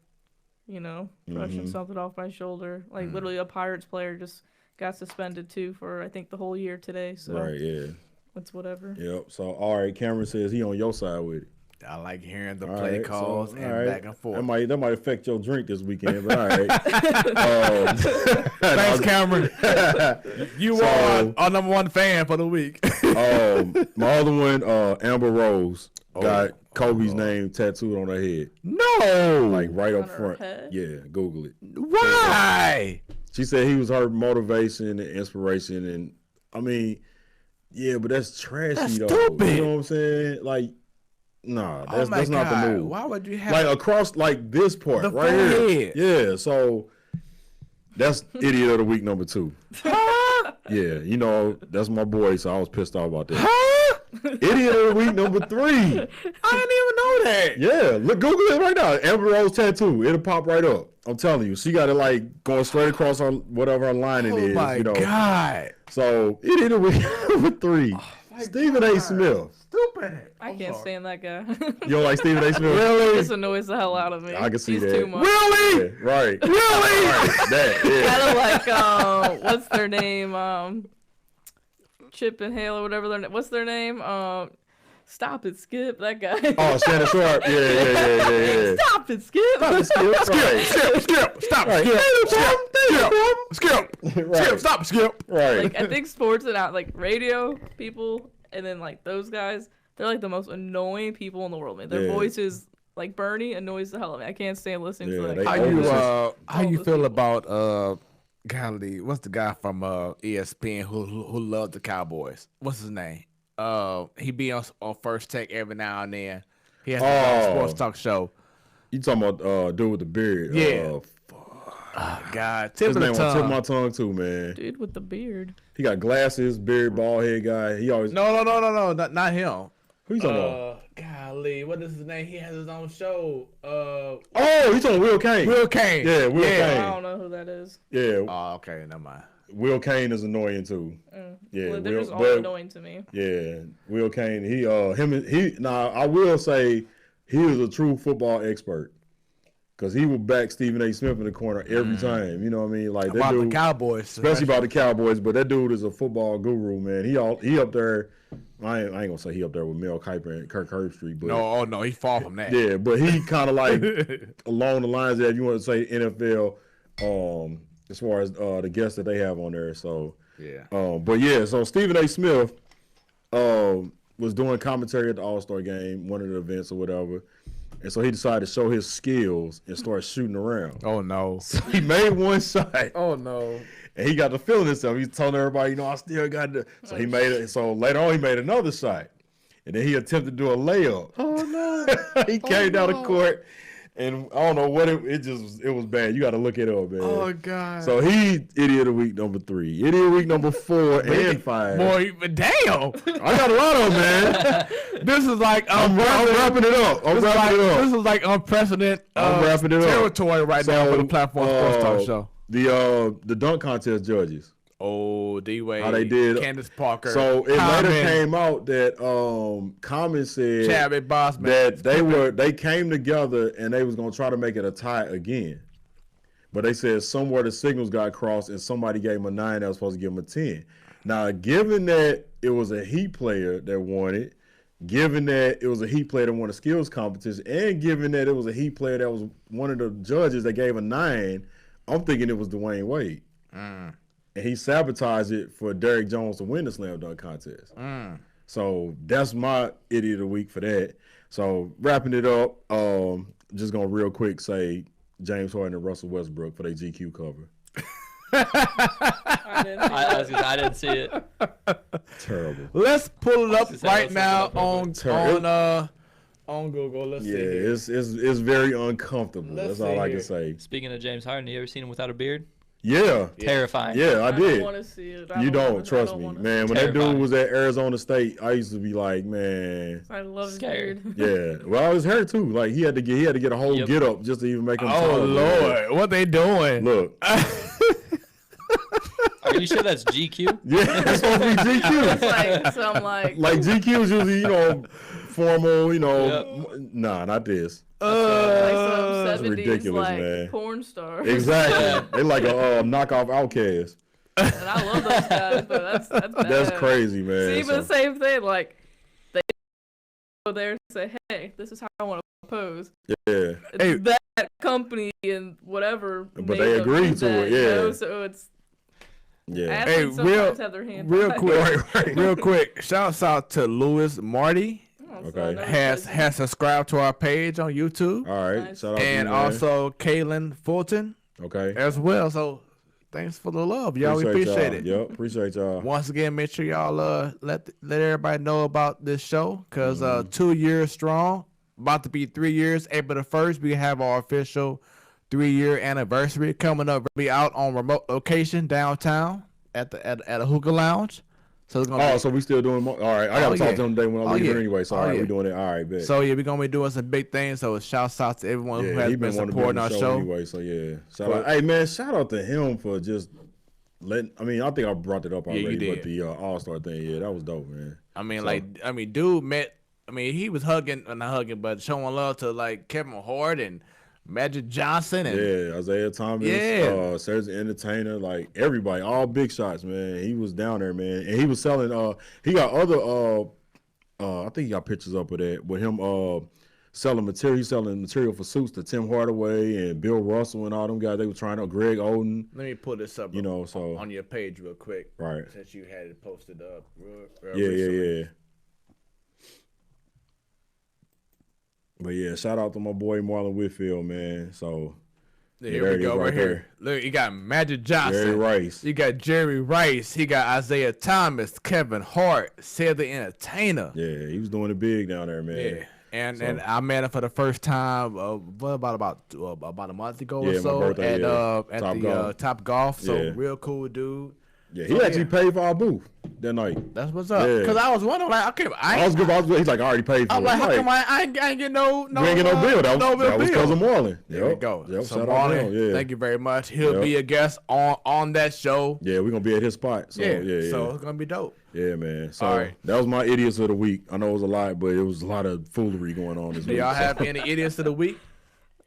brushing something off my shoulder. Like literally, a Pirates player just got suspended too for I think the whole year today. So it's whatever. Yep. So all right, Cameron says he on your side with it. I like hearing the play calls and back and forth. That might affect your drink this weekend, but all right. Thanks, Cameron. You are our number one fan for the week. My other one, Amber Rose, got Kobe's name tattooed on her head. No, like right on up front. Head? Yeah, Google it. Why? She said he was her motivation and inspiration, and I mean, but that's trashy though. Stupid. You know what I'm saying? Like, Nah, that's not the move. Why would you have like across like this part the right forehead. here? Yeah, so that's idiot of the week number 2. Yeah, that's my boy, so I was pissed off about that. Idiot of the week number 3. I didn't even know that. Yeah, look, Google it right now. Amber Rose tattoo, it'll pop right up. I'm telling you, she got it like going straight across her whatever her lining is. Oh my God! So idiot of the week number 3. Stephen A. Smith. Stupid. I can't stand that guy. You don't like Stephen A. Smith? Really? This annoys the hell out of me. I can see He's that. too much. Really? Yeah, right. Really? Right. That, yeah. Kind of like what's their name? Chip and Hale or whatever their what's their name? Stop it, Skip. That guy. Oh, Shannon Sharp. Yeah. Stop it, Skip. Stop it, Skip. Skip. Stop. Right. Skip. Right. Skip. Stop. Skip. Right. Like I think sports and out like radio people and then like those guys, they're like the most annoying people in the world, man. Their voices like Bernie annoys the hell out of me. I can't stand listening to like how you feel about golly, what's the guy from ESPN who loved the Cowboys? What's his name? He be on First Take every now and then. He has a sports talk show. You talking about dude with the beard? Yeah. Oh God, his name on tip of my tongue too, man. dude with the beard. He got glasses, beard, bald head guy. He always no, not him. Who you talking about? Golly, what is his name? He has his own show. Oh, he's on Will Kane. Will Kane. Yeah, Will Kane. I don't know who that is. Yeah. Oh, okay, never mind. Will Kane is annoying too. Yeah, well, they're just all annoying to me. Yeah, Will Kane. I will say he is a true football expert. Cause he will back Stephen A. Smith in the corner every time. You know what I mean? Like that about dude, the Cowboys, especially about the Cowboys. But that dude is a football guru, man. He up there. I ain't gonna say he up there with Mel Kiper and Kirk Herbstreit, but no, he far from that. Yeah, but he kind of like along the lines that you want to say NFL, as far as the guests that they have on there. So yeah, but yeah, so Stephen A. Smith was doing commentary at the All-Star game, one of the events or whatever. And so he decided to show his skills and start shooting around. Oh, no. So he made one shot. Oh, no. And he got to feeling himself. He's telling everybody, I still got to. So he made it. So later on, he made another shot. And then he attempted to do a layup. Oh, no. He came down the court. And I don't know what it was bad. You got to look it up, man. Oh, God. So he idiot of week number 3. Idiot of week number 4 and 5. Boy, damn. I got a lot of them, man. This is like I'm wrapping it up. This is like unprecedented territory right now for the Platform Sports Talk Show. The dunk contest judges. Oh, D-Wade. How they did. Candace Parker. So it later came out that Common said Chadwick Boseman that they came together and they was gonna try to make it a tie again. But they said somewhere the signals got crossed and somebody gave him a 9 that was supposed to give him a 10. Now, given that it was a Heat player that won it, given that it was a Heat player that won a skills competition, and given that it was a Heat player that was one of the judges that gave a 9, I'm thinking it was Dwayne Wade. And he sabotaged it for Derrick Jones to win the slam dunk contest. So that's my idiot of the week for that. So wrapping it up, just gonna real quick say James Harden and Russell Westbrook for their GQ cover. I didn't see it. Terrible. Let's pull it up right now on Google. Let's see. Yeah, it's very uncomfortable. That's all I can say. Speaking of James Harden, you ever seen him without a beard? Yeah. Terrifying. Yeah, I did. don't want to see it. You don't, trust me. Man, when that dude was at Arizona State, I used to be like, man. I love his beard. Yeah. Well, his hair too. Like he had to get a whole get up just to even make him Oh Lord, what they doing? Look. Are you sure that's GQ? Yeah, that's supposed to be GQ. It's like some like GQ is usually, formal, nah, not this. like some That's 70s ridiculous, like man. porn star. Exactly. They like a knockoff Outcast. And I love those guys, but that's bad. That's crazy, man. See, but the same thing, like they go there and say, "Hey, this is how I want to pose." Yeah. It's that company and whatever. But they agree to it, yeah. So it's Hey, have their hand real quick, real quick. Shouts out to Louis Marty. Okay. Has subscribed to our page on YouTube. All right. Nice. Shout out And to you, man. also Kaylin Fulton. Okay. As well. So Thanks for the love, y'all. We appreciate it. Yep, appreciate y'all. Once again, make sure y'all let everybody know about this show because 2 years strong, about to be 3 years. April the 1st, we have our official 3-year anniversary coming up. We'll be out on remote location downtown at a hookah lounge. So it's gonna so we still doing more. All right, I gotta talk to them today when I leave here anyway. So we doing it. All right, bet. So we're gonna be doing some big things. So shouts out to everyone who has been supporting our show. Anyway, so shout out. Hey man, shout out to him for just letting. I mean, I think I brought it up already, but the All-Star thing, that was dope, man. Dude met. He was not hugging, but showing love to like Kevin Hart and Magic Johnson and Isaiah Thomas, Serge the Entertainer, like everybody, all big shots, man. He was down there, man, and he was selling. He got other. I think he got pictures up of that with him selling material. He's selling material for suits to Tim Hardaway and Bill Russell and all them guys. They were trying out Greg Oden. Let me pull this up, on your page real quick, right? Since you had it posted up. Yeah. But shout out to my boy Marlon Whitfield, man. So here we go, right here. Look, you got Magic Johnson, Jerry Rice. You got Jerry Rice. He got Isaiah Thomas, Kevin Hart, Sid the Entertainer. Yeah, he was doing it big down there, man. Yeah. And I met him for the first time about a month ago or so birthday, at Top Golf. So real cool dude. Yeah, he actually paid for our booth that night. That's what's up. Because I was wondering, like, okay, he's like, I already paid for it. I'm like, how come I ain't get no you ain't get no bill? That was because of Marlon. There we go. Yep, so Marlon, thank you very much. He'll be a guest on that show. Yeah, we're gonna be at his spot. So, so it's gonna be dope. Yeah, man. So that was my idiots of the week. I know it was a lot, but it was a lot of foolery going on this week. Do y'all have any idiots of the week?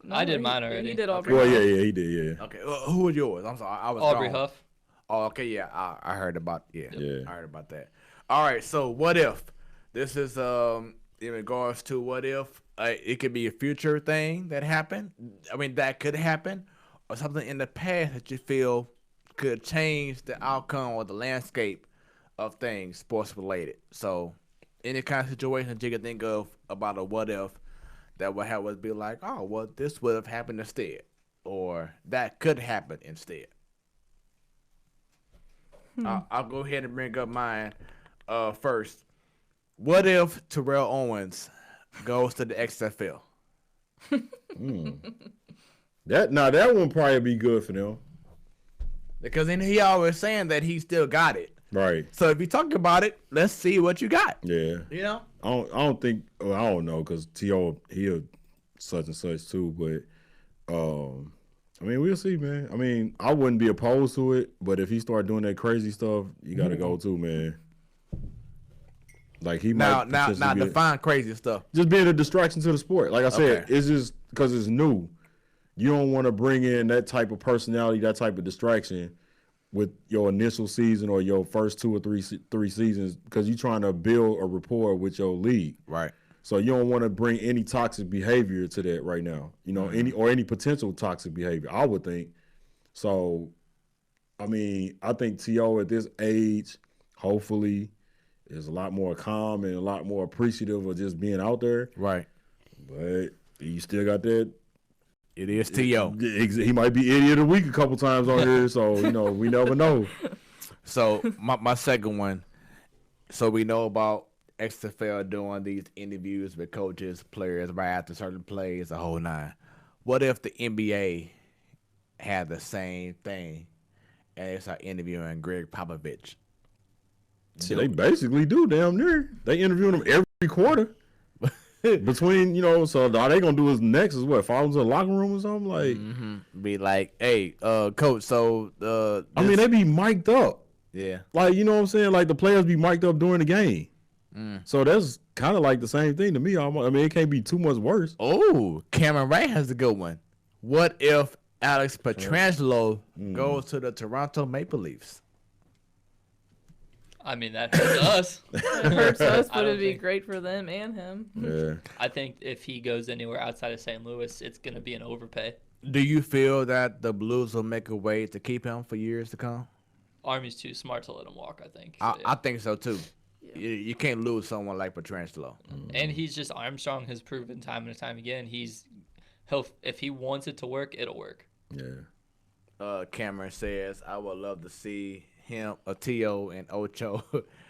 No, I did mine already. He did Aubrey. Well, he did. Okay, who was yours? I'm sorry, I was Aubrey gone. Huff. Oh, okay, yeah, I heard about I heard about that. All right, so what if this is in regards to what if it could be a future thing that happened? I mean, that could happen, or something in the past that you feel could change the outcome or the landscape of things sports related. So, any kind of situation that you can think of about a what if that would have us be like, oh, well, this would have happened instead, or that could happen instead. I'll go ahead and bring up mine first. What if Terrell Owens goes to the XFL? That one probably be good for them. Because he always saying that he still got it. Right. So if you talk about it, let's see what you got. Yeah. You know? I don't think, I don't know, because T.O., he such and such too, but I mean, we'll see, man. I mean, I wouldn't be opposed to it, but if he start doing that crazy stuff, you got to go too, man. Like he now define crazy stuff. Just being a distraction to the sport. Like I said, it's just because it's new. You don't want to bring in that type of personality, that type of distraction with your initial season or your first 2 or 3 seasons because you're trying to build a rapport with your league. Right. So you don't want to bring any toxic behavior to that right now, any potential toxic behavior, I would think. So, I mean, I think T.O. at this age, hopefully, is a lot more calm and a lot more appreciative of just being out there. Right. But you still got that. It is T.O. He might be idiot of the week a couple times on here, so, we never know. So, my second one, so we know about XFL doing these interviews with coaches, players right after certain plays, the whole nine. What if the NBA had the same thing and they start interviewing Greg Popovich? See, they basically do damn near. They interviewing him every quarter. Between, so all they gonna do is next is what? Follow him to the locker room or something? Like be like, hey, coach, so I mean, they be mic'd up. Yeah. Like, you know what I'm saying? Like the players be mic'd up during the game. So that's kind of like the same thing to me. I mean, it can't be too much worse. Oh, Cameron Wright has a good one. What if Alex Pietrangelo goes to the Toronto Maple Leafs? I mean, that hurts us. It hurts us, but it'd be great for them and him. Yeah. I think if he goes anywhere outside of St. Louis, it's going to be an overpay. Do you feel that the Blues will make a way to keep him for years to come? Army's too smart to let him walk, I think. So, I think so, too. You can't lose someone like Pietrangelo. And he's just Armstrong has proven time and time again. If he wants it to work, it'll work. Yeah. Cameron says, I would love to see him, Tio, and Ocho.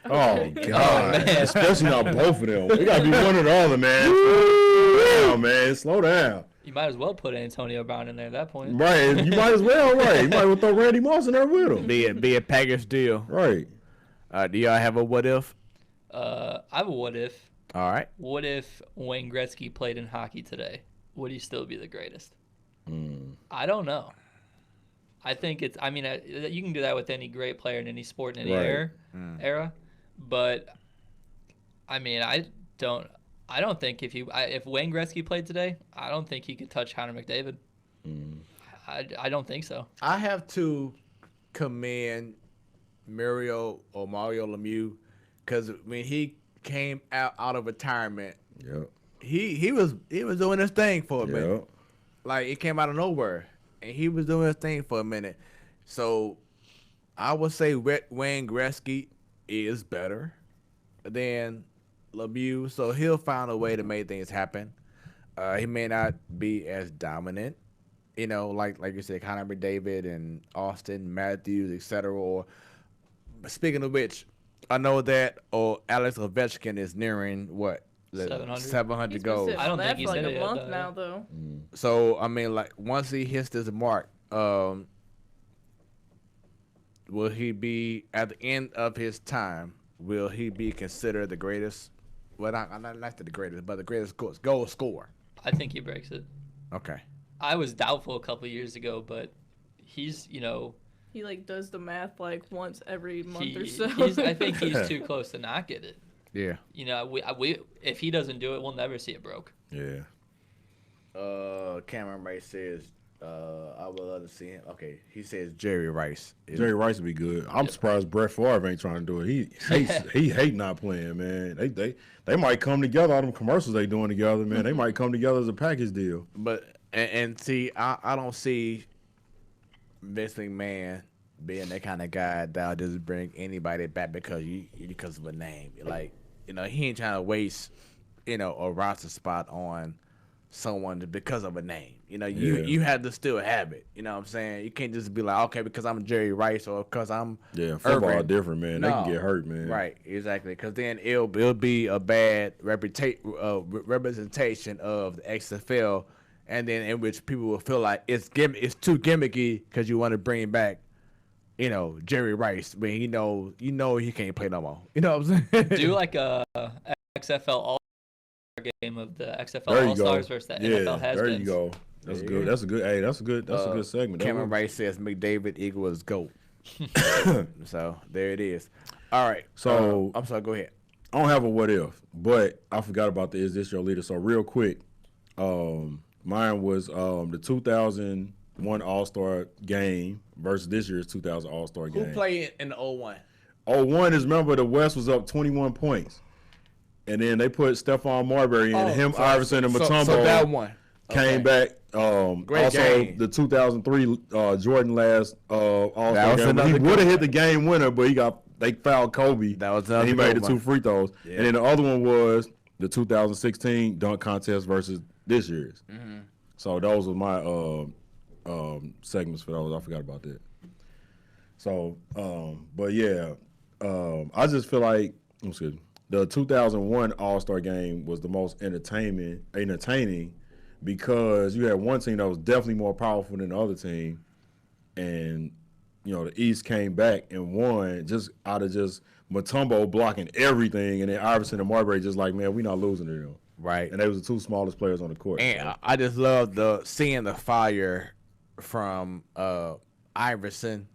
Oh, God. Especially not both of them. It got to be one or the other, man. Slow down, man. Slow down. You might as well put Antonio Brown in there at that point. Right. You might as well, right. You might as well throw Randy Moss in there with him. Be a package deal. Right. Do y'all have a what if? I have a what if. All right. What if Wayne Gretzky played in hockey today? Would he still be the greatest? I don't know. I think it's. I mean, you can do that with any great player in any sport in any era. But I mean, I don't think if Wayne Gretzky played today, I don't think he could touch Connor McDavid. I don't think so. I have to commend Mario Lemieux because when he came out of retirement, he was doing his thing for a minute. Like it came out of nowhere, and he was doing his thing for a minute. So I would say Wayne Gretzky is better than Lemieux, so he'll find a way to make things happen. He may not be as dominant, like you said, Connor McDavid and Austin Matthews, etc. Or speaking of which, I know that Alex Ovechkin is nearing what 700 goals. I don't think he's like a month now, though. So I mean, like once he hits this mark, will he be at the end of his time? Will he be considered the greatest? Well, not the greatest, but the greatest goal scorer. I think he breaks it. Okay. I was doubtful a couple of years ago, but he's He like does the math like once every month or so. I think he's too close to not get it. Yeah. We if he doesn't do it, we'll never see it broke. Yeah. Cameron Ray says, I would love to see him. Okay, he says Jerry Rice. Jerry Rice would be good. I'm surprised Brett Favre ain't trying to do it. He hate not playing, man. They might come together. All them commercials they doing together, man. They might come together as a package deal. But and see, I don't see Vince McMahon being that kind of guy that'll just bring anybody back because of a name. Like, he ain't trying to waste, a roster spot on someone because of a name. You have to still have it. You know what I'm saying? You can't just be like, okay, because I'm Jerry Rice or because I'm football Irvin. Different, man. No. They can get hurt, man. Right, exactly. Because then it'll be a bad representation of the XFL, and then in which people will feel like it's too gimmicky because you want to bring back, Jerry Rice when he can't play no more. You know what I'm saying? Do like a XFL All game of the XFL All Stars versus the NFL has been. There you go. That's good. That's a good. Hey, that's a good segment. Cameron Rice says McDavid equals GOAT. So there it is. All right. So I'm sorry. Go ahead. I don't have a what if, but I forgot about the Is This Your Leader? So real quick, mine was the 2001 All-Star game versus this year's 2000 All-Star game. Who played in the 01? 01 is, remember, the West was up 21 points. And then they put Stephon Marbury in, Iverson and Mutombo. So that one came back. Great also, game. the 2003 Jordan last All-Star game. He would have hit the game winner, but they fouled Kobe. That was and he made the 2 free throws. Yeah. And then the other one was the 2016 dunk contest versus this year's. Mm-hmm. So those were my segments for those. I forgot about that. So, but yeah, I just feel like the 2001 All-Star game was the most entertaining because you had one team that was definitely more powerful than the other team, and the East came back and won just out of just Mutombo blocking everything, and then Iverson and Marbury just like, man, we not losing to them. Right. And they was the 2 smallest players on the court. And I just love seeing the fire from Iverson,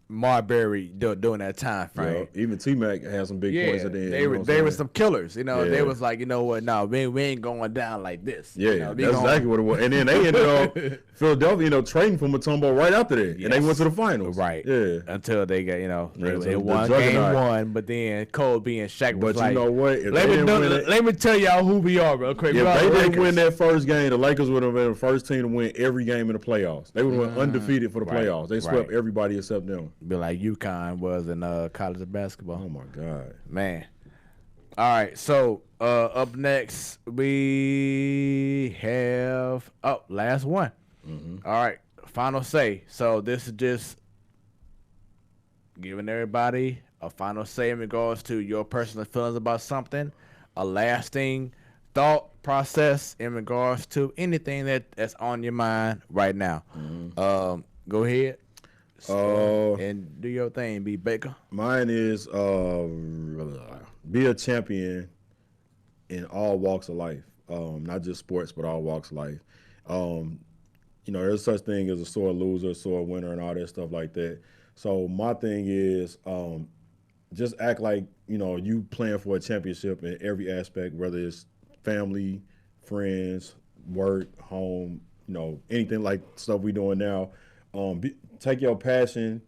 Marbury during that time frame. Yeah, even T-Mac had some big points at the end. They were some killers. They was like, you know what? No, we ain't going down like this. Yeah, that's exactly what it was. And then they ended up Philadelphia, trading for Mutombo right after that, and they went to the finals. Right. Yeah. Until they got, they won game 1, but then Kobe and Shaq was like, you know what? Let me tell y'all who we are real quick. If they didn't win that first game, the Lakers would have been the first team to win every game in the playoffs. They would have went undefeated for the playoffs. They swept everybody except them. Be like UConn was in college of basketball. Oh my God, man! All right, so up next we have last one. Mm-hmm. All right, final say. So this is just giving everybody a final say in regards to your personal feelings about something, a lasting thought process in regards to anything that's on your mind right now. Go ahead. And do your thing, B. Baker. Mine is be a champion in all walks of life, not just sports, but all walks of life. There's such thing as a sore loser, sore winner, and all that stuff like that. So my thing is just act like, you playing for a championship in every aspect, whether it's family, friends, work, home, anything like stuff we doing now. Take your passion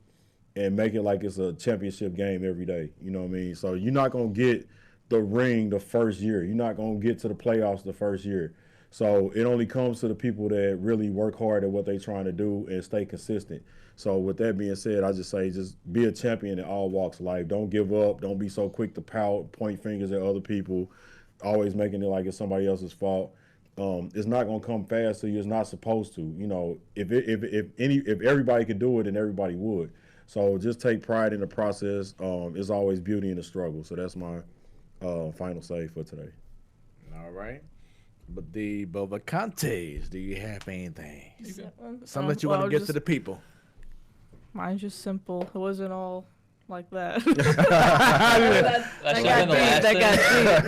and make it like it's a championship game every day. You know what I mean? So you're not going to get the ring the first year. You're not going to get to the playoffs the first year. So it only comes to the people that really work hard at what they're trying to do and stay consistent. So with that being said, I just say just be a champion in all walks of life. Don't give up. Don't be so quick to pout, point fingers at other people, always making it like it's somebody else's fault. It's not gonna come fast to you. It's not supposed to. If everybody could do it, then everybody would. So just take pride in the process. There's always beauty in the struggle. So that's my final say for today. All right. But the Bovacantes, do you have anything? Something that you want to get to the people? Mine's just simple. It wasn't all like that. That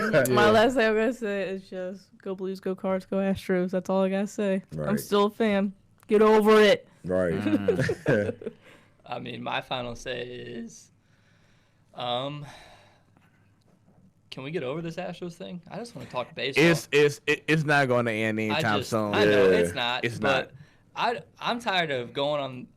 got deep. My last thing I'm gonna say is just go Blues, go Cards, go Astros. That's all I gotta say. Right. I'm still a fan. Get over it. Right. I mean, my final say is, can we get over this Astros thing? I just want to talk baseball. It's not going to end anytime soon. I know it's not. It's not. I'm tired of going on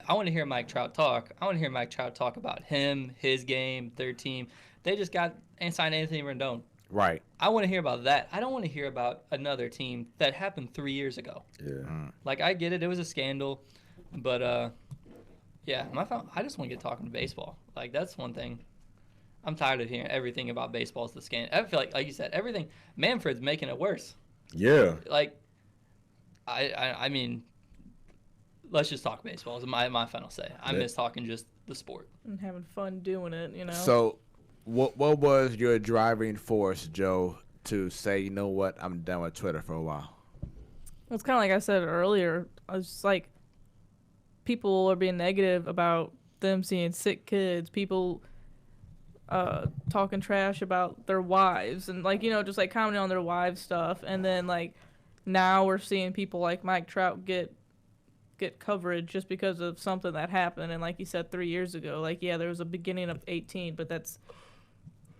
I want to hear Mike Trout talk. I want to hear Mike Trout talk about him, his game, their team. They just signed Anthony Rendon. Right. I want to hear about that. I don't want to hear about another team that happened 3 years ago. Yeah. I get it. It was a scandal. But, I just want to get talking to baseball. That's one thing. I'm tired of hearing everything about baseball is the scandal. I feel like you said, everything. Manfred's making it worse. Yeah. I mean, let's just talk baseball is my final say. I miss talking just the sport. And having fun doing it, So what was your driving force, Joe, to say, you know what, I'm done with Twitter for a while? It's kind of like I said earlier. I was just like, people are being negative about them seeing sick kids. People talking trash about their wives and just commenting on their wives' stuff. And then now we're seeing people like Mike Trout get coverage just because of something that happened. And like you said, 3 years ago, there was a beginning of 18, but that's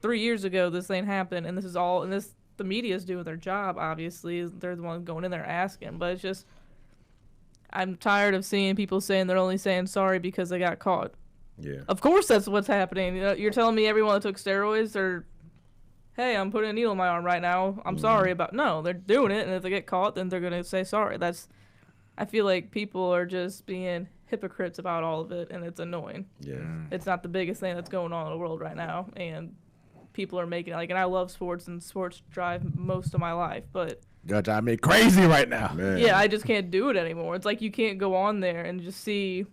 3 years ago. This ain't happened, and the media's doing their job. Obviously, they're the ones going in there asking. But it's just, I'm tired of seeing people saying they're only saying sorry because they got caught. Yeah. Of course, that's what's happening. You're telling me everyone that took steroids or, hey, I'm putting a needle in my arm right now. I'm sorry about. No, they're doing it, and if they get caught, then they're gonna say sorry. I feel like people are just being hypocrites about all of it, and it's annoying. Yeah. It's not the biggest thing that's going on in the world right now, and people are making it and I love sports, and sports drive most of my life, but God, drive me crazy right now. Man. Yeah, I just can't do it anymore. It's like you can't go on there and just see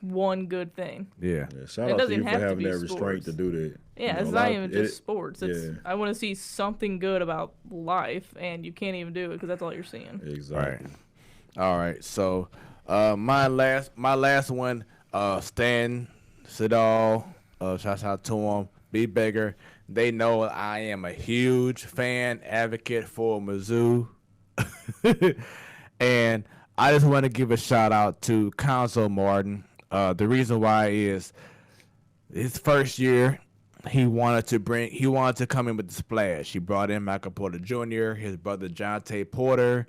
one good thing. Yeah. Shout out to you for having that restraint to do that. Yeah, it's not even just sports. I want to see something good about life, and you can't even do it because that's all you're seeing. Exactly. All right. So, my last one, Stan Sidall, shout out to him, B. Baker. They know I am a huge fan, advocate for Mizzou. And I just want to give a shout out to Council Martin. The reason why is his first year, he wanted to come in with the splash. He brought in Michael Porter Jr., his brother Jonte Porter,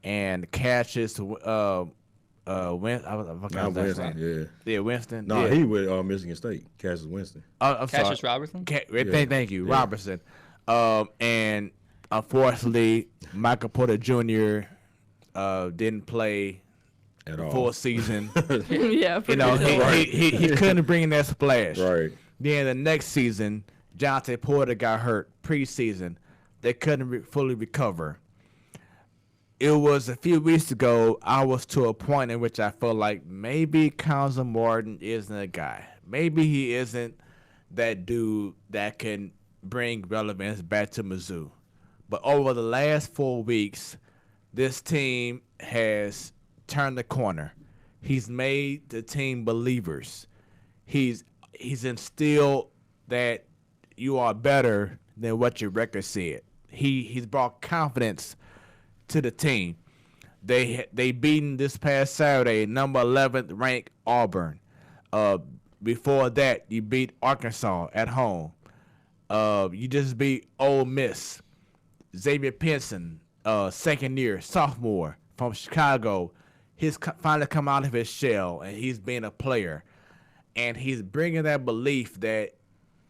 and Cassius Winston. Winston. No, he with Michigan State. Cassius Winston. Cassius Robertson. Thank you, Robertson. And unfortunately, Michael Porter Jr. Didn't play at the all full season. Yeah, he couldn't bring that splash. Right. Then the next season, Jonte Porter got hurt preseason. They couldn't fully recover. it was a few weeks ago, I was to a point in which I felt like maybe Council Martin isn't a guy. Maybe he isn't that dude that can bring relevance back to Mizzou. But over the last 4 weeks, this team has turned the corner. He's made the team believers. He's instilled that you are better than what your record said. He's brought confidence to the team. They beaten this past Saturday number 11th ranked Auburn. Before that, you beat Arkansas at home. You just beat Ole Miss. Xavier Pinson, second year sophomore from Chicago, he's finally come out of his shell and he's been a player, and he's bringing that belief that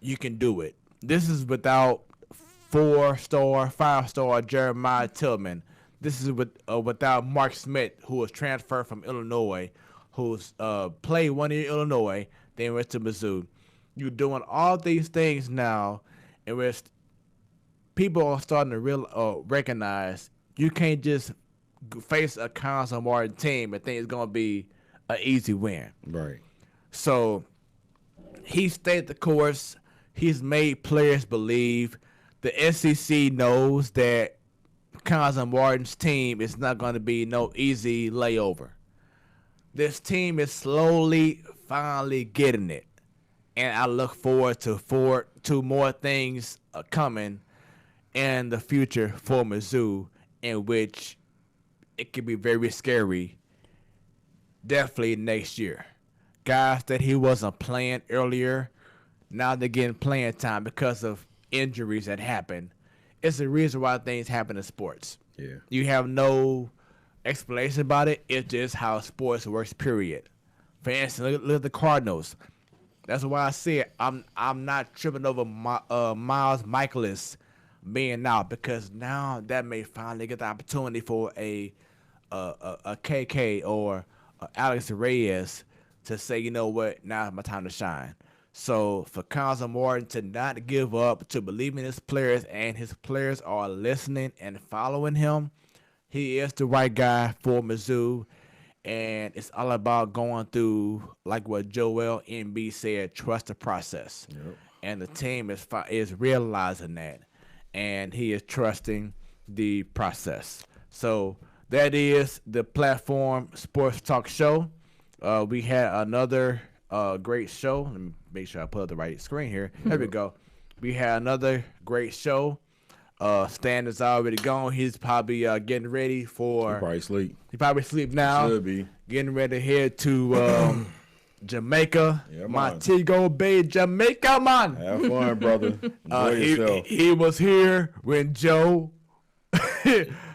you can do it. This is without 4-star, 5-star Jeremiah Tillman. This is without Mark Smith, who was transferred from Illinois, who's played 1 year in Illinois, then went to Mizzou. You're doing all these things now, and people are starting to recognize you can't just face a Council Martin team and think it's going to be an easy win. Right. So he stayed the course. He's made players believe. The SEC knows that Council Martin's team is not going to be no easy layover. This team is slowly, finally getting it. And I look forward to more things coming in the future for Mizzou, in which it could be very scary, definitely next year. Guys that he wasn't playing earlier, now they're getting playing time because of injuries that happen. It's the reason why things happen in sports. Yeah. You have no explanation about it. It's just how sports works, period. For instance, look at the Cardinals. That's why I said I'm not tripping over Miles Michaelis being out, because now that may finally get the opportunity for a KK or Alex Reyes to say, you know what, now's my time to shine. So for Council Martin to not give up, to believe in his players, and his players are listening and following him, he is the right guy for Mizzou. And it's all about going through, like what Joel Embiid said, trust the process. Yep. And the team is realizing that, and he is trusting the process. So that is the Platform Sports Talk Show. We had another great show. Let me make sure I put up the right screen here. There we go. We had another great show. Stan is already gone. He's probably getting ready for. He probably sleep. He probably sleep now. Should be. Getting ready to head to Jamaica. Yeah, Montego Bay, Jamaica, man. Have fun, brother. Enjoy yourself. He was here when Joe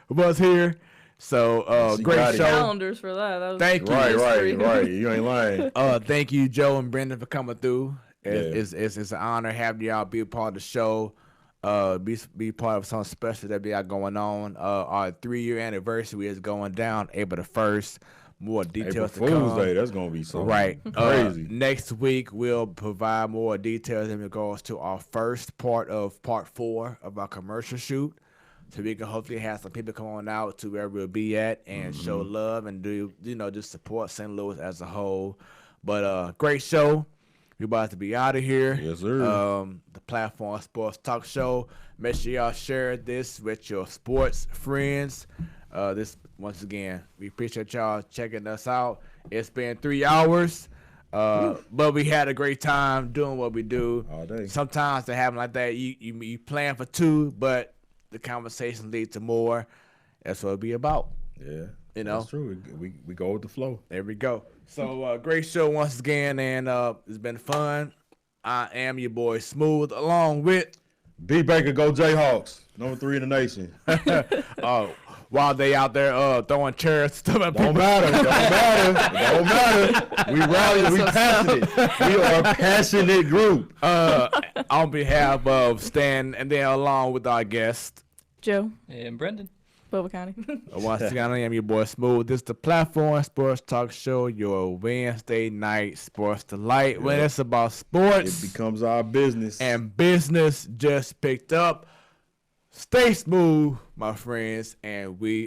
was here. So great show. Calendars for that. Thank you. Right. You ain't lying. Thank you, Joe and Brendan, for coming through. It's an honor having y'all be a part of the show. Be part of something special that we got going on. Our 3-year anniversary is going down April the 1st. More details April to come. Fool's Day, that's gonna be so crazy. Next week we'll provide more details in regards to our first part of part 4 of our commercial shoot, so we can hopefully have some people come on out to where we'll be at and show love and just support St. Louis as a whole. But great show. We're about to be out of here. Yes, sir. The Platform Sports Talk Show. Make sure y'all share this with your sports friends. Once again, we appreciate y'all checking us out. It's been 3 hours, but we had a great time doing what we do. All day. Sometimes they happen like that. You plan for 2, but the conversation leads to more. That's what it'll be about. Yeah. That's true. We go with the flow. There we go. So great show once again, and it's been fun. I am your boy Smooth, along with B Baker, go Jayhawks, number 3 in the nation. While they out there throwing chairs, stuff at people. Don't matter. We rally. We passionate. We are a passionate group. On behalf of Stan, and then along with our guest Joe and Brendan. Boba County. Once again, I am your boy Smooth. This is the Platform Sports Talk Show, your Wednesday night sports delight. When it's about sports, it becomes our business. And business just picked up. Stay smooth, my friends, and we